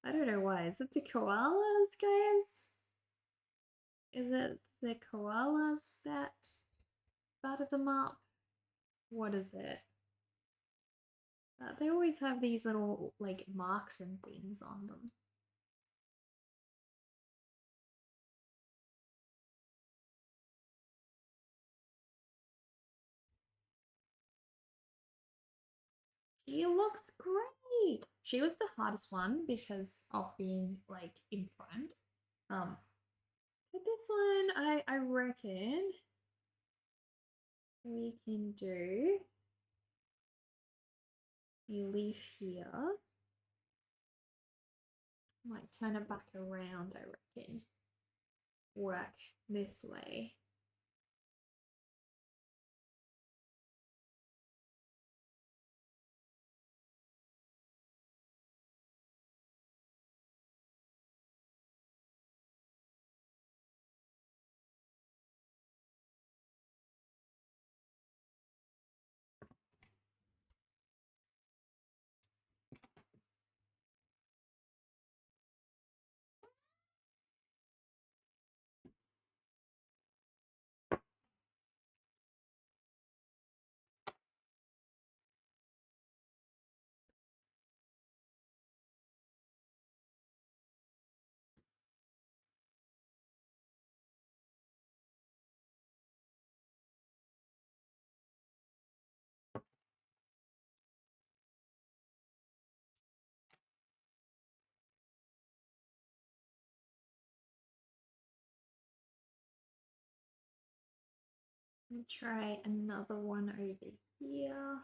I don't know why. Is it the koalas, guys? Is it the koalas that batter them up? What is it? They always have these little like marks and things on them. She looks great. She was the hardest one because of being like in front. Um, so this one, I reckon we can do a leaf here. Might turn it back around, I reckon. Work this way. Let me try another one over here.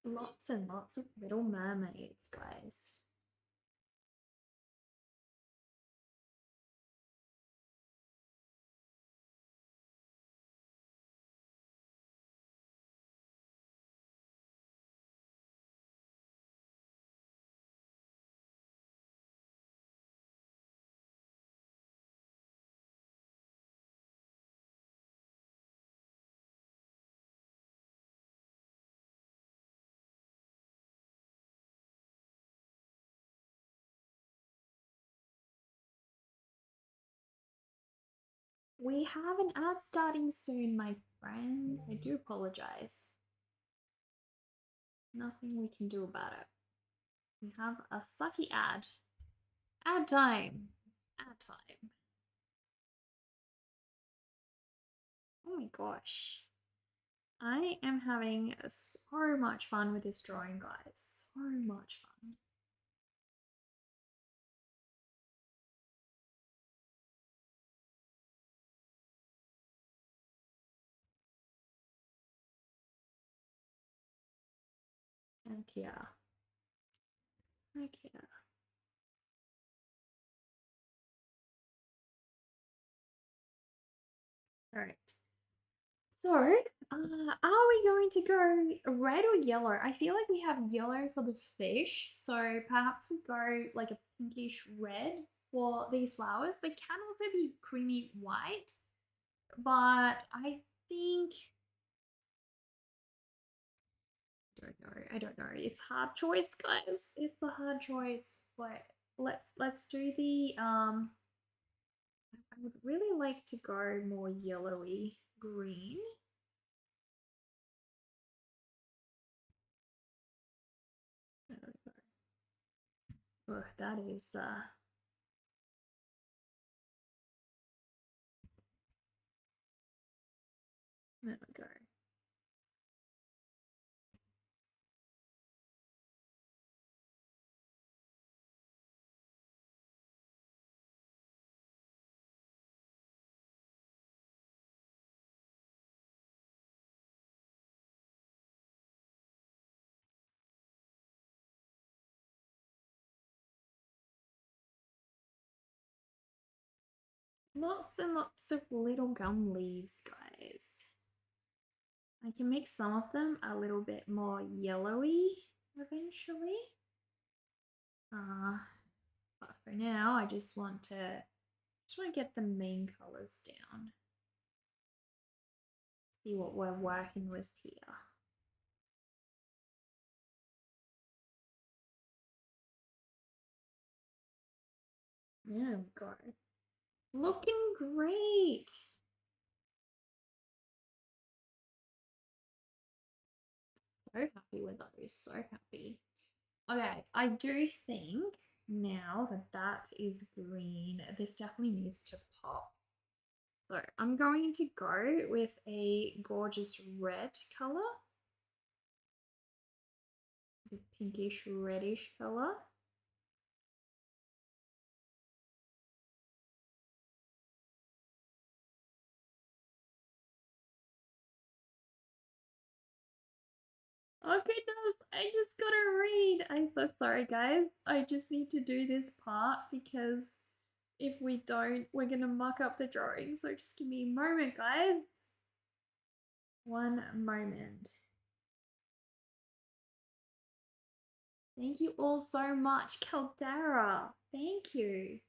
Lots and lots of little mermaids, guys. We have an ad starting soon, my friends. I do apologize. Nothing we can do about it. We have a sucky ad. Ad time. Ad time. Oh my gosh. I am having so much fun with this drawing, guys. So much fun. Heck yeah. Heck yeah. All right. So, are we going to go red or yellow? I feel like we have yellow for the fish, so perhaps we go like a pinkish red for these flowers. They can also be creamy white, but I think don't know. I don't know. It's hard choice, guys. It's a hard choice. But let's do the I would really like to go more yellowy green. There we go. Oh, that is there we go. Lots and lots of little gum leaves, guys. I can make some of them a little bit more yellowy eventually. But for now, I just want to get the main colors down. See what we're working with here. There we go. Looking great. So happy with those. So happy. Okay, I do think now that that is green, this definitely needs to pop. So I'm going to go with a gorgeous red color, the pinkish reddish color. Oh goodness, I just gotta read. I'm so sorry, guys. I just need to do this part because if we don't, we're gonna muck up the drawing. So just give me a moment, guys. One moment. Thank you all so much, Caldera. Thank you.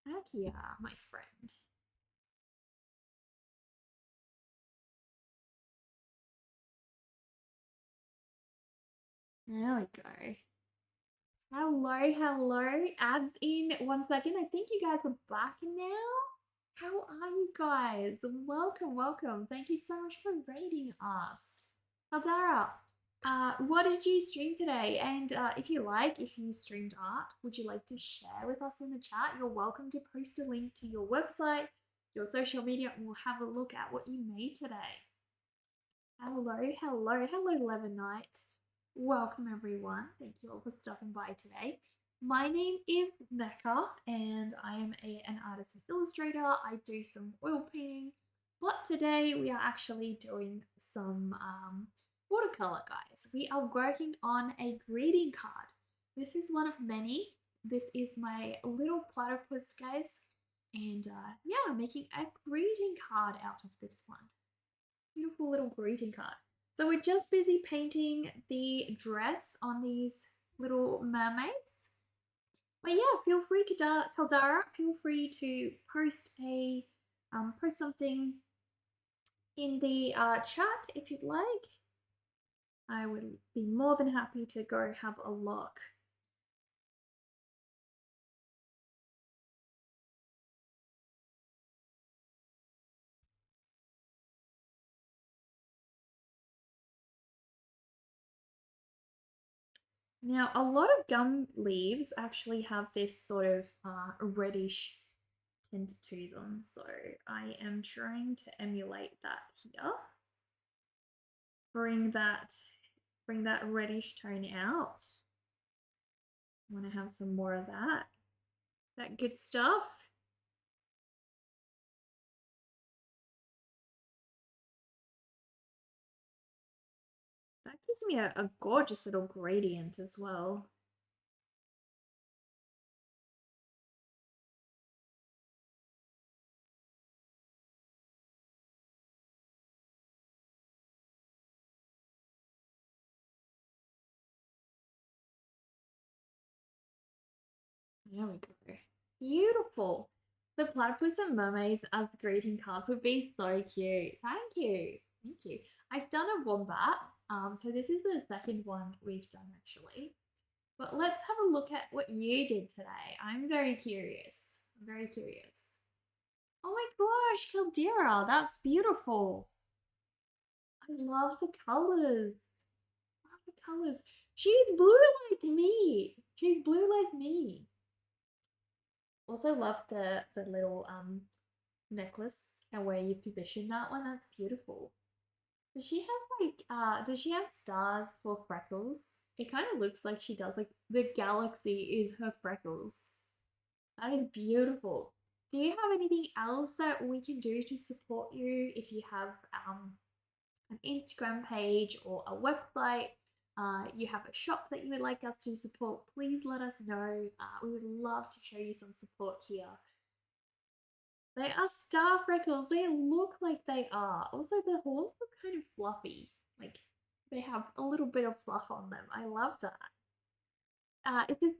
Heck yeah, my friend. There we go. Hello, hello. Ads in 1 second. I think you guys are back now. How are you guys? Welcome, welcome. Thank you so much for rating us. Caldera, what did you stream today? And if you like, if you streamed art, would you like to share with us in the chat? You're welcome to post a link to your website, your social media, and we'll have a look at what you made today. Hello, hello, hello, Leather Knight. Welcome, everyone. Thank you all for stopping by today. My name is Becca, and I am an artist and illustrator. I do some oil painting, but today we are actually doing some watercolor, guys. We are working on a greeting card. This is one of many. This is my little platypus, guys, and yeah, making a greeting card out of this one. Beautiful little greeting card. So we're just busy painting the dress on these little mermaids. But yeah, feel free, Caldera, feel free to post post something in the chat if you'd like. I would be more than happy to go have a look. Now, a lot of gum leaves actually have this sort of reddish tint to them, so I am trying to emulate that here. Bring that reddish tone out. I want to have some more of that good stuff. That gives me a gorgeous little gradient as well. There we go. Beautiful. The platypus and mermaids as greeting cards would be so cute. Thank you. Thank you. I've done a wombat. So this is the second one we've done actually. But let's have a look at what you did today. I'm very curious. I'm very curious. Oh my gosh, Caldera, that's beautiful. I love the colors. Love the colors. She's blue like me. She's blue like me. Also love the little necklace and where you position that one. That's beautiful. Does she have like does she have stars for freckles? It kind of looks like she does. Like the galaxy is her freckles. That is beautiful. Do you have anything else that we can do to support you if you have an Instagram page or a website? You have a shop that you would like us to support, please let us know. We would love to show you some support here. They are star freckles. They look like they are. Also, the horns look kind of fluffy. Like they have a little bit of fluff on them. I love that. Is this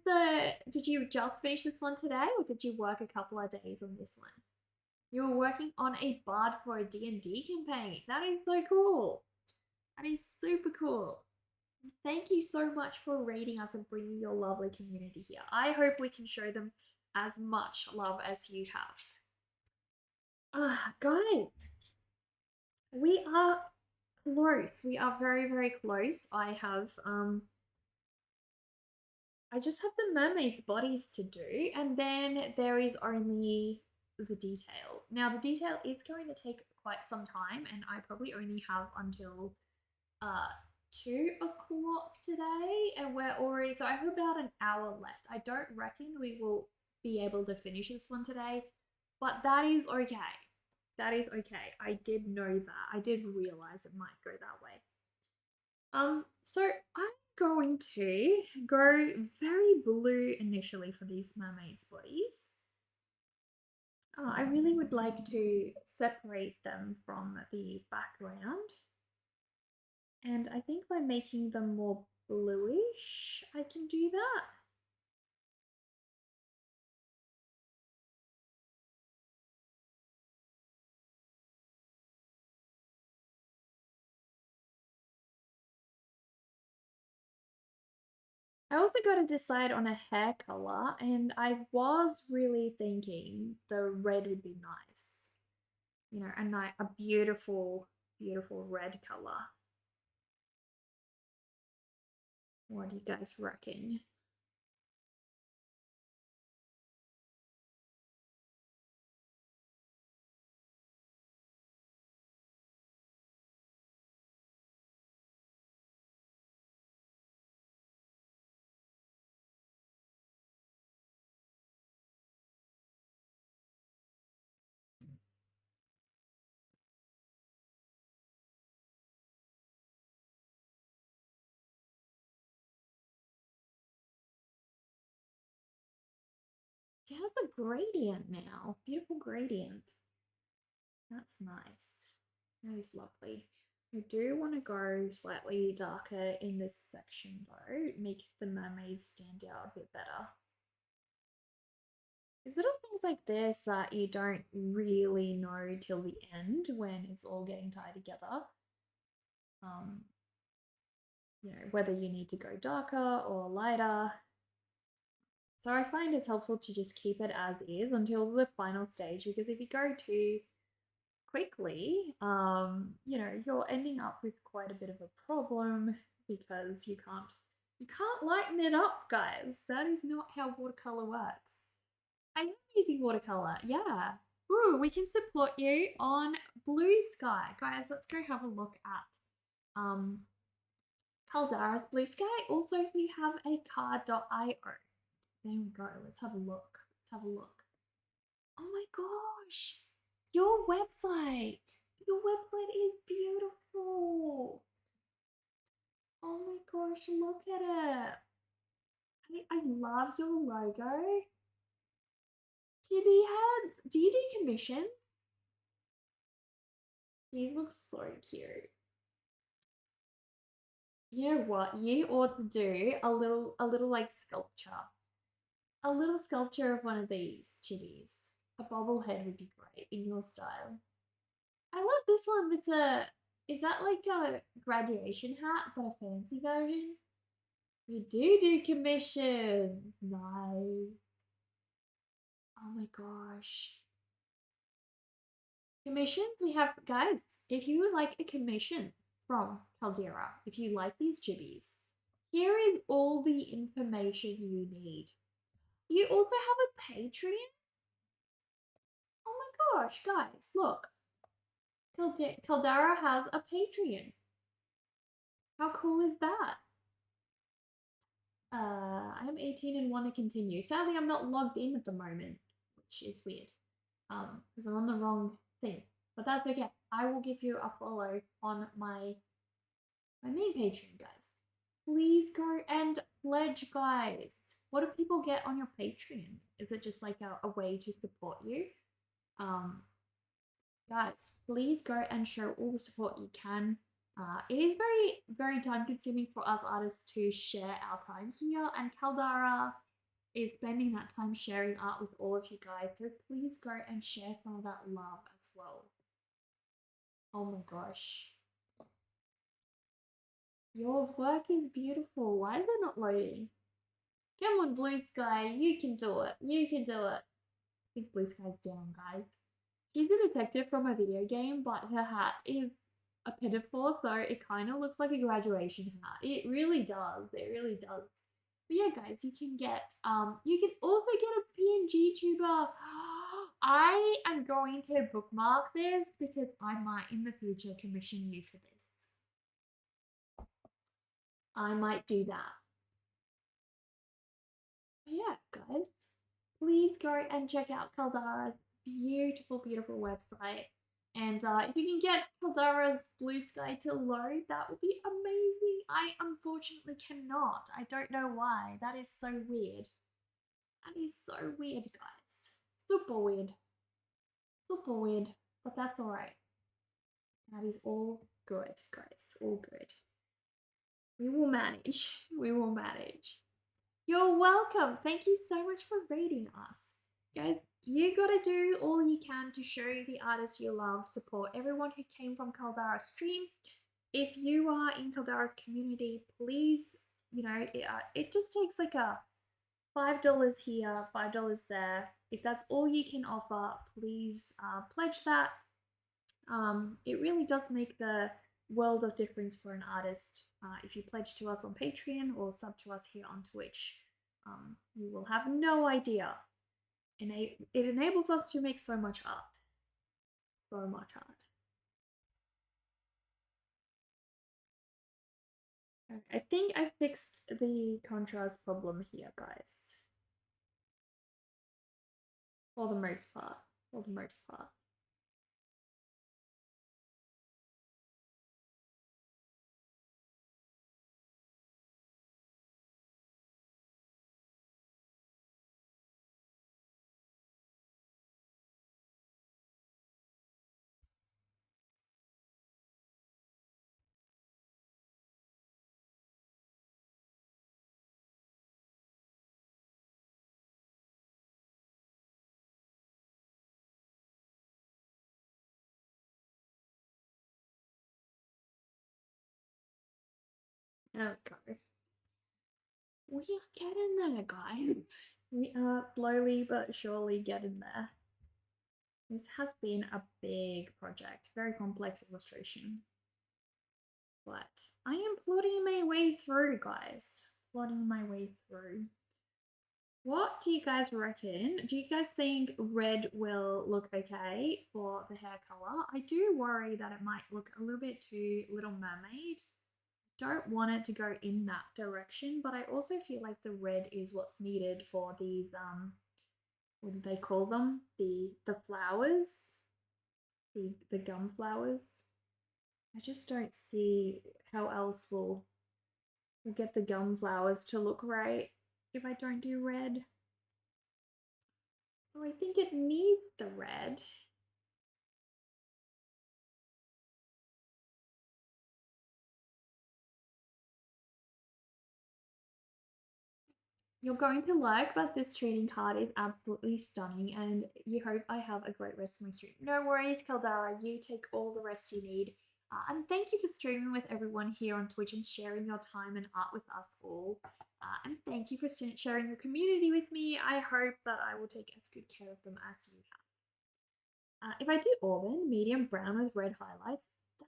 did you just finish this one today or did you work a couple of days on this one? You were working on a bard for a D&D campaign. That is so cool. That is super cool. Thank you so much for rating us and bringing your lovely community here. I hope we can show them as much love as you have. Guys, we are close. We are very, very close. I just have the mermaids' bodies to do, and then there is only the detail. Now, the detail is going to take quite some time, and I probably only have until 2 o'clock today, and we're already, so I have about an hour left. I don't reckon we will be able to finish this one today, but that is okay. That is okay. I did know that. I did realize it might go that way. So I'm going to go very blue initially for these mermaids' bodies. I really would like to separate them from the background. And I think by making them more bluish, I can do that. I also got to decide on a hair color, and I was really thinking the red would be nice. You know, a beautiful, beautiful red color. What do you guys reckon? It has a gradient now. Beautiful gradient. That's nice. That is lovely. I do want to go slightly darker in this section though, make the mermaids stand out a bit better. It's little things like this that you don't really know till the end when it's all getting tied together. Um, you know, whether you need to go darker or lighter. So I find it's helpful to just keep it as is until the final stage, because if you go too quickly, you know, you're ending up with quite a bit of a problem because you can't lighten it up, guys. That is not how watercolor works. I am using watercolor, yeah. Ooh, we can support you on Blue Sky. Guys, let's go have a look at Caldera's Blue Sky. Also, you have a card.io. There we go. Let's have a look. Let's have a look. Oh my gosh. Your website. Your website is beautiful. Oh my gosh, look at it. I love your logo. Chibi heads. Do you do commissions? These look so cute. You know what? You ought to do a little like sculpture. A little sculpture of one of these chibis. A bobblehead would be great in your style. I love this one with Is that like a graduation hat, but a fancy version? You do commissions. Nice. Oh my gosh. Commissions, we have, guys, if you would like a commission from Caldera, if you like these jibbies, here is all the information you need. You also have a Patreon? Oh my gosh, guys, look. Caldera has a Patreon. How cool is that? I'm 18 and want to continue. Sadly, I'm not logged in at the moment, which is weird. Because I'm on the wrong thing. But that's okay. I will give you a follow on my main Patreon, guys. Please go and pledge, guys. What do people get on your Patreon? Is it just like a way to support you? Um, Guys, please go and show all the support you can. It is very time consuming for us artists to share our time here, and Caldara is spending that time sharing art with all of you guys. So please go and share some of that love as well. Oh my gosh. Your work is beautiful. Why is it not loading? Come on, Blue Sky. You can do it. You can do it. I think Blue Sky's down, guys. She's a detective from a video game, but her hat is a pinafore, so it kind of looks like a graduation hat. It really does. It really does. But yeah, guys, you can get you can also get a PNG tuber. I am going to bookmark this because I might in the future commission you for this. I might do that. But yeah, guys, please go and check out Caldara's beautiful website. And if you can get Caldara's Blue Sky to load, that would be amazing. I unfortunately cannot. I don't know why. That is so weird. That is so weird, guys. Super weird. Super weird. But that's alright. That is all good, guys. All good. We will manage. We will manage. You're welcome. Thank you so much for rating us. Guys, you gotta do all you can to show the artists you love, support everyone who came from Caldara's stream. If you are in Caldara's community, please, it just takes like a $5 here, $5 there. If that's all you can offer, please pledge that. It really does make the world of difference for an artist. If you pledge to us on Patreon or sub to us here on Twitch, you will have no idea. And it enables us to make so much art. So much art. Okay, I think I fixed the contrast problem here, guys. For the most part. For the most part. Oh god. We are getting there, guys. We are slowly but surely getting there. This has been a big project, very complex illustration. But I am plotting my way through, guys. Plotting my way through. What do you guys reckon? Do you guys think red will look okay for the hair color? I do worry that it might look a little bit too Little Mermaid. Don't want it to go in that direction, but I also feel like the red is what's needed for these what do they call them? The flowers? The gum flowers. I just don't see how else we'll get the gum flowers to look right if I don't do red. So I think it needs the red. You're going to like, but this trading card is absolutely stunning, and you hope I have a great rest of my stream. No worries, Caldara, you take all the rest you need. And thank you for streaming with everyone here on Twitch and sharing your time and art with us all. And thank you for sharing your community with me. I hope that I will take as good care of them as you have. If I do auburn, medium brown with red highlights, that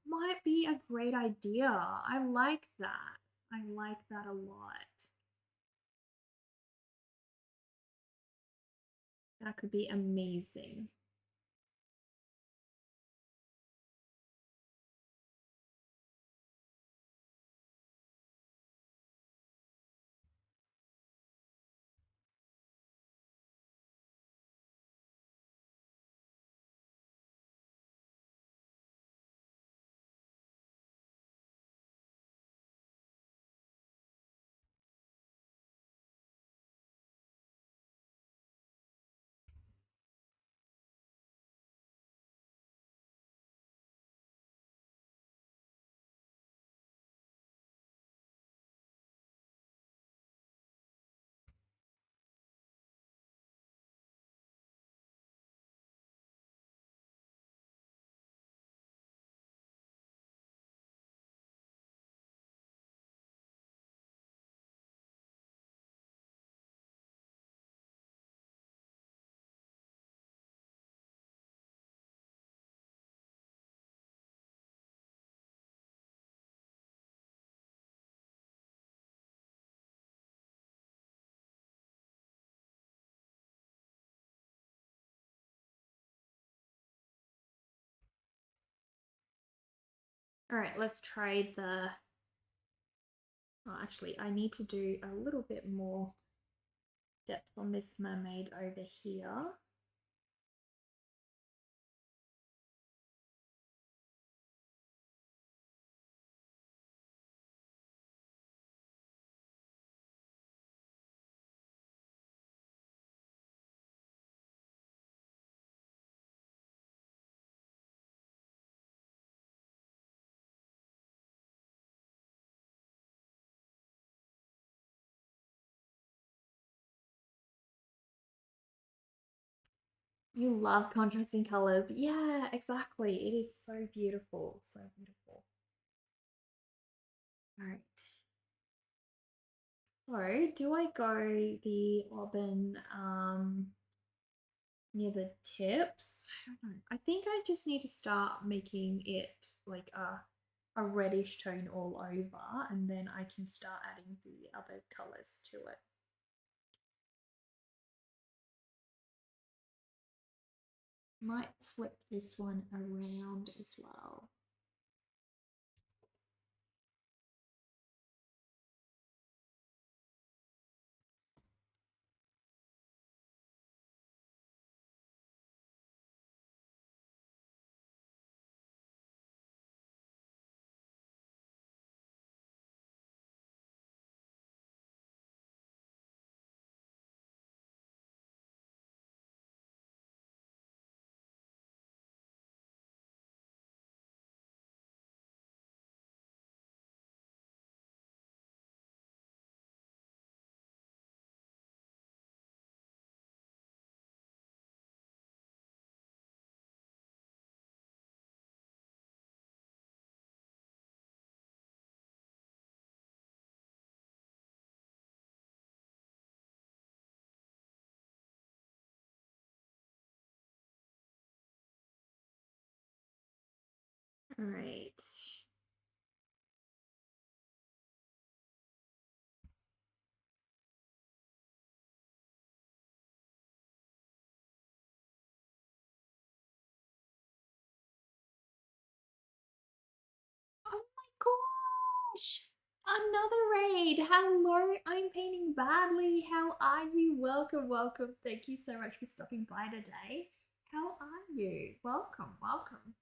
might be a great idea. I like that. I like that a lot. That could be amazing. All right, let's try the. Oh, actually, I need to do a little bit more depth on this mermaid over here. You love contrasting colors. Yeah, exactly. It is so beautiful. So beautiful. All right. So, do I go the auburn near the tips? I don't know. I think I just need to start making it like a reddish tone all over, and then I can start adding the other colors to it. Might flip this one around as well. All right. Oh my gosh! Another raid! Hello, I'm painting badly. How are you? Welcome, welcome. Thank you so much for stopping by today. How are you? Welcome, welcome.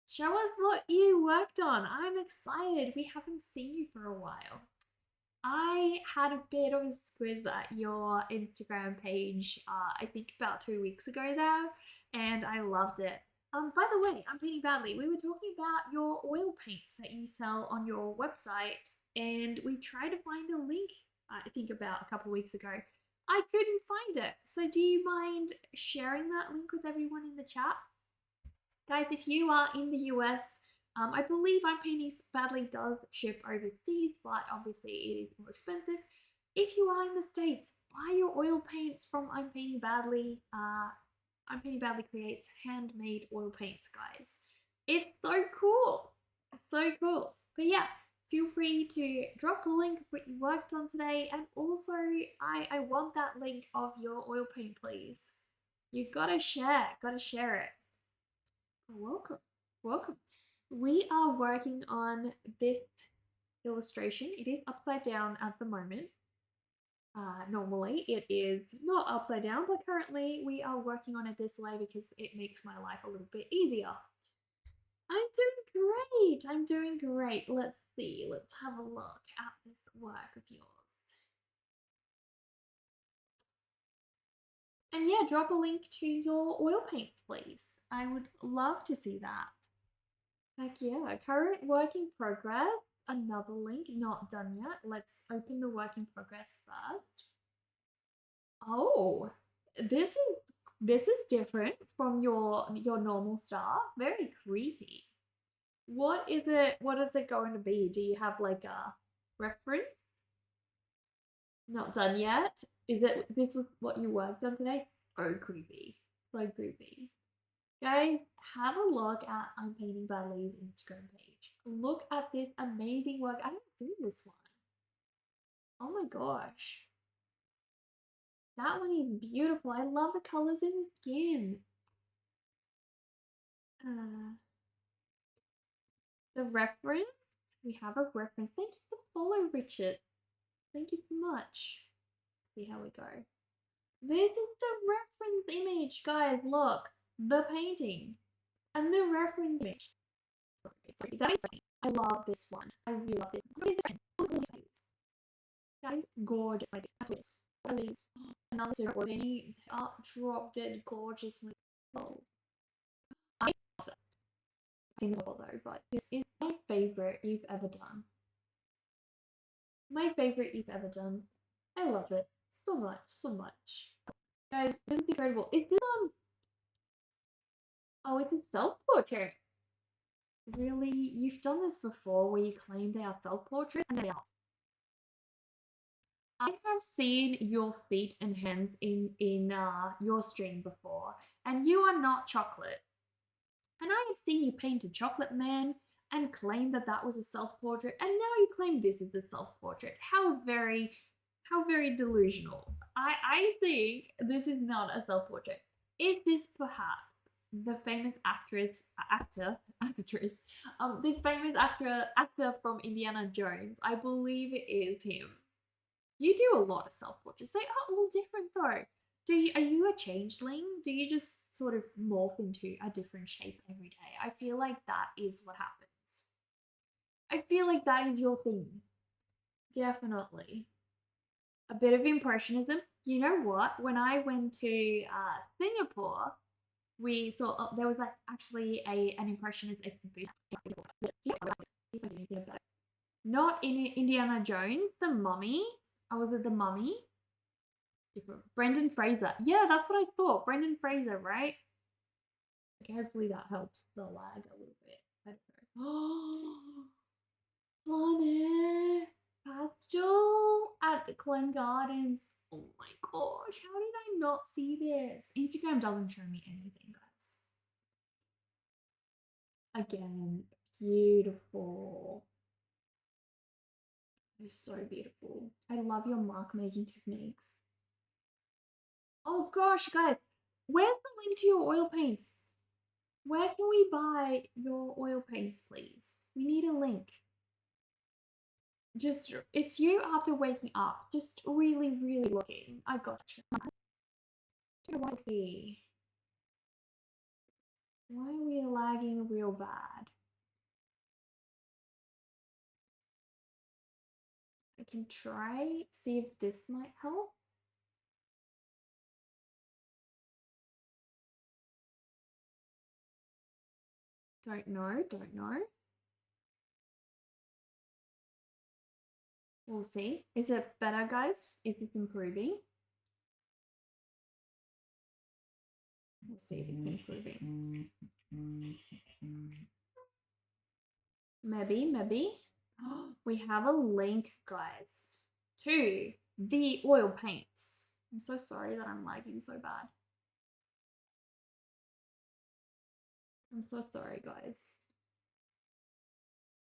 Show us what you worked on. I'm excited. We haven't seen you for a while. I had a bit of a squiz at your Instagram page, I think about 2 weeks ago there, and I loved it. By the way, I'm painting badly. We were talking about your oil paints that you sell on your website, and we tried to find a link, I think about a couple weeks ago. I couldn't find it. So do you mind sharing that link with everyone in the chat? Guys, if you are in the US, I believe I'm Painting Badly does ship overseas, but obviously it is more expensive. If you are in the States, buy your oil paints from I'm Painting Badly. I'm Painting Badly creates handmade oil paints, guys. It's so cool. So cool. But yeah, feel free to drop a link of what you worked on today. And also, I want that link of your oil paint, please. You gotta share it. Welcome, welcome. We are working on this illustration. It is upside down at the moment. Normally it is not upside down, but currently we are working on it this way because it makes my life a little bit easier. I'm doing great. I'm doing great. Let's see. Let's have a look at this work of yours. And yeah, drop a link to your oil paints, please. I would love to see that. Heck yeah. Current work in progress. Another link, not done yet. Let's open the work in progress first. Oh, this is different from your normal stuff. Very creepy. What is it going to be? Do you have like a reference? Not done yet? This was what you worked on today? So creepy. So creepy. Guys, have a look at I'm Painting Ballet's Instagram page. Look at this amazing work. I haven't seen this one. Oh my gosh. That one is beautiful. I love the colors in the skin. Uh, the reference. We have a reference. Thank you for follow, Richard. Thank you so much. See how we go. This is the reference image, guys. Look, the painting and the reference image. Sorry, that is funny. I love this one. I really love it. That is gorgeous. Like this. Another super organic art drop dead gorgeous. Oh, I'm obsessed. Seems awful though, but this is my favorite you've ever done. My favorite you've ever done. I love it so much, so much. Guys, this is incredible. Is this oh, it's a self-portrait. Really? You've done this before where you claim they are self-portraits and they are. I have seen your feet and hands in your stream before, and you are not chocolate. And I have seen you paint a chocolate man and claim that that was a self-portrait, and now you claim this is a self-portrait. How very delusional. I think this is not a self-portrait. Is this perhaps the famous actress, the famous actor from Indiana Jones? I believe it is him. You do a lot of self-portraits. They are all different though. Are you a changeling? Do you just sort of morph into a different shape every day? I feel like that is what happens. I feel like that is your thing. Definitely. A bit of impressionism. You know what? When I went to Singapore, we saw there was like actually an impressionist exhibition. Not in Indiana Jones, the Mummy. I was at the Mummy. Different. Brendan Fraser. Yeah, that's what I thought. Brendan Fraser, right? Okay, hopefully that helps the lag a little bit. I don't know. Oh, Pastel at Clem Gardens. Oh my gosh, how did I not see this? Instagram doesn't show me anything, guys. Again, beautiful. It's so beautiful. I love your mark making techniques. Oh gosh, guys, where's the link to your oil paints? Where can we buy your oil paints, please? We need a link. Just, it's you after waking up. Just really, really looking. I gotcha. Why are we lagging real bad? I can try, see if this might help. Don't know, don't know. We'll see. Is it better, guys? Is this improving? We'll see if it's improving. Maybe. We have a link, guys, to the oil paints. I'm so sorry that I'm lagging so bad. I'm so sorry, guys.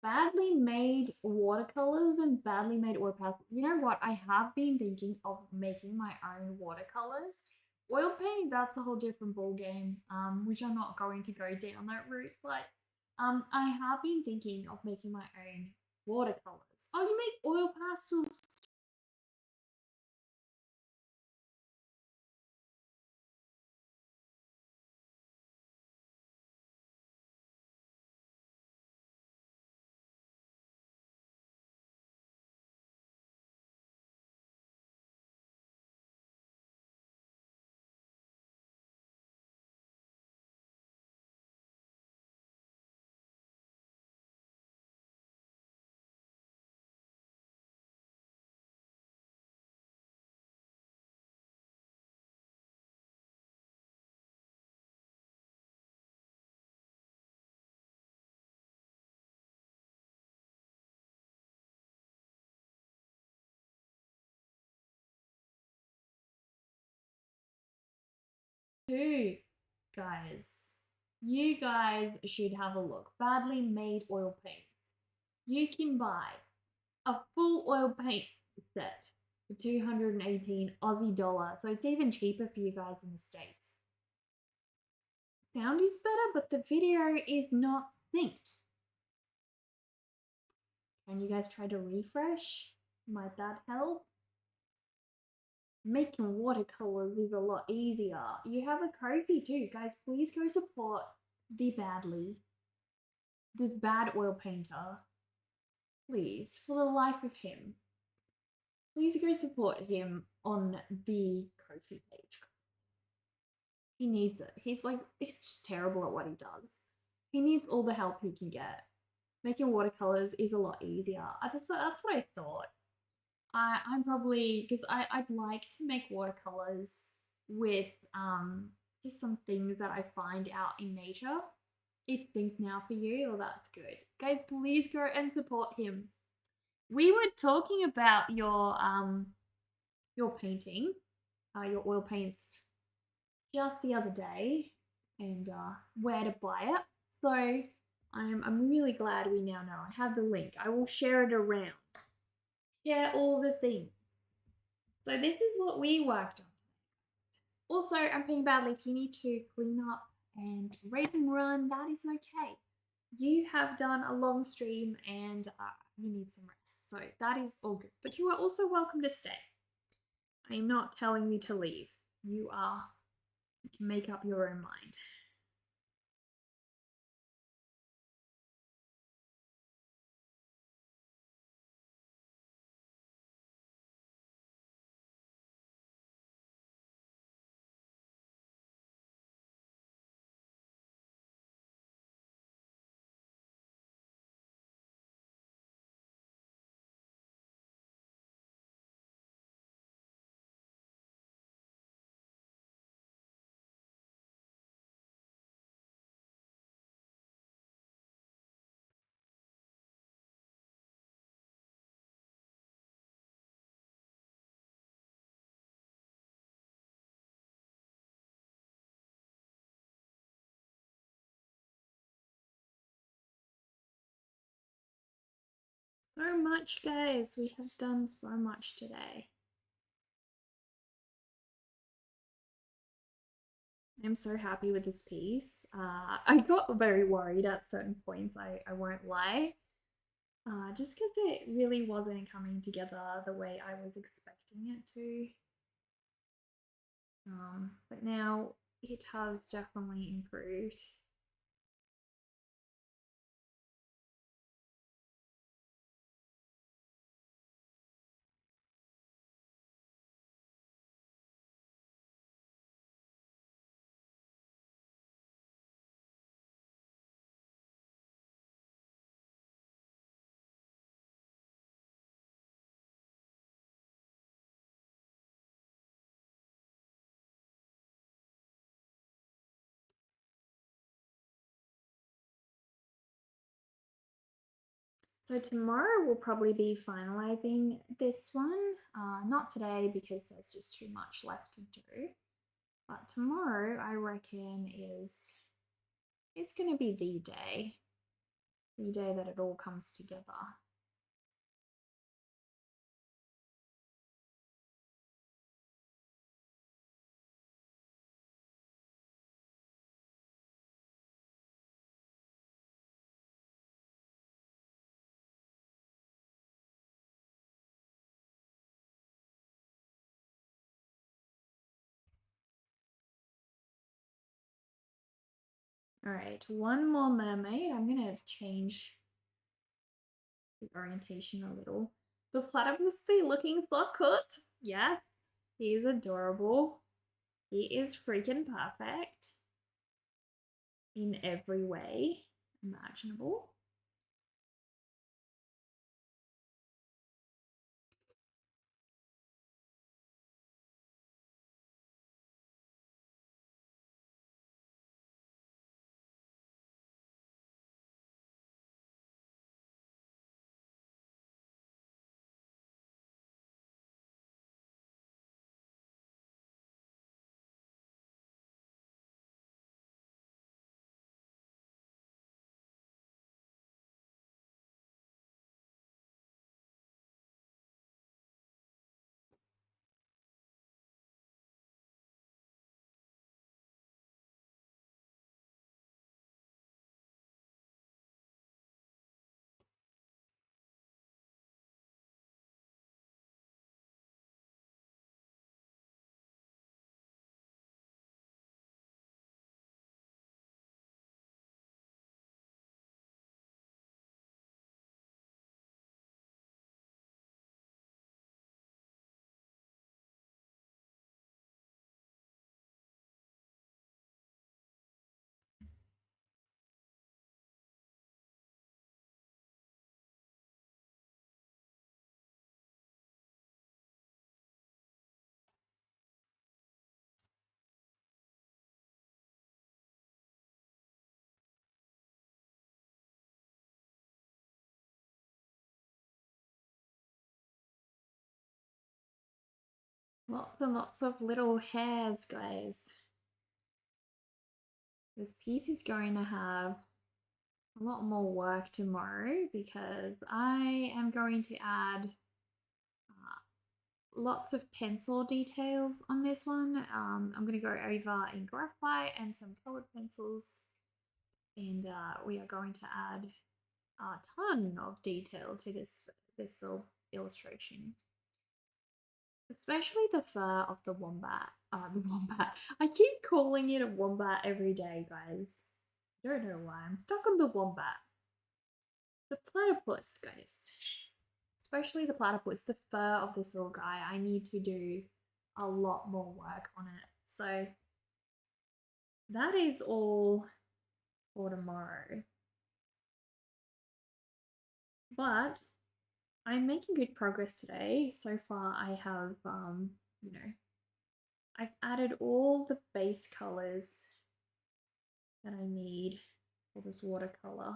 Badly made watercolors and badly made oil pastels. You know what? I have been thinking of making my own watercolors. Oil painting, that's a whole different ball game, which I'm not going to go down that route. But I have been thinking of making my own watercolors. Oh, you make oil pastels too, guys. You guys should have a look. Badly made oil paint. You can buy a full oil paint set for 218 Aussie dollar. So it's even cheaper for you guys in the States. Sound is better, but the video is not synced. Can you guys try to refresh? Might that help? Making watercolors is a lot easier. You have a Ko-fi too. Guys, please go support the badly. This bad oil painter. Please, for the life of him. Please go support him on the Ko-fi page. He needs it. He's just terrible at what he does. He needs all the help he can get. Making watercolors is a lot easier. That's what I thought. I'm probably because I'd like to make watercolors with just some things that I find out in nature. It's synced now for you. Well, that's good, guys. Please go and support him. We were talking about your painting, your oil paints just the other day, and where to buy it. So I'm really glad we now know. I have the link. I will share it around. Share all the things. So this is what we worked on. Also, I'm feeling badly. If you need to clean up and read and run, that is okay. You have done a long stream and you need some rest. So that is all good. But you are also welcome to stay. I am not telling you to leave. You can make up your own mind. So much, guys. We have done so much today. I'm so happy with this piece. I got very worried at certain points, I won't lie. Just because it really wasn't coming together the way I was expecting it to. But now it has definitely improved. So tomorrow we'll probably be finalizing this one. Not today because there's just too much left to do. But tomorrow I reckon it's gonna be the day. The day that it all comes together. All right, one more mermaid. I'm gonna change the orientation a little. The platypus be looking so cute. Yes, he's adorable. He is freaking perfect in every way imaginable. Lots and lots of little hairs, guys. This piece is going to have a lot more work tomorrow because I am going to add lots of pencil details on this one. I'm going to go over in graphite and some colored pencils, and we are going to add a ton of detail to this little illustration. Especially the fur of the wombat. The wombat. I keep calling it a wombat every day, guys. I don't know why. I'm stuck on the wombat. The platypus, guys. Especially the platypus, the fur of this little guy. I need to do a lot more work on it. So that is all for tomorrow. But I'm making good progress today. So far, I have, I've added all the base colors that I need for this watercolor.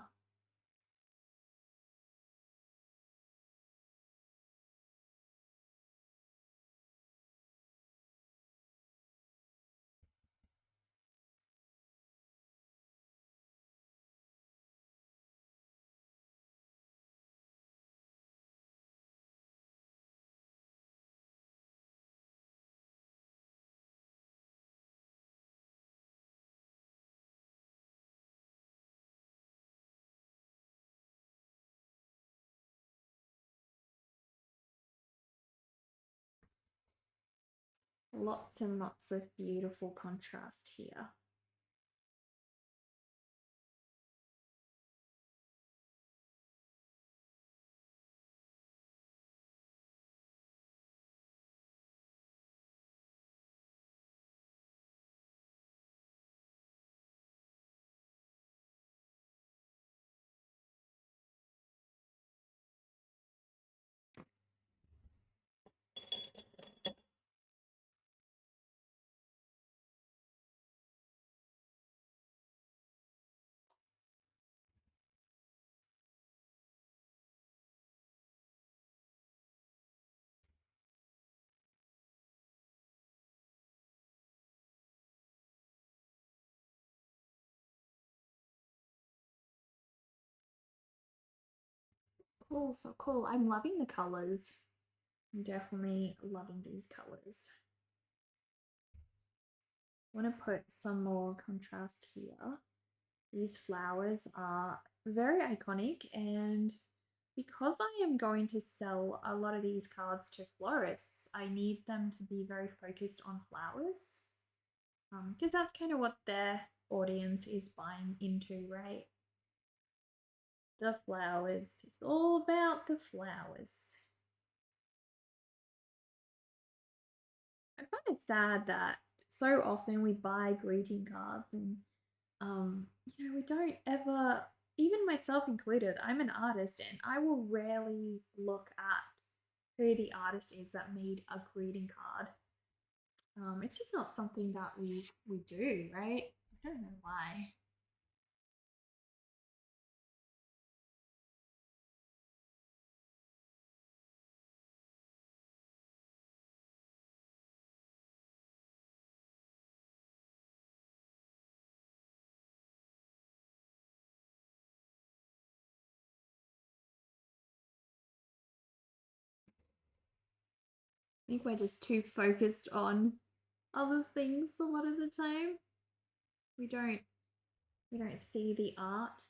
Lots and lots of beautiful contrast here. cool, so cool. I'm loving the colors. I'm definitely loving these colors. I want to put some more contrast here. These flowers are very iconic, and because I am going to sell a lot of these cards to florists, I need them to be very focused on flowers, because that's kind of what their audience is buying into, right? The flowers. It's all about the flowers. I find it sad that so often we buy greeting cards and we don't ever, even myself included, I'm an artist and I will rarely look at who the artist is that made a greeting card. It's just not something that we do, right? I don't know why. I think we're just too focused on other things a lot of the time. We don't we don't see the art.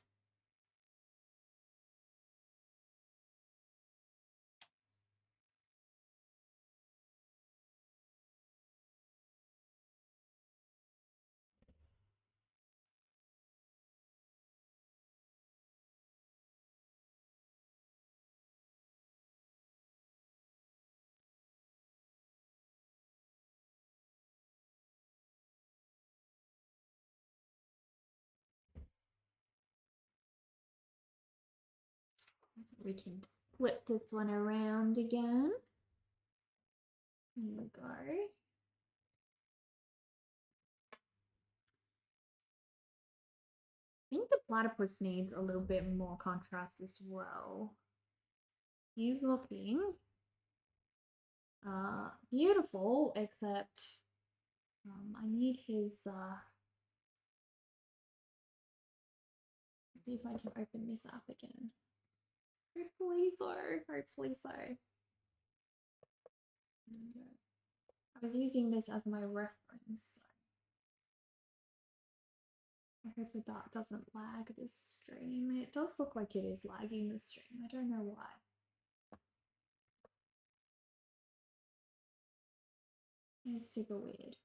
We can flip this one around again. There we go. I think the platypus needs a little bit more contrast as well. He's looking beautiful, except I need his see if I can open this up again. Hopefully so. Hopefully so. I was using this as my reference. I hope that doesn't lag this stream. It does look like it is lagging the stream. I don't know why. It's super weird.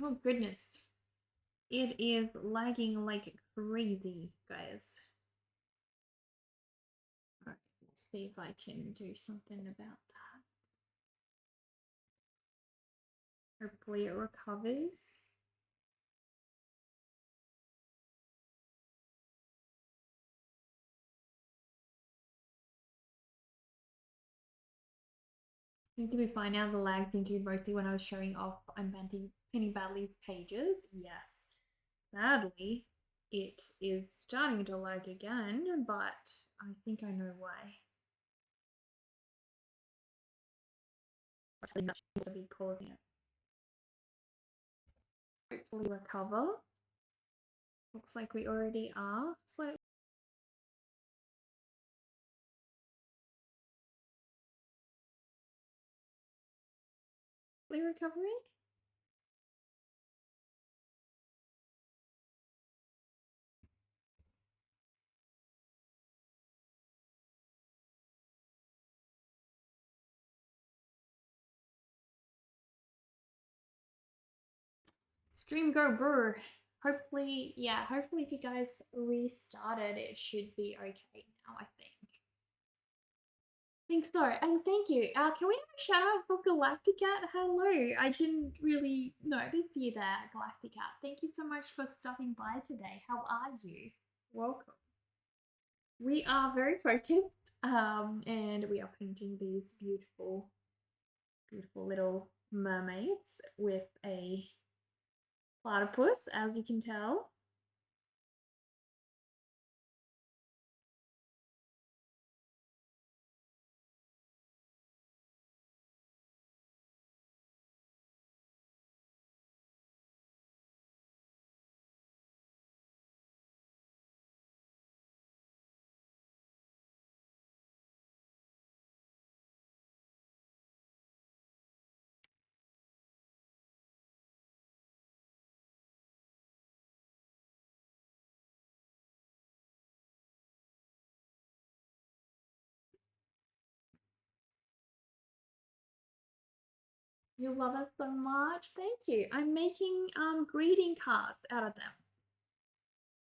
Oh goodness. It is lagging like crazy, guys. Alright, let's see if I can do something about that. Hopefully it recovers. Seems to be fine now. The lag seemed to be mostly when I was showing off I'm Penny Badley's pages. Yes. Sadly, it is starting to lag again, but I think I know why. to be causing it. Hopefully recover. Looks like we already are. Slightly recovering. Stream go brr. Hopefully, yeah, hopefully if you guys restarted, it should be okay now, I think. Think so. And thank you. Can we have a shout out for Galacticat? Hello. I didn't really notice you there, Galacticat. Thank you so much for stopping by today. How are you? Welcome. We are very focused, and we are painting these beautiful, beautiful little mermaids with a platypus, as you can tell. You love us so much. Thank you. I'm making greeting cards out of them.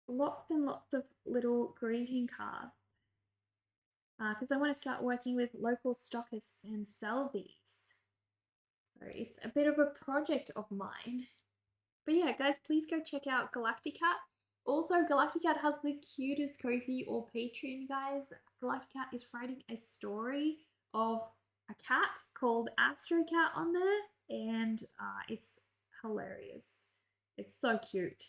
Lots and lots of little greeting cards. Because I want to start working with local stockists and sell these. So it's a bit of a project of mine. But yeah, guys, please go check out Galacticat. Also, Galacticat has the cutest Ko-fi or Patreon, guys. Galacticat is writing a story of a cat called Astrocat on there, and it's hilarious. It's so cute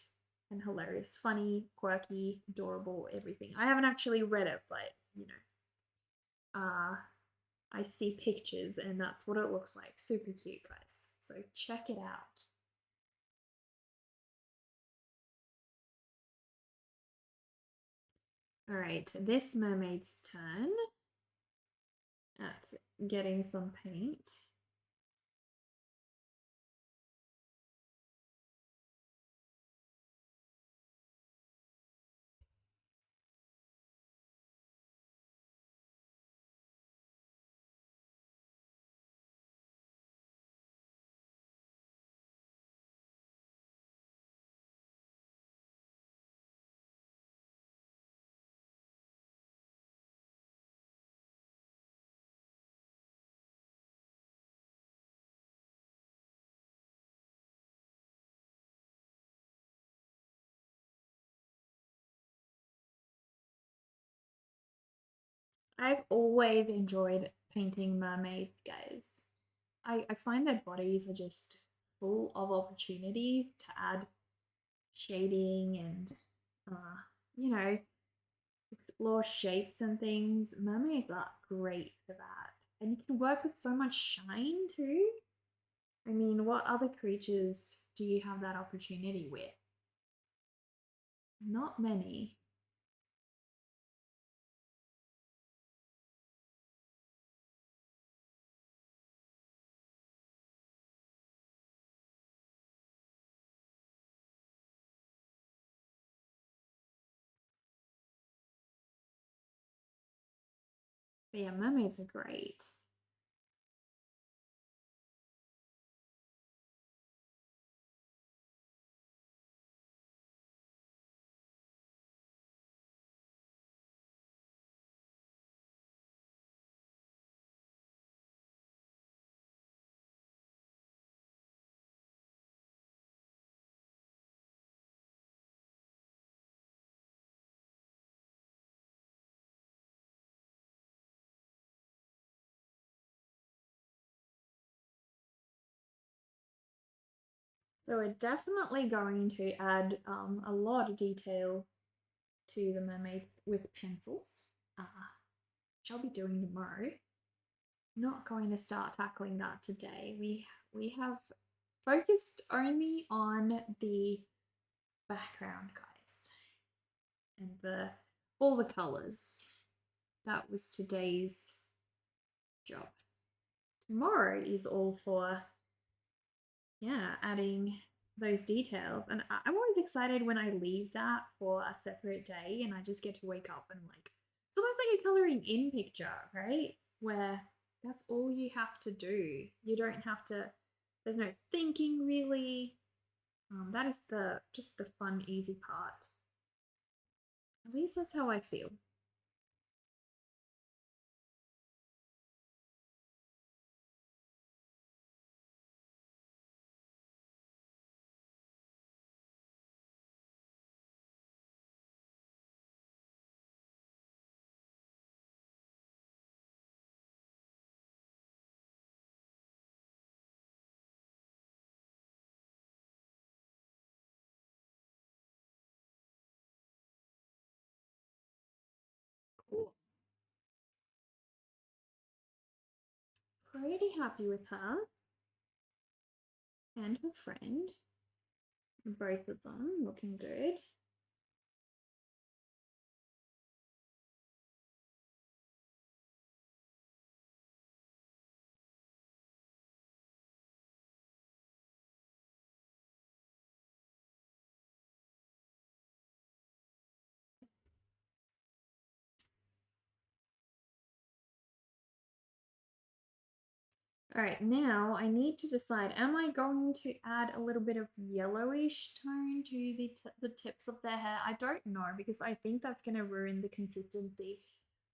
and hilarious, funny, quirky, adorable, everything. I haven't actually read it, but you know, I see pictures and that's what it looks like. Super cute, guys. So check it out. All right, this mermaid's turn at getting some paint. I've always enjoyed painting mermaids, guys. I find their bodies are just full of opportunities to add shading and, you know, explore shapes and things. Mermaids are great for that. And you can work with so much shine too. I mean, what other creatures do you have that opportunity with? Not many. But yeah, mermaids are great. So we're definitely going to add a lot of detail to the mermaids with pencils, which I'll be doing tomorrow. not going to start tackling that today. We have focused only on the background, guys, and the all the colors. That was today's job. Tomorrow is all for, yeah, adding those details. And I'm always excited when I leave that for a separate day and I just get to wake up and like, it's almost like a coloring in picture, right? Where that's all you have to do. You don't have to, there's no thinking really. That is just the fun, easy part. At least that's how I feel. Cool. Pretty happy with her and her friend. Both of them looking good. All right, now I need to decide, am I going to add a little bit of yellowish tone to the tips of their hair? I don't know because I think that's going to ruin the consistency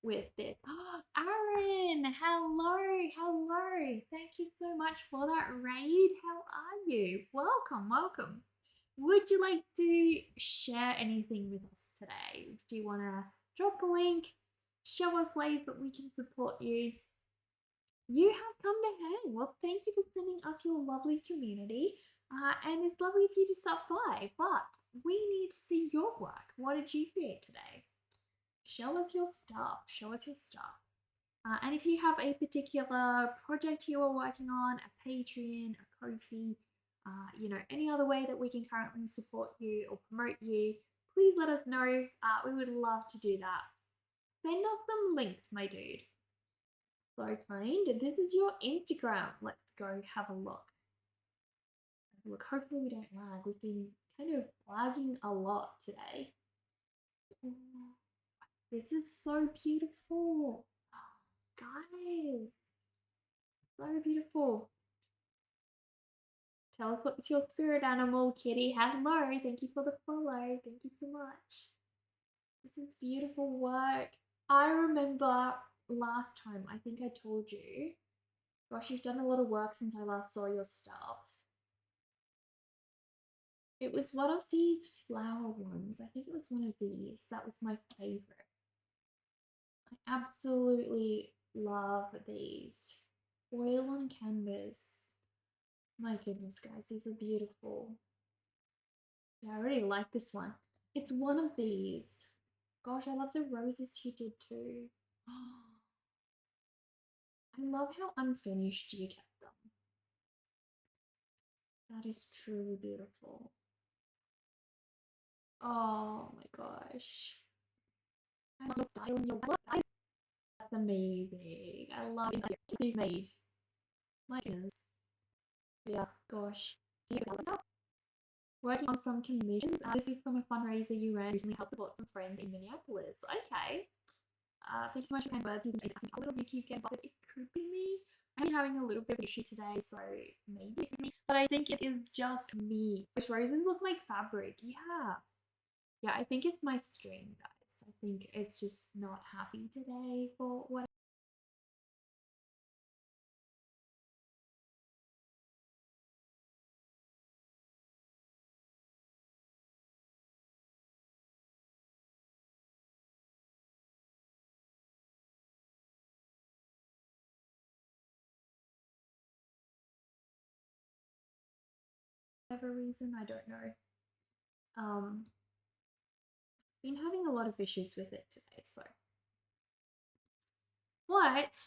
with this. Oh, Aaron, hello, hello. Thank you so much for that raid. How are you? Welcome, welcome. Would you like to share anything with us today? Do you want to drop a link, show us ways that we can support you? You have come to hang. Well, thank you for sending us your lovely community. And it's lovely of you to stop by, but we need to see your work. What did you create today? Show us your stuff. Show us your stuff. And if you have a particular project you are working on, a Patreon, a Ko-fi, any other way that we can currently support you or promote you, please let us know. We would love to do that. Send us some links, my dude. So kind. This is your Instagram. Let's go have a look. Look, hopefully we don't lag. We've been kind of lagging a lot today. This is so beautiful. Guys, so beautiful. Tell us what's your spirit animal, Kitty. Hello, thank you for the follow. Thank you so much. This is beautiful work. I remember last time, I think I told you, gosh, you've done a lot of work since I last saw your stuff. It was one of these flower ones. I think it was one of these. That was my favorite. I absolutely love these. Oil on canvas. My goodness, guys, these are beautiful. Yeah, I really like this one. It's one of these. Gosh, I love the roses you did too. I love how unfinished you kept them. That is truly beautiful. Oh my gosh. I love the style in your work. That's amazing. I love it you've made. My goodness. Yeah, gosh. Working on some commissions. This is from a fundraiser you ran recently, helped support some friends in Minneapolis. Okay. Thanks so much for kind words. You've been a little bit keep getting bothered. It could be me. I'm having a little bit of issue today, so maybe it's me. But I think it is just me. Those roses look like fabric. Yeah. Yeah, I think it's my string, guys. I think it's just not happy today for whatever reason. I don't know. Um, been having a lot of issues with it today, so. But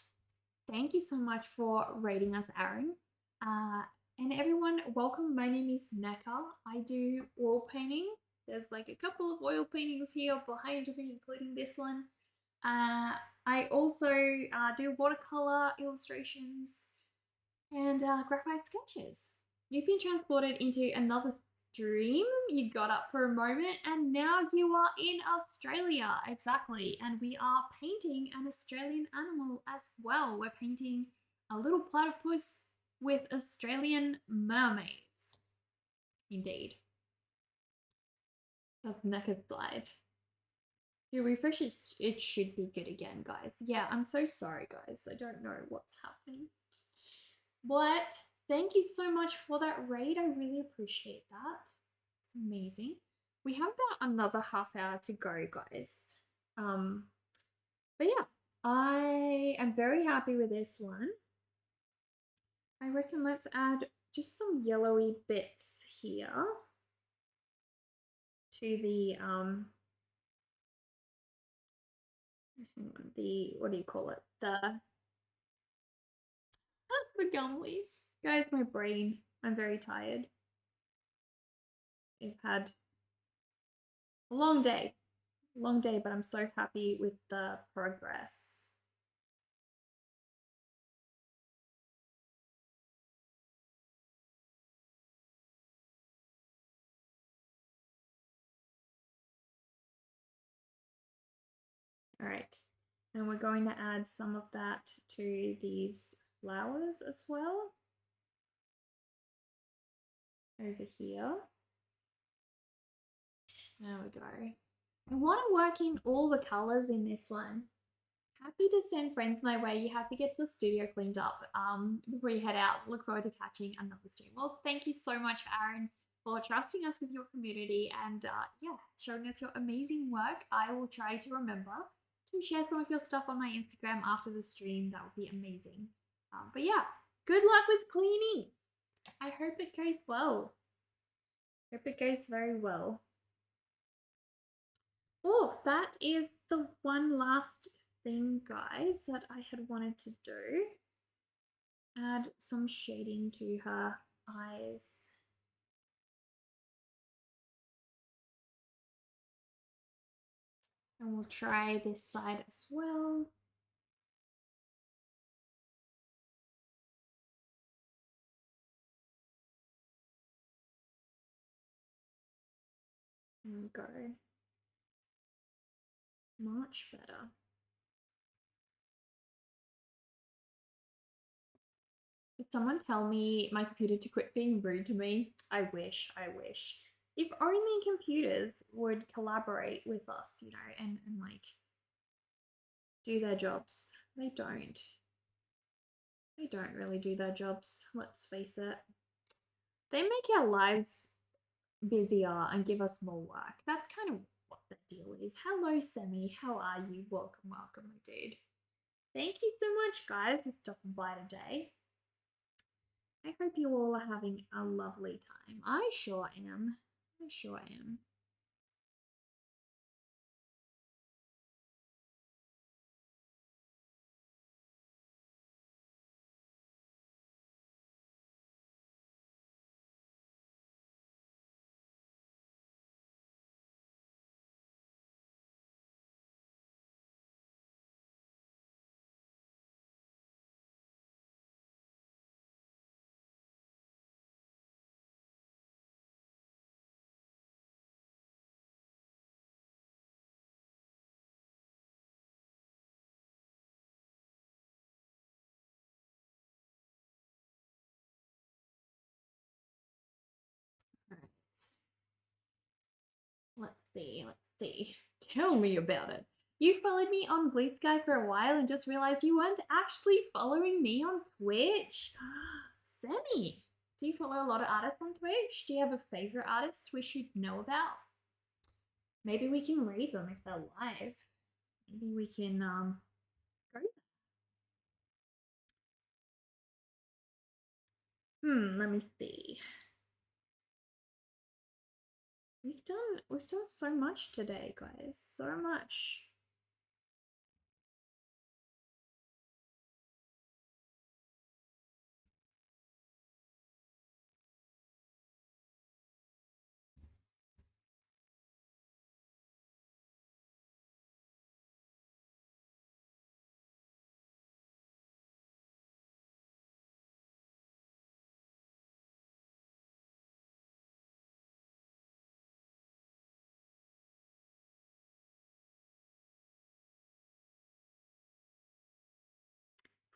Thank you so much for rating us, Aaron. Uh, and everyone, welcome. My name is Neka. I do oil painting. There's like a couple of oil paintings here behind me, including this one. I also do watercolor illustrations and graphite sketches. You've been transported into another stream. You got up for a moment, and now you are in Australia. Exactly. And we are painting an Australian animal as well. We're painting a little platypus with Australian mermaids. Indeed. That's Neka's slide. You refresh it should be good again, guys. Yeah, I'm so sorry, guys. I don't know what's happening. But thank you so much for that raid. I really appreciate that. It's amazing. We have about another half hour to go, guys. But yeah, I am very happy with this one. I reckon let's add just some yellowy bits here to the what do you call it? The gum leaves. Guys, my brain. I'm very tired. I've had a long day. Long day, but I'm so happy with the progress. All right, and we're going to add some of that to these flowers as well. Over here. There we go. I want to work in all the colors in this one. Happy to send friends my way. You have to get the studio cleaned up before you head out. Look forward to catching another stream. Well, thank you so much, Aaron, for trusting us with your community and yeah, showing us your amazing work. I will try to remember to share some of your stuff on my Instagram after the stream. That would be amazing. But yeah, good luck with cleaning. I hope it goes well. Hope it goes very well. Oh, that is the one last thing, guys, that I had wanted to do. Add some shading to her eyes. And we'll try this side as well. There we go. Much better. Did someone tell me my computer to quit being rude to me? I wish, I wish. If only computers would collaborate with us, you know, and like do their jobs. They don't. They don't really do their jobs, let's face it. They make our lives busier and give us more work. That's kind of what the deal is. Hello, Semi. How are you? Welcome, welcome, my dude. Thank you so much, guys, for stopping by today. I hope you all are having a lovely time. I sure am. I sure am. All right. Let's see. Let's see. Tell me about it. You followed me on Blue Sky for a while and just realized you weren't actually following me on Twitch. Semi, do you follow a lot of artists on Twitch? Do you have a favorite artist we should know about? Maybe we can read them if they're live. Maybe we can go there. Let me see. We've done so much today, guys. So much.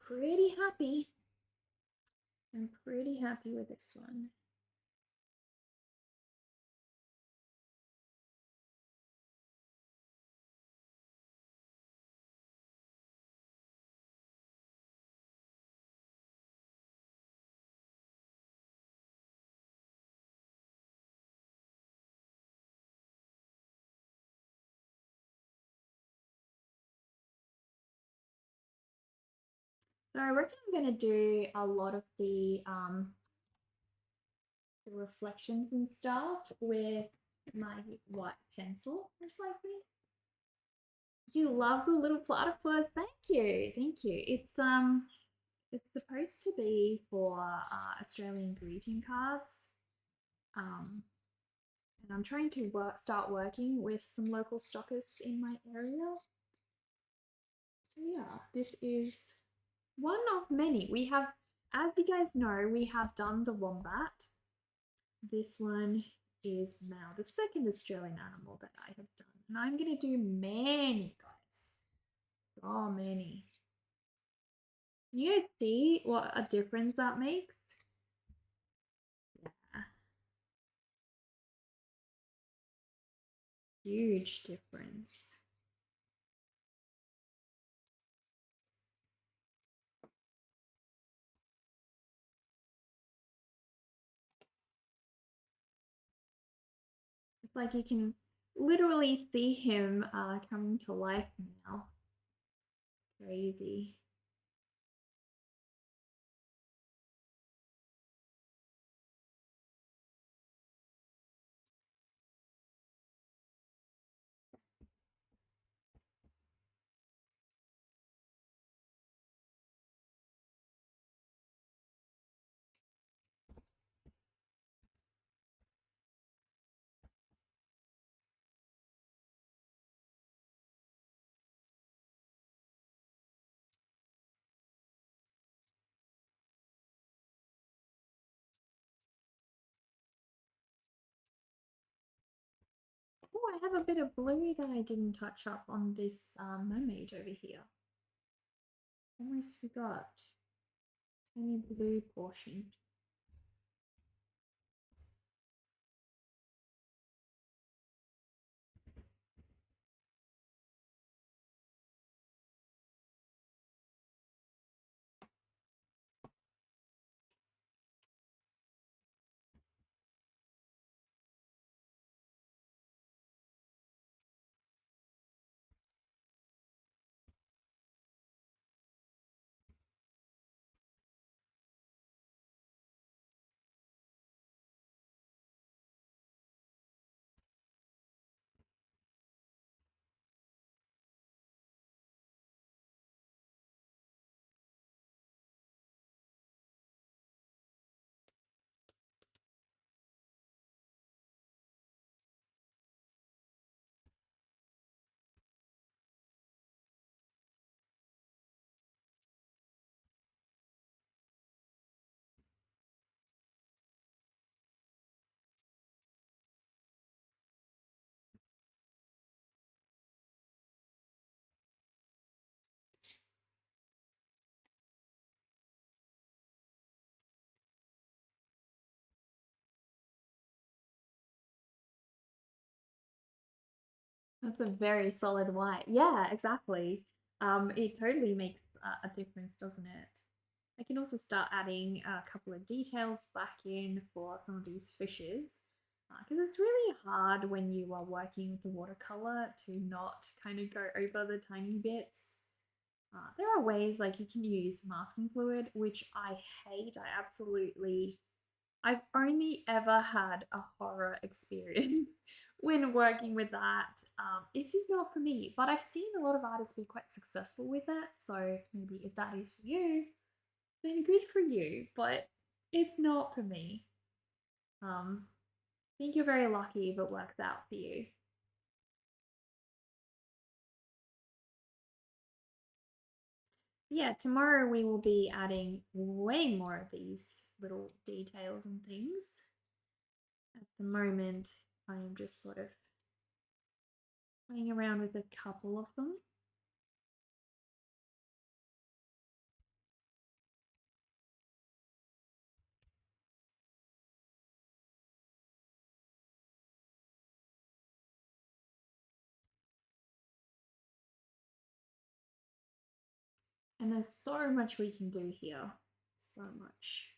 pretty happy. I'm pretty happy with this one. So I reckon I'm going to do a lot of the reflections and stuff with my white pencil, most likely. You love the little platypus. Thank you. Thank you. It's supposed to be for Australian greeting cards. And I'm trying to start working with some local stockists in my area. So yeah, this is one of many. We have, as you guys know, we have done the wombat. This one is now the second Australian animal that I have done. And I'm going to do many, guys. So many. Can you guys see what a difference that makes? Yeah. Huge difference. It's like you can literally see him coming to life now. It's crazy. Oh, I have a bit of blue that I didn't touch up on this mermaid over here. Almost forgot. Tiny blue portion. That's a very solid white. Yeah, exactly. It totally makes a difference, doesn't it? I can also start adding a couple of details back in for some of these fishes because it's really hard when you are working with the watercolor to not kind of go over the tiny bits. There are ways like you can use masking fluid, which I hate. I absolutely I've only ever had a horror experience when working with that. It's just not for me, but I've seen a lot of artists be quite successful with it. So maybe if that is you, then good for you. But it's not for me. I think you're very lucky if it works out for you. Yeah, tomorrow we will be adding way more of these little details and things. At the moment, I am just sort of playing around with a couple of them. And there's so much we can do here. So much.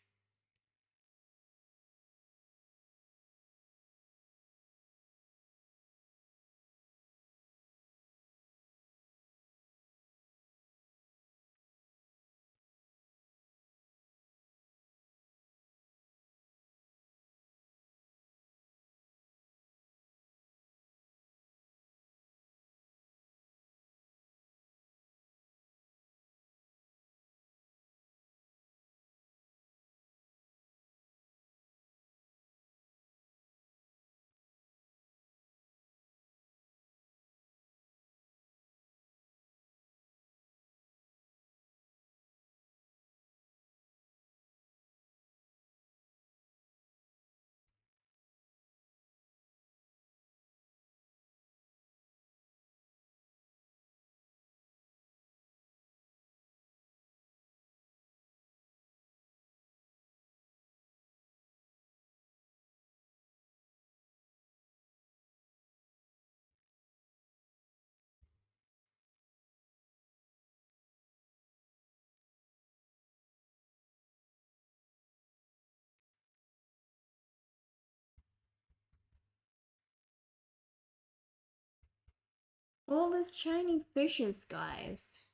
All these shiny fishes, guys.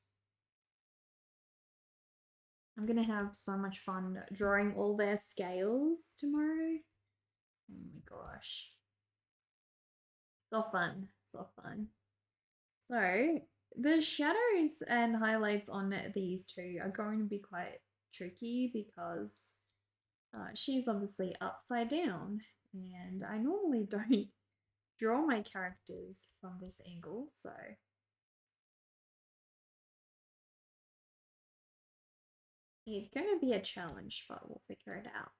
I'm gonna have so much fun drawing all their scales tomorrow. Oh my gosh. So fun. So fun. So the shadows and highlights on these two are going to be quite tricky because she's obviously upside down, and I normally don't draw my characters from this angle, so it's going to be a challenge, but we'll figure it out.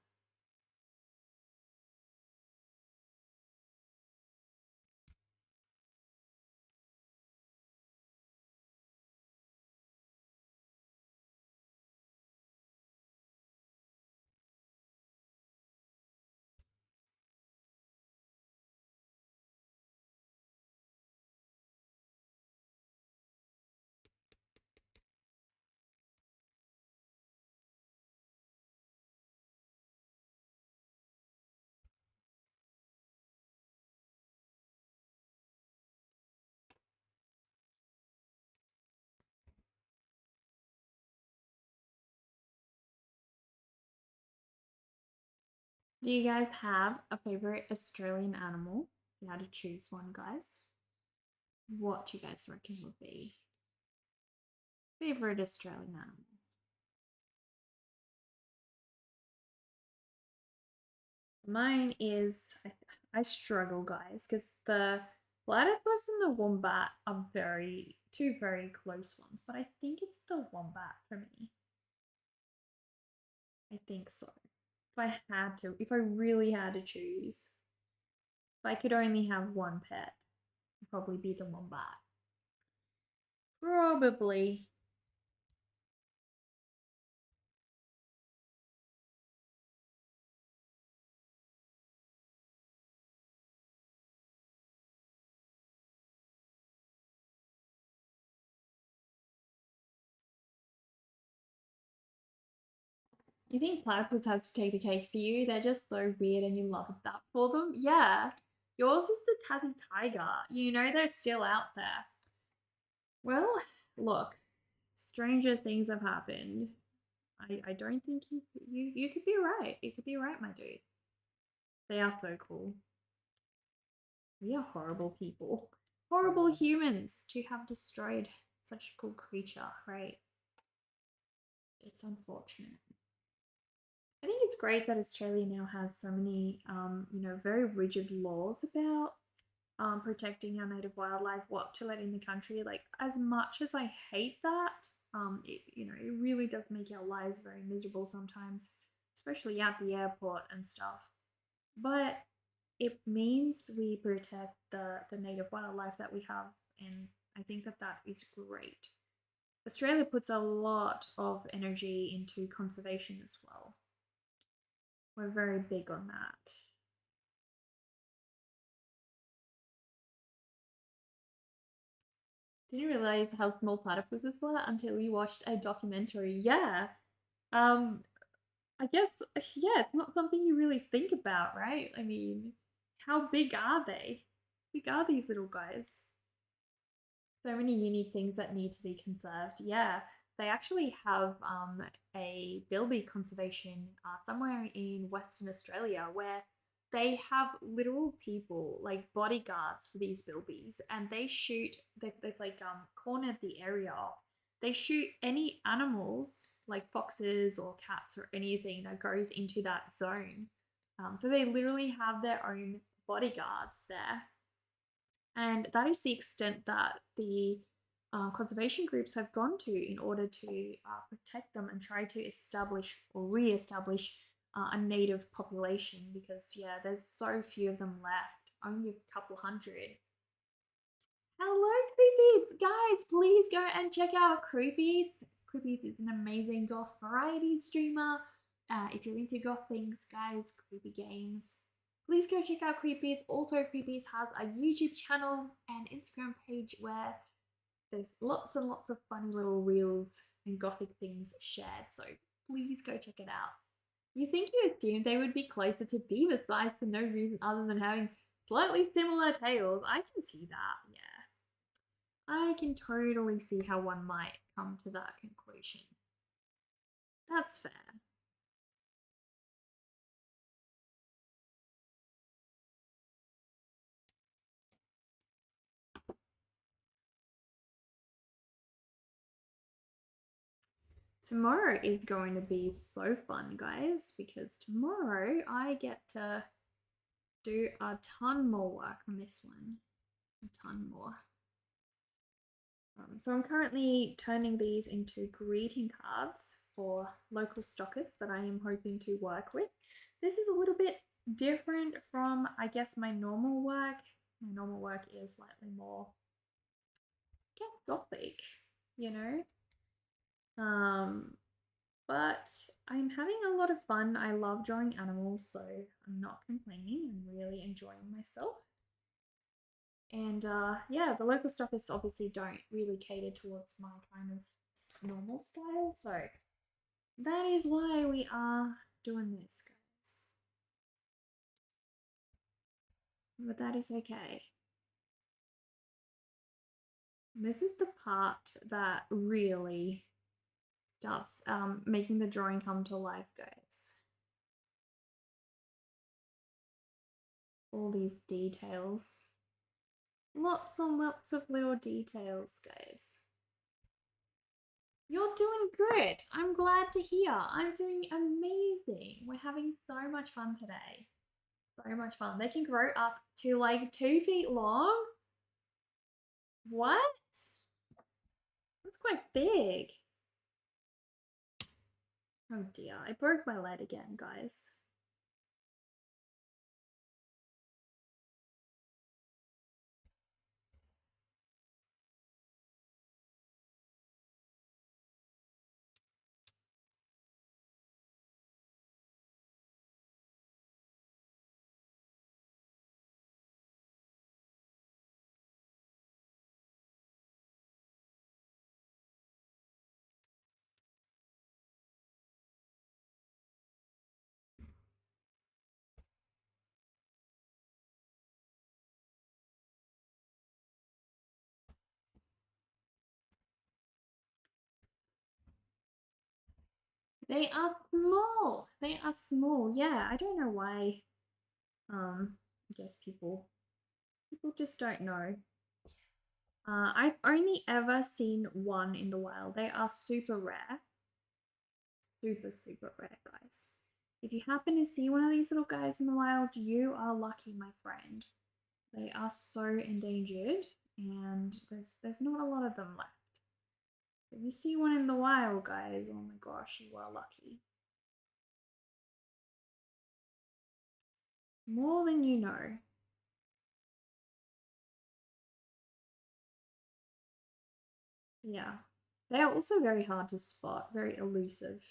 Do you guys have a favorite Australian animal? If you had to choose one, guys, what do you guys reckon would be favorite Australian animal? Mine is I struggle, guys, because the platypus and the wombat are two very close ones, but I think it's the wombat for me. I think so. If I really had to choose, if I could only have one pet, it'd probably be the wombat. Probably. You think platypus has to take the cake for you? They're just so weird and you love that for them? Yeah. Yours is the Tassie tiger. You know they're still out there. Well, look, stranger things have happened. I don't think you could be right. You could be right, my dude. They are so cool. We are horrible people. Horrible humans to have destroyed such a cool creature, right? It's unfortunate. I think it's great that Australia now has so many, very rigid laws about protecting our native wildlife, what to let in the country. Like, as much as I hate that, it really does make our lives very miserable sometimes, especially at the airport and stuff. But it means we protect the native wildlife that we have, and I think that that is great. Australia puts a lot of energy into conservation as well. We're very big on that. Didn't realize how small platypuses were until we watched a documentary. Yeah. Um, I guess, yeah, it's not something you really think about, right? I mean, how big are they? How big are these little guys? So many unique things that need to be conserved. Yeah, they actually have a bilby conservation somewhere in Western Australia where they have literal people like bodyguards for these bilbies, and they shoot. They've like cornered the area off. They shoot any animals like foxes or cats or anything that goes into that zone. So they literally have their own bodyguards there, and that is the extent that the conservation groups have gone to in order to protect them and try to establish or re-establish a native population, because yeah, there's so few of them left, only a couple hundred. Hello, Creepy! Guys, please go and check out Creepy. Creepy is an amazing goth variety streamer. If you're into goth things, guys, Creepy Games, please go check out Creepy. Also, Creepy has a YouTube channel and Instagram page where there's lots and lots of funny little reels and gothic things shared. So please go check it out. You think you assumed they would be closer to beaver size for no reason other than having slightly similar tails. I can see that, yeah. I can totally see how one might come to that conclusion. That's fair. Tomorrow is going to be so fun, guys, because tomorrow I get to do a ton more work on this one. A ton more. So I'm currently turning these into greeting cards for local stockists that I am hoping to work with. This is a little bit different from, I guess, my normal work. My normal work is slightly more, I guess, gothic, you know? But I'm having a lot of fun. I love drawing animals, so I'm not complaining. I'm really enjoying myself. And yeah, the local stockists obviously don't really cater towards my kind of normal style, so that is why we are doing this, guys. But that is okay. This is the part that really starts making the drawing come to life, guys. All these details. Lots and lots of little details, guys. You're doing good. I'm glad to hear. I'm doing amazing. We're having so much fun today. So much fun. They can grow up to like 2 feet long. What? That's quite big. Oh dear, I broke my leg again, guys. They are small. They are small. Yeah, I don't know why. I guess people just don't know. I've only ever seen one in the wild. They are super rare. Super, super rare, guys. If you happen to see one of these little guys in the wild, you are lucky, my friend. They are so endangered, and there's not a lot of them left. So if you see one in the wild, guys, oh my gosh, you are lucky. More than you know. Yeah. They are also very hard to spot, very elusive,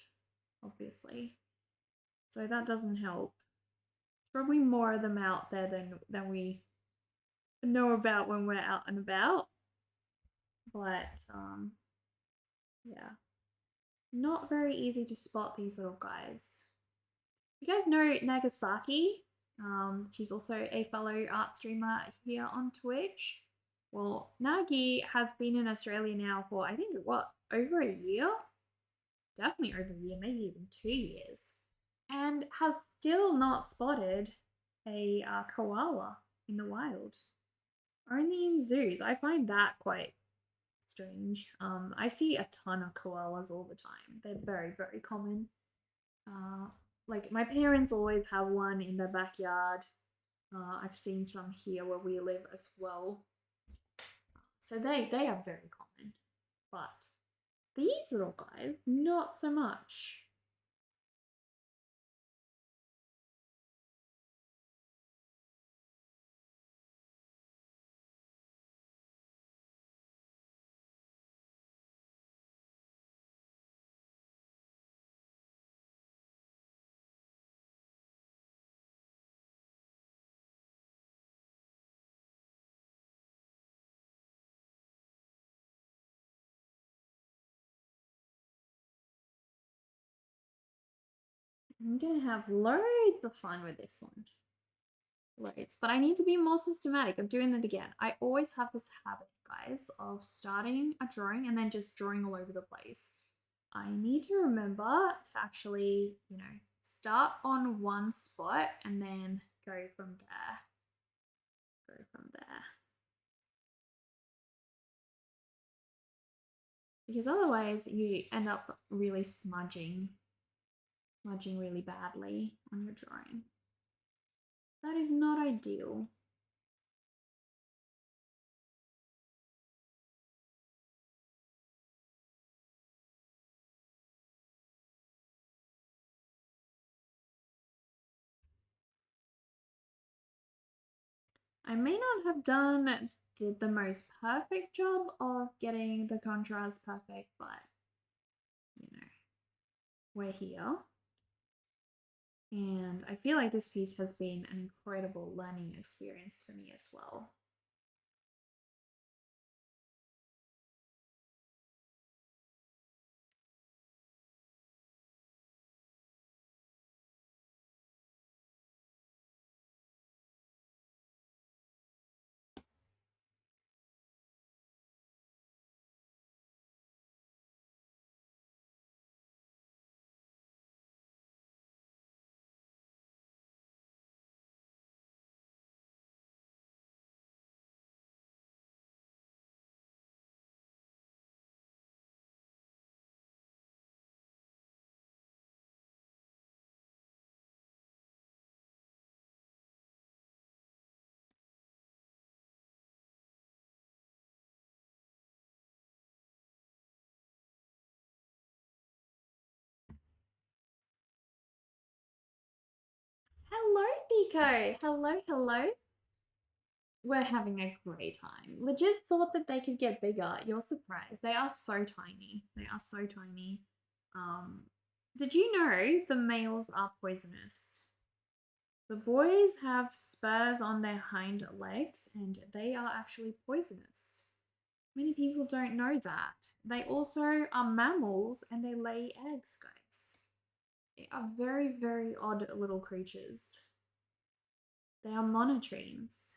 obviously. So that doesn't help. There's probably more of them out there than we know about when we're out and about. But yeah, not very easy to spot these little guys. You guys know Nagasaki? She's also a fellow art streamer here on Twitch. Well, Nagi has been in Australia now for I think what, over a year? Definitely over a year, maybe even 2 years, and has still not spotted a koala in the wild. Only in zoos. I find that quite strange. I see a ton of koalas all the time. They're very, very common. Uh, like my parents always have one in their backyard. I've seen some here where we live as well. So they are very common. But these little guys, not so much. I'm gonna have loads of fun with this one. Loads. But I need to be more systematic. I'm doing it again. I always have this habit, guys, of starting a drawing and then just drawing all over the place. I need to remember to actually, start on one spot and then go from there. Go from there. Because otherwise you end up really smudging really badly on your drawing. That is not ideal. I may not have done the most perfect job of getting the contrast perfect, but we're here. And I feel like this piece has been an incredible learning experience for me as well. Hello, Pico. Hello, hello. We're having a great time. Legit thought that they could get bigger. You're surprised. They are so tiny. They are so tiny. Did you know the males are poisonous? The boys have spurs on their hind legs and they are actually poisonous. Many people don't know that. They also are mammals and they lay eggs, guys. They are very, very odd little creatures. They are monotremes.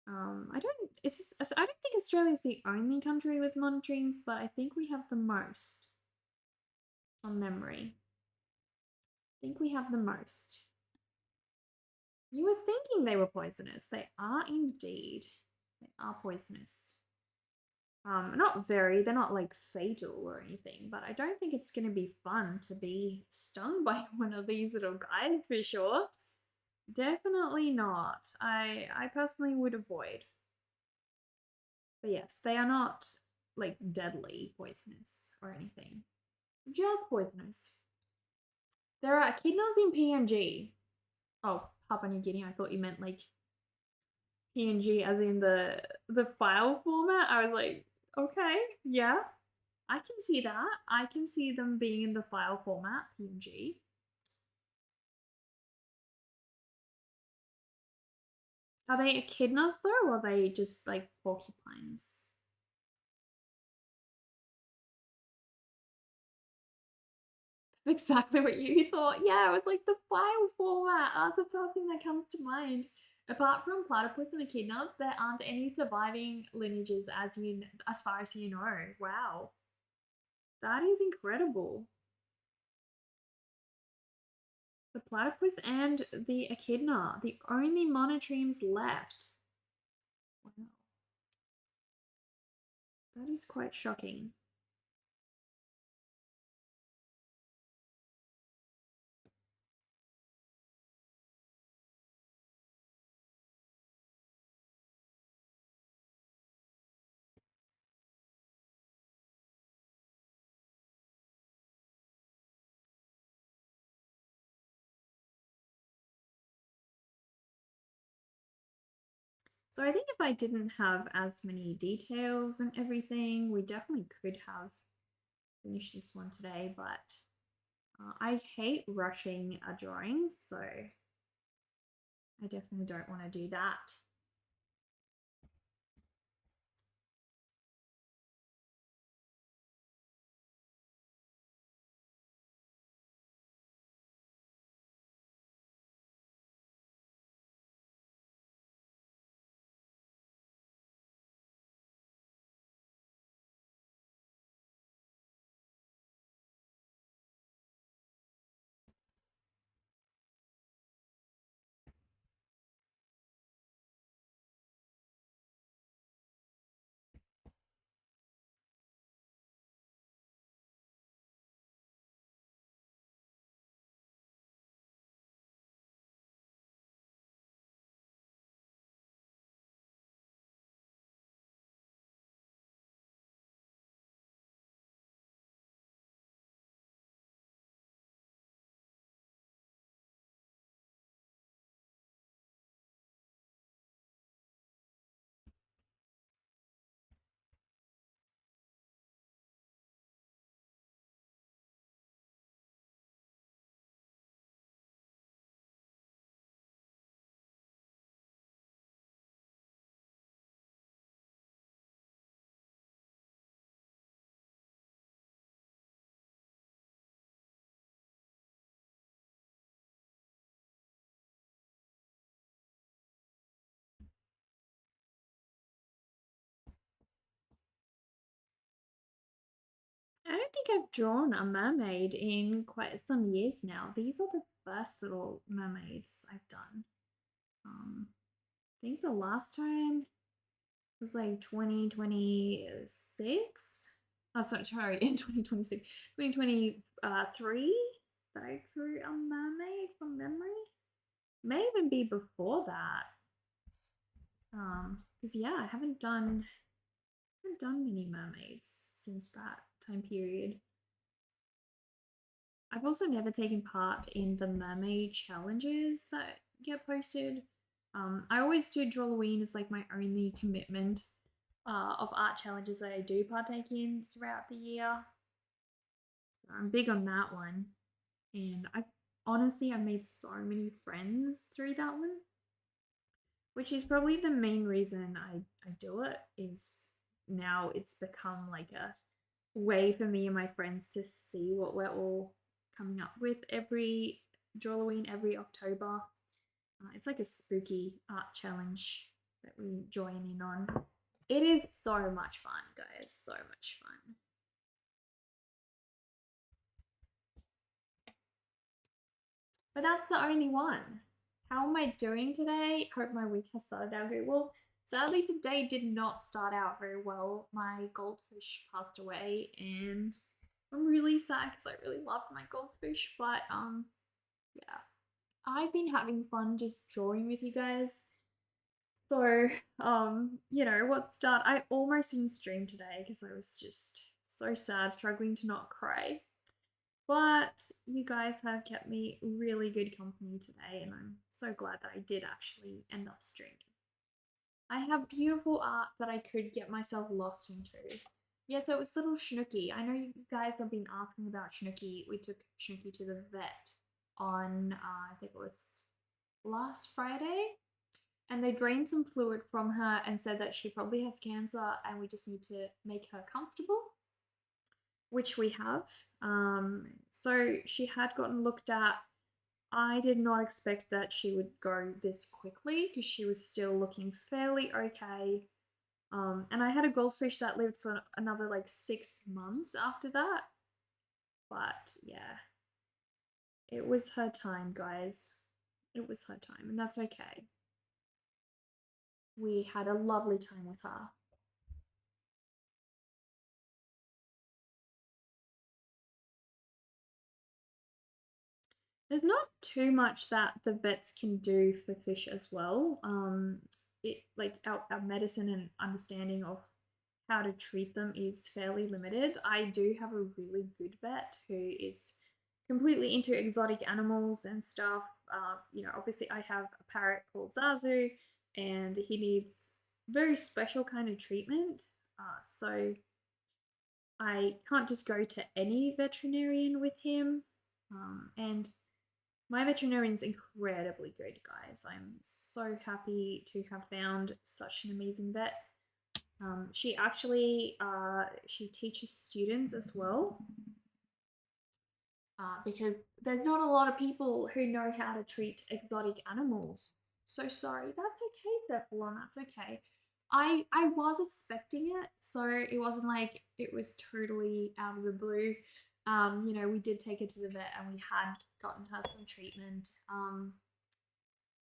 I don't think Australia is the only country with monotremes, but I think we have the most from memory. I think we have the most. You were thinking they were poisonous. They are indeed. They are poisonous. Not very, they're not like fatal or anything, but I don't think it's gonna be fun to be stung by one of these little guys for sure. Definitely not. I personally would avoid. But yes, they are not like deadly poisonous or anything. Just poisonous. There are echidnas in PNG. Oh, Papua New Guinea. I thought you meant like PNG as in the file format. I was like, okay, yeah. I can see that. I can see them being in the file format, PNG. Are they echidnas though, or are they just like porcupines? Exactly what you thought. Yeah, it was like the file format. That's the first thing that comes to mind. Apart from platypus and echidnas, there aren't any surviving lineages as far as you know. Wow, that is incredible. The platypus and the echidna, the only monotremes left. Wow, that is quite shocking. So I think if I didn't have as many details and everything, we definitely could have finished this one today, but I hate rushing a drawing, so I definitely don't want to do that. I don't think I've drawn a mermaid in quite some years now. These are the first little mermaids I've done. I think the last time was like 2026. Oh, sorry, in 2026, 2023 that I drew a mermaid from memory. May even be before that. Because yeah, I haven't done many mermaids since that time period. I've also never taken part in the mermaid challenges that get posted. I always do Drawloween as like my only commitment of art challenges that I do partake in throughout the year. So I'm big on that one. And I've made so many friends through that one, which is probably the main reason I do it. Is now it's become like a way for me and my friends to see what we're all coming up with every Halloween, every October. It's like a spooky art challenge that we join in on. It is so much fun, guys. So much fun. But that's the only one. How am I doing today? Hope my week has started out very well. Sadly, today did not start out very well. My goldfish passed away, and I'm really sad because I really loved my goldfish. But yeah, I've been having fun just drawing with you guys. So what start? I almost didn't stream today because I was just so sad, struggling to not cry. But you guys have kept me really good company today, and I'm so glad that I did actually end up streaming. I have beautiful art that I could get myself lost into. Yeah, so it was little Snooky. I know you guys have been asking about Snooky. We took Snooky to the vet on, I think it was last Friday. and they drained some fluid from her and said that she probably has cancer and we just need to make her comfortable, which we have. So she had gotten looked at. I did not expect that she would go this quickly because she was still looking fairly okay. And I had a goldfish that lived for another like 6 months after that. But yeah, it was her time, guys. It was her time, and that's okay. We had a lovely time with her. There's not too much that the vets can do for fish as well. It like our medicine and understanding of how to treat them is fairly limited. I do have a really good vet who is completely into exotic animals and stuff. Obviously I have a parrot called Zazu, and he needs very special kind of treatment. So I can't just go to any veterinarian with him. And my veterinarian's incredibly good, guys. I'm so happy to have found such an amazing vet. She actually she teaches students as well, because there's not a lot of people who know how to treat exotic animals. So sorry, that's okay, Cephalon, that's okay. I was expecting it, so it wasn't like it was totally out of the blue. We did take her to the vet and we had gotten her some treatment.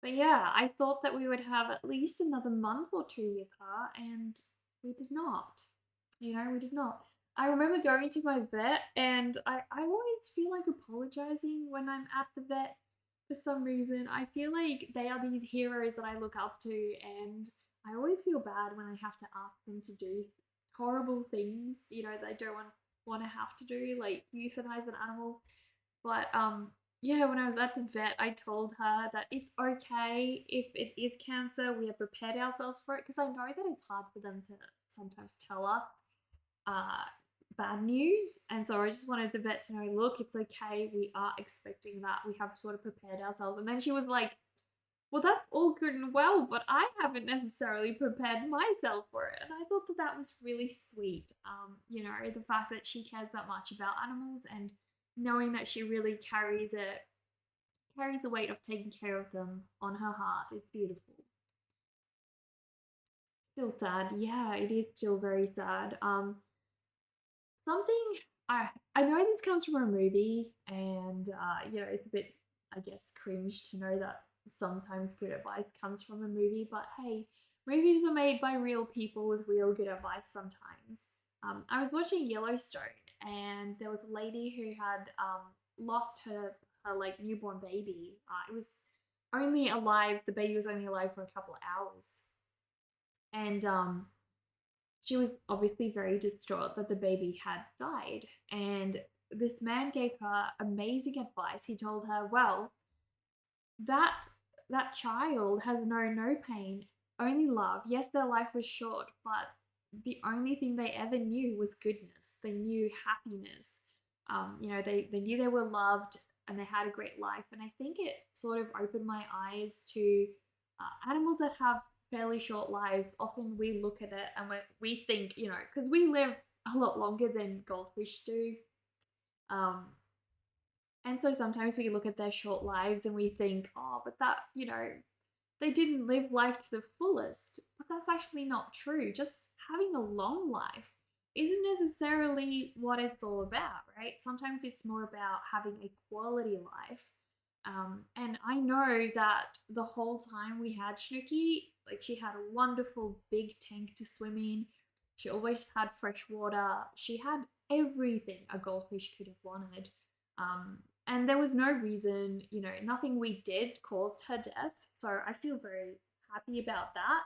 But yeah, I thought that we would have at least another month or two with her, and we did not. We did not. I remember going to my vet, and I always feel like apologizing when I'm at the vet for some reason. I feel like they are these heroes that I look up to, and I always feel bad when I have to ask them to do horrible things, they don't want to have to do, like euthanize an animal. But yeah, when I was at the vet, I told her that it's okay if it is cancer. We have prepared ourselves for it because I know that it's hard for them to sometimes tell us uh, bad news. And so I just wanted the vet to know, look, it's okay. We are expecting that. We have sort of prepared ourselves. And then she was like, well, that's all good and well, but I haven't necessarily prepared myself for it. And I thought that that was really sweet. The fact that she cares that much about animals and knowing that she really carries the weight of taking care of them on her heart. It's beautiful. Still sad. Yeah, it is still very sad. Something I know this comes from a movie, and it's a bit, I guess, cringe to know that sometimes good advice comes from a movie. But hey, movies are made by real people with real good advice sometimes. I was watching Yellowstone, and there was a lady who had lost her like newborn baby. It was only alive. The baby was only alive for a couple of hours, and she was obviously very distraught that the baby had died. And this man gave her amazing advice. He told her, well, that that child has known no pain, only love. Yes, their life was short, but the only thing they ever knew was goodness. They knew happiness. They knew they were loved and they had a great life. And I think it sort of opened my eyes to animals that have fairly short lives. Often we look at it and we think, because we live a lot longer than goldfish do. Um, and so sometimes we look at their short lives and we think, oh, but that, they didn't live life to the fullest. But that's actually not true. Just having a long life isn't necessarily what it's all about, right? Sometimes it's more about having a quality life. And I know that the whole time we had Snooki, like she had a wonderful big tank to swim in. She always had fresh water. She had everything a goldfish could have wanted. And there was no reason, nothing we did caused her death. So I feel very happy about that.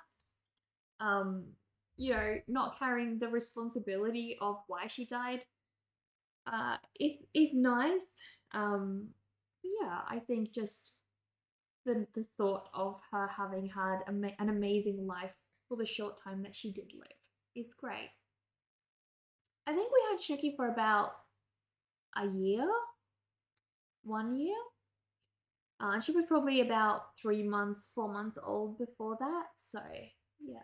Not carrying the responsibility of why she died. Is nice. Yeah, I think just the thought of her having had an amazing life for the short time that she did live is great. I think we had Shuki for about a year, 1 year. She was probably about 3 months, 4 months old before that. So yeah.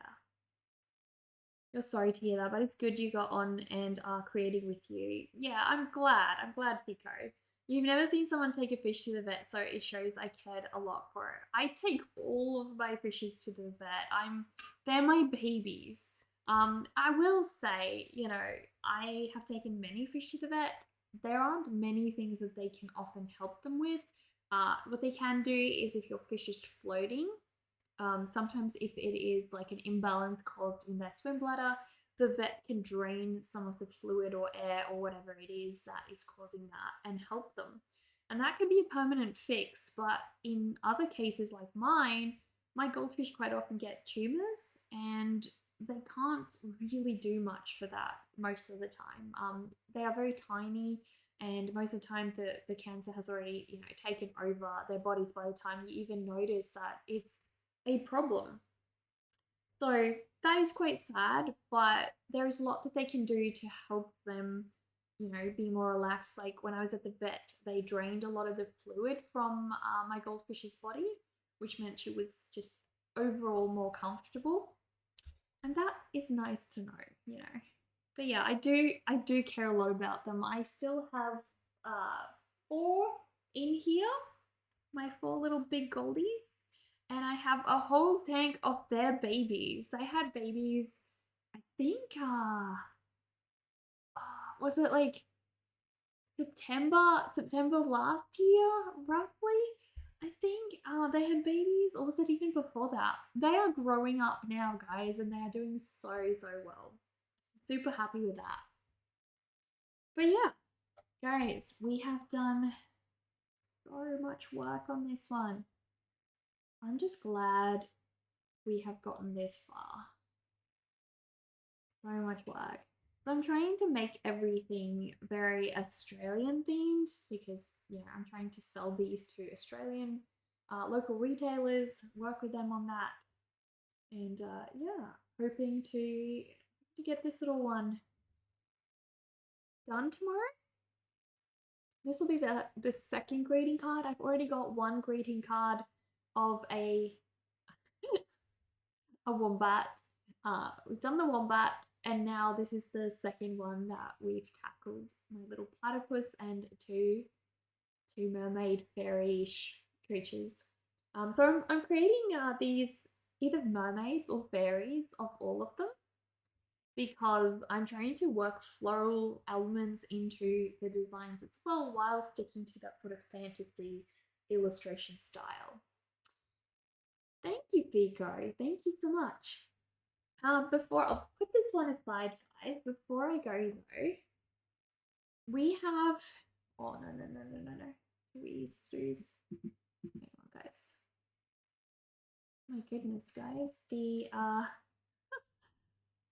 You're sorry to hear that, but it's good you got on and are creating with you. Yeah, I'm glad. I'm glad, Fico. You've never seen someone take a fish to the vet, so it shows I cared a lot for it. I take all of my fishes to the vet. They're my babies. I will say, I have taken many fish to the vet. There aren't many things that they can often help them with. What they can do is if your fish is floating, sometimes if it is like an imbalance caused in their swim bladder, the vet can drain some of the fluid or air or whatever it is that is causing that and help them. And that can be a permanent fix, but in other cases like mine, my goldfish quite often get tumors and they can't really do much for that most of the time. They are very tiny, and most of the time the cancer has already taken over their bodies by the time you even notice that it's a problem. So that is quite sad, but there is a lot that they can do to help them, be more relaxed. Like when I was at the vet, they drained a lot of the fluid from my goldfish's body, which meant she was just overall more comfortable. And that is nice to know. But yeah, I do care a lot about them. I still have four in here, my four little big goldies, and I have a whole tank of their babies. They had babies, I think, was it like September last year, roughly? I think they had babies, or was it even before that? They are growing up now, guys, and they are doing so well. Super happy with that. But yeah, guys, we have done so much work on this one. I'm just glad we have gotten this far. So much work. So I'm trying to make everything very Australian themed because, I'm trying to sell these to Australian local retailers, work with them on that. And yeah, hoping to get this little one done tomorrow. This will be the second greeting card. I've already got one greeting card of a wombat. We've done the wombat, and now this is the second one that we've tackled. My little platypus and two mermaid fairy-ish creatures. So I'm creating these either mermaids or fairies of all of them because I'm trying to work floral elements into the designs as well while sticking to that sort of fantasy illustration style. Thank you, Fico. Thank you so much. Before I'll put this one aside, guys. Before I go though, we have. Oh no! Stews. Hang on, guys. My goodness, guys.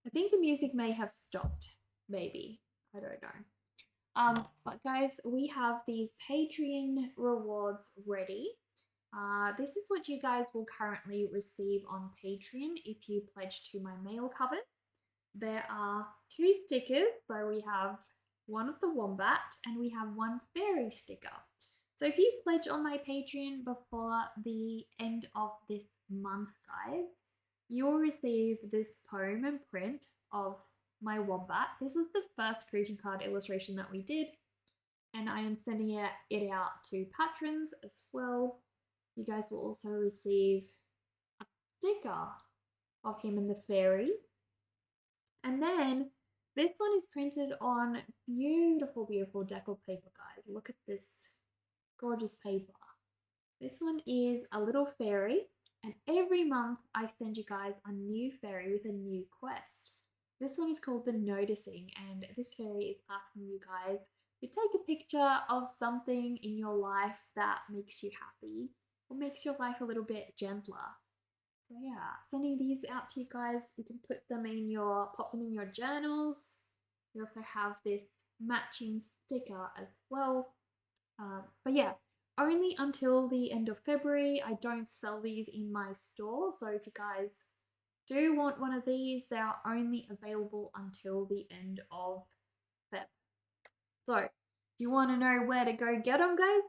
I think the music may have stopped. Maybe I don't know. But guys, we have these Patreon rewards ready. This is what you guys will currently receive on Patreon if you pledge to my mail coven. There are two stickers, so we have one of the wombat and we have one fairy sticker. So if you pledge on my Patreon before the end of this month, guys, you'll receive this poem and print of my wombat. This was the first greeting card illustration that we did, and I am sending it out to patrons as well. You guys will also receive a sticker of him and the fairies. And then this one is printed on beautiful deco paper, guys. Look at this gorgeous paper. This one is a little fairy, and every month I send you guys a new fairy with a new quest. This one is called The Noticing, and this fairy is asking you guys to take a picture of something in your life that makes you happy or makes your life a little bit gentler. So yeah, sending these out to you guys. You can pop them in your journals. We also have this matching sticker as well. But yeah, only until the end of February. I don't sell these in my store. So if you guys do want one of these, they are only available until the end of Feb. So if you want to know where to go get them, guys,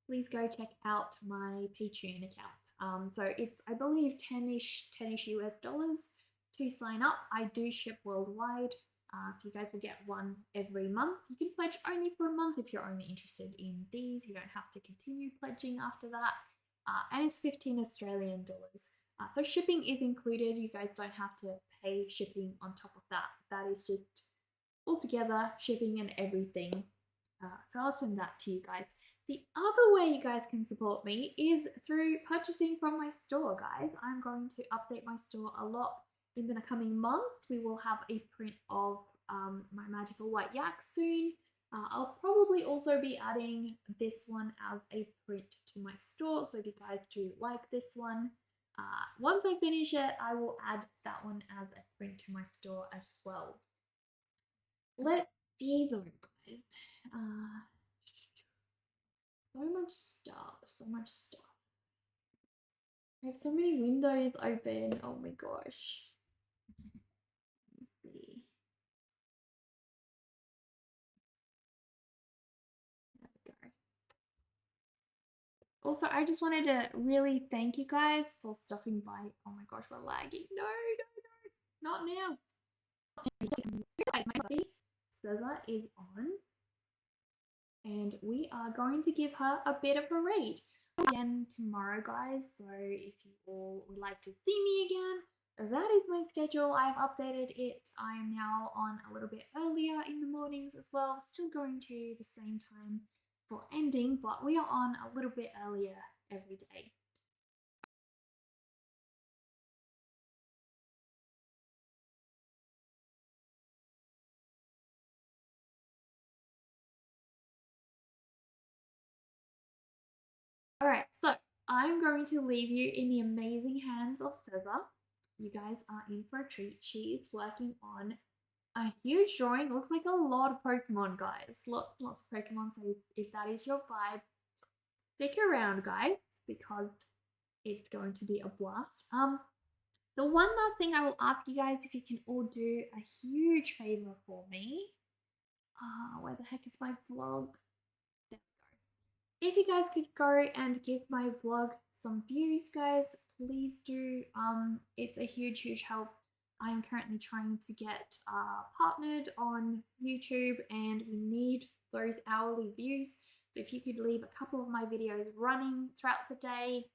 please go check out my Patreon account. So it's, I believe, 10ish US dollars to sign up. I do ship worldwide, so you guys will get one every month. You can pledge only for a month if you're only interested in these. You don't have to continue pledging after that. And it's 15 Australian dollars. So shipping is included. You guys don't have to pay shipping on top of that. That is just altogether shipping and everything. So I'll send that to you guys. The other way you guys can support me is through purchasing from my store, guys. I'm going to update my store a lot in the coming months. We will have a print of my magical white yak soon. I'll probably also be adding this one as a print to my store. So if you guys do like this one, once I finish it, I will add that one as a print to my store as well. Let's see though, guys. So much stuff, so much stuff. I have so many windows open. Oh my gosh. Let's see. There we go. Also, I just wanted to really thank you guys for stopping by. Oh my gosh, we're lagging. No, not now. Cesar is on, and we are going to give her a bit of a read again tomorrow, guys. So if you all would like to see me again, that is my schedule. I've updated it. I am now on a little bit earlier in the mornings as well, still going to the same time for ending, but we are on a little bit earlier every day. Alright, so I'm going to leave you in the amazing hands of Cesar. You guys are in for a treat. She is working on a huge drawing. It looks like a lot of Pokemon, guys. Lots and lots of Pokemon. So if that is your vibe, stick around, guys, because it's going to be a blast. The one last thing I will ask you guys, if you can all do a huge favor for me. Where the heck is my vlog? There we go. If you guys could go and give my vlog some views, guys, please do. It's a huge help. I'm currently trying to get partnered on YouTube, and we need those hourly views. So if you could leave a couple of my videos running throughout the day,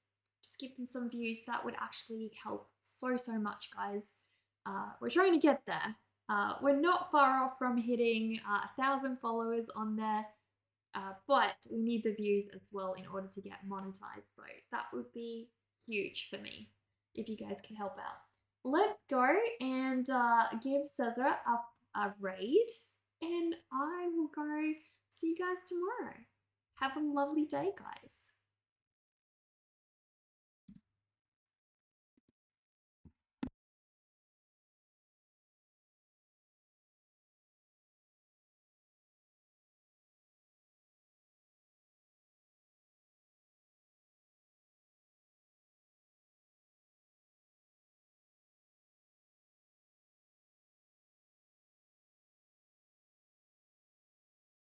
just give them some views, that would actually help so much, guys. We're trying to get there. We're not far off from hitting 1,000 followers on there, but we need the views as well in order to get monetized. So that would be huge for me if you guys can help out. Let's go and give Cesar a raid, and I will go see you guys tomorrow. Have a lovely day, guys.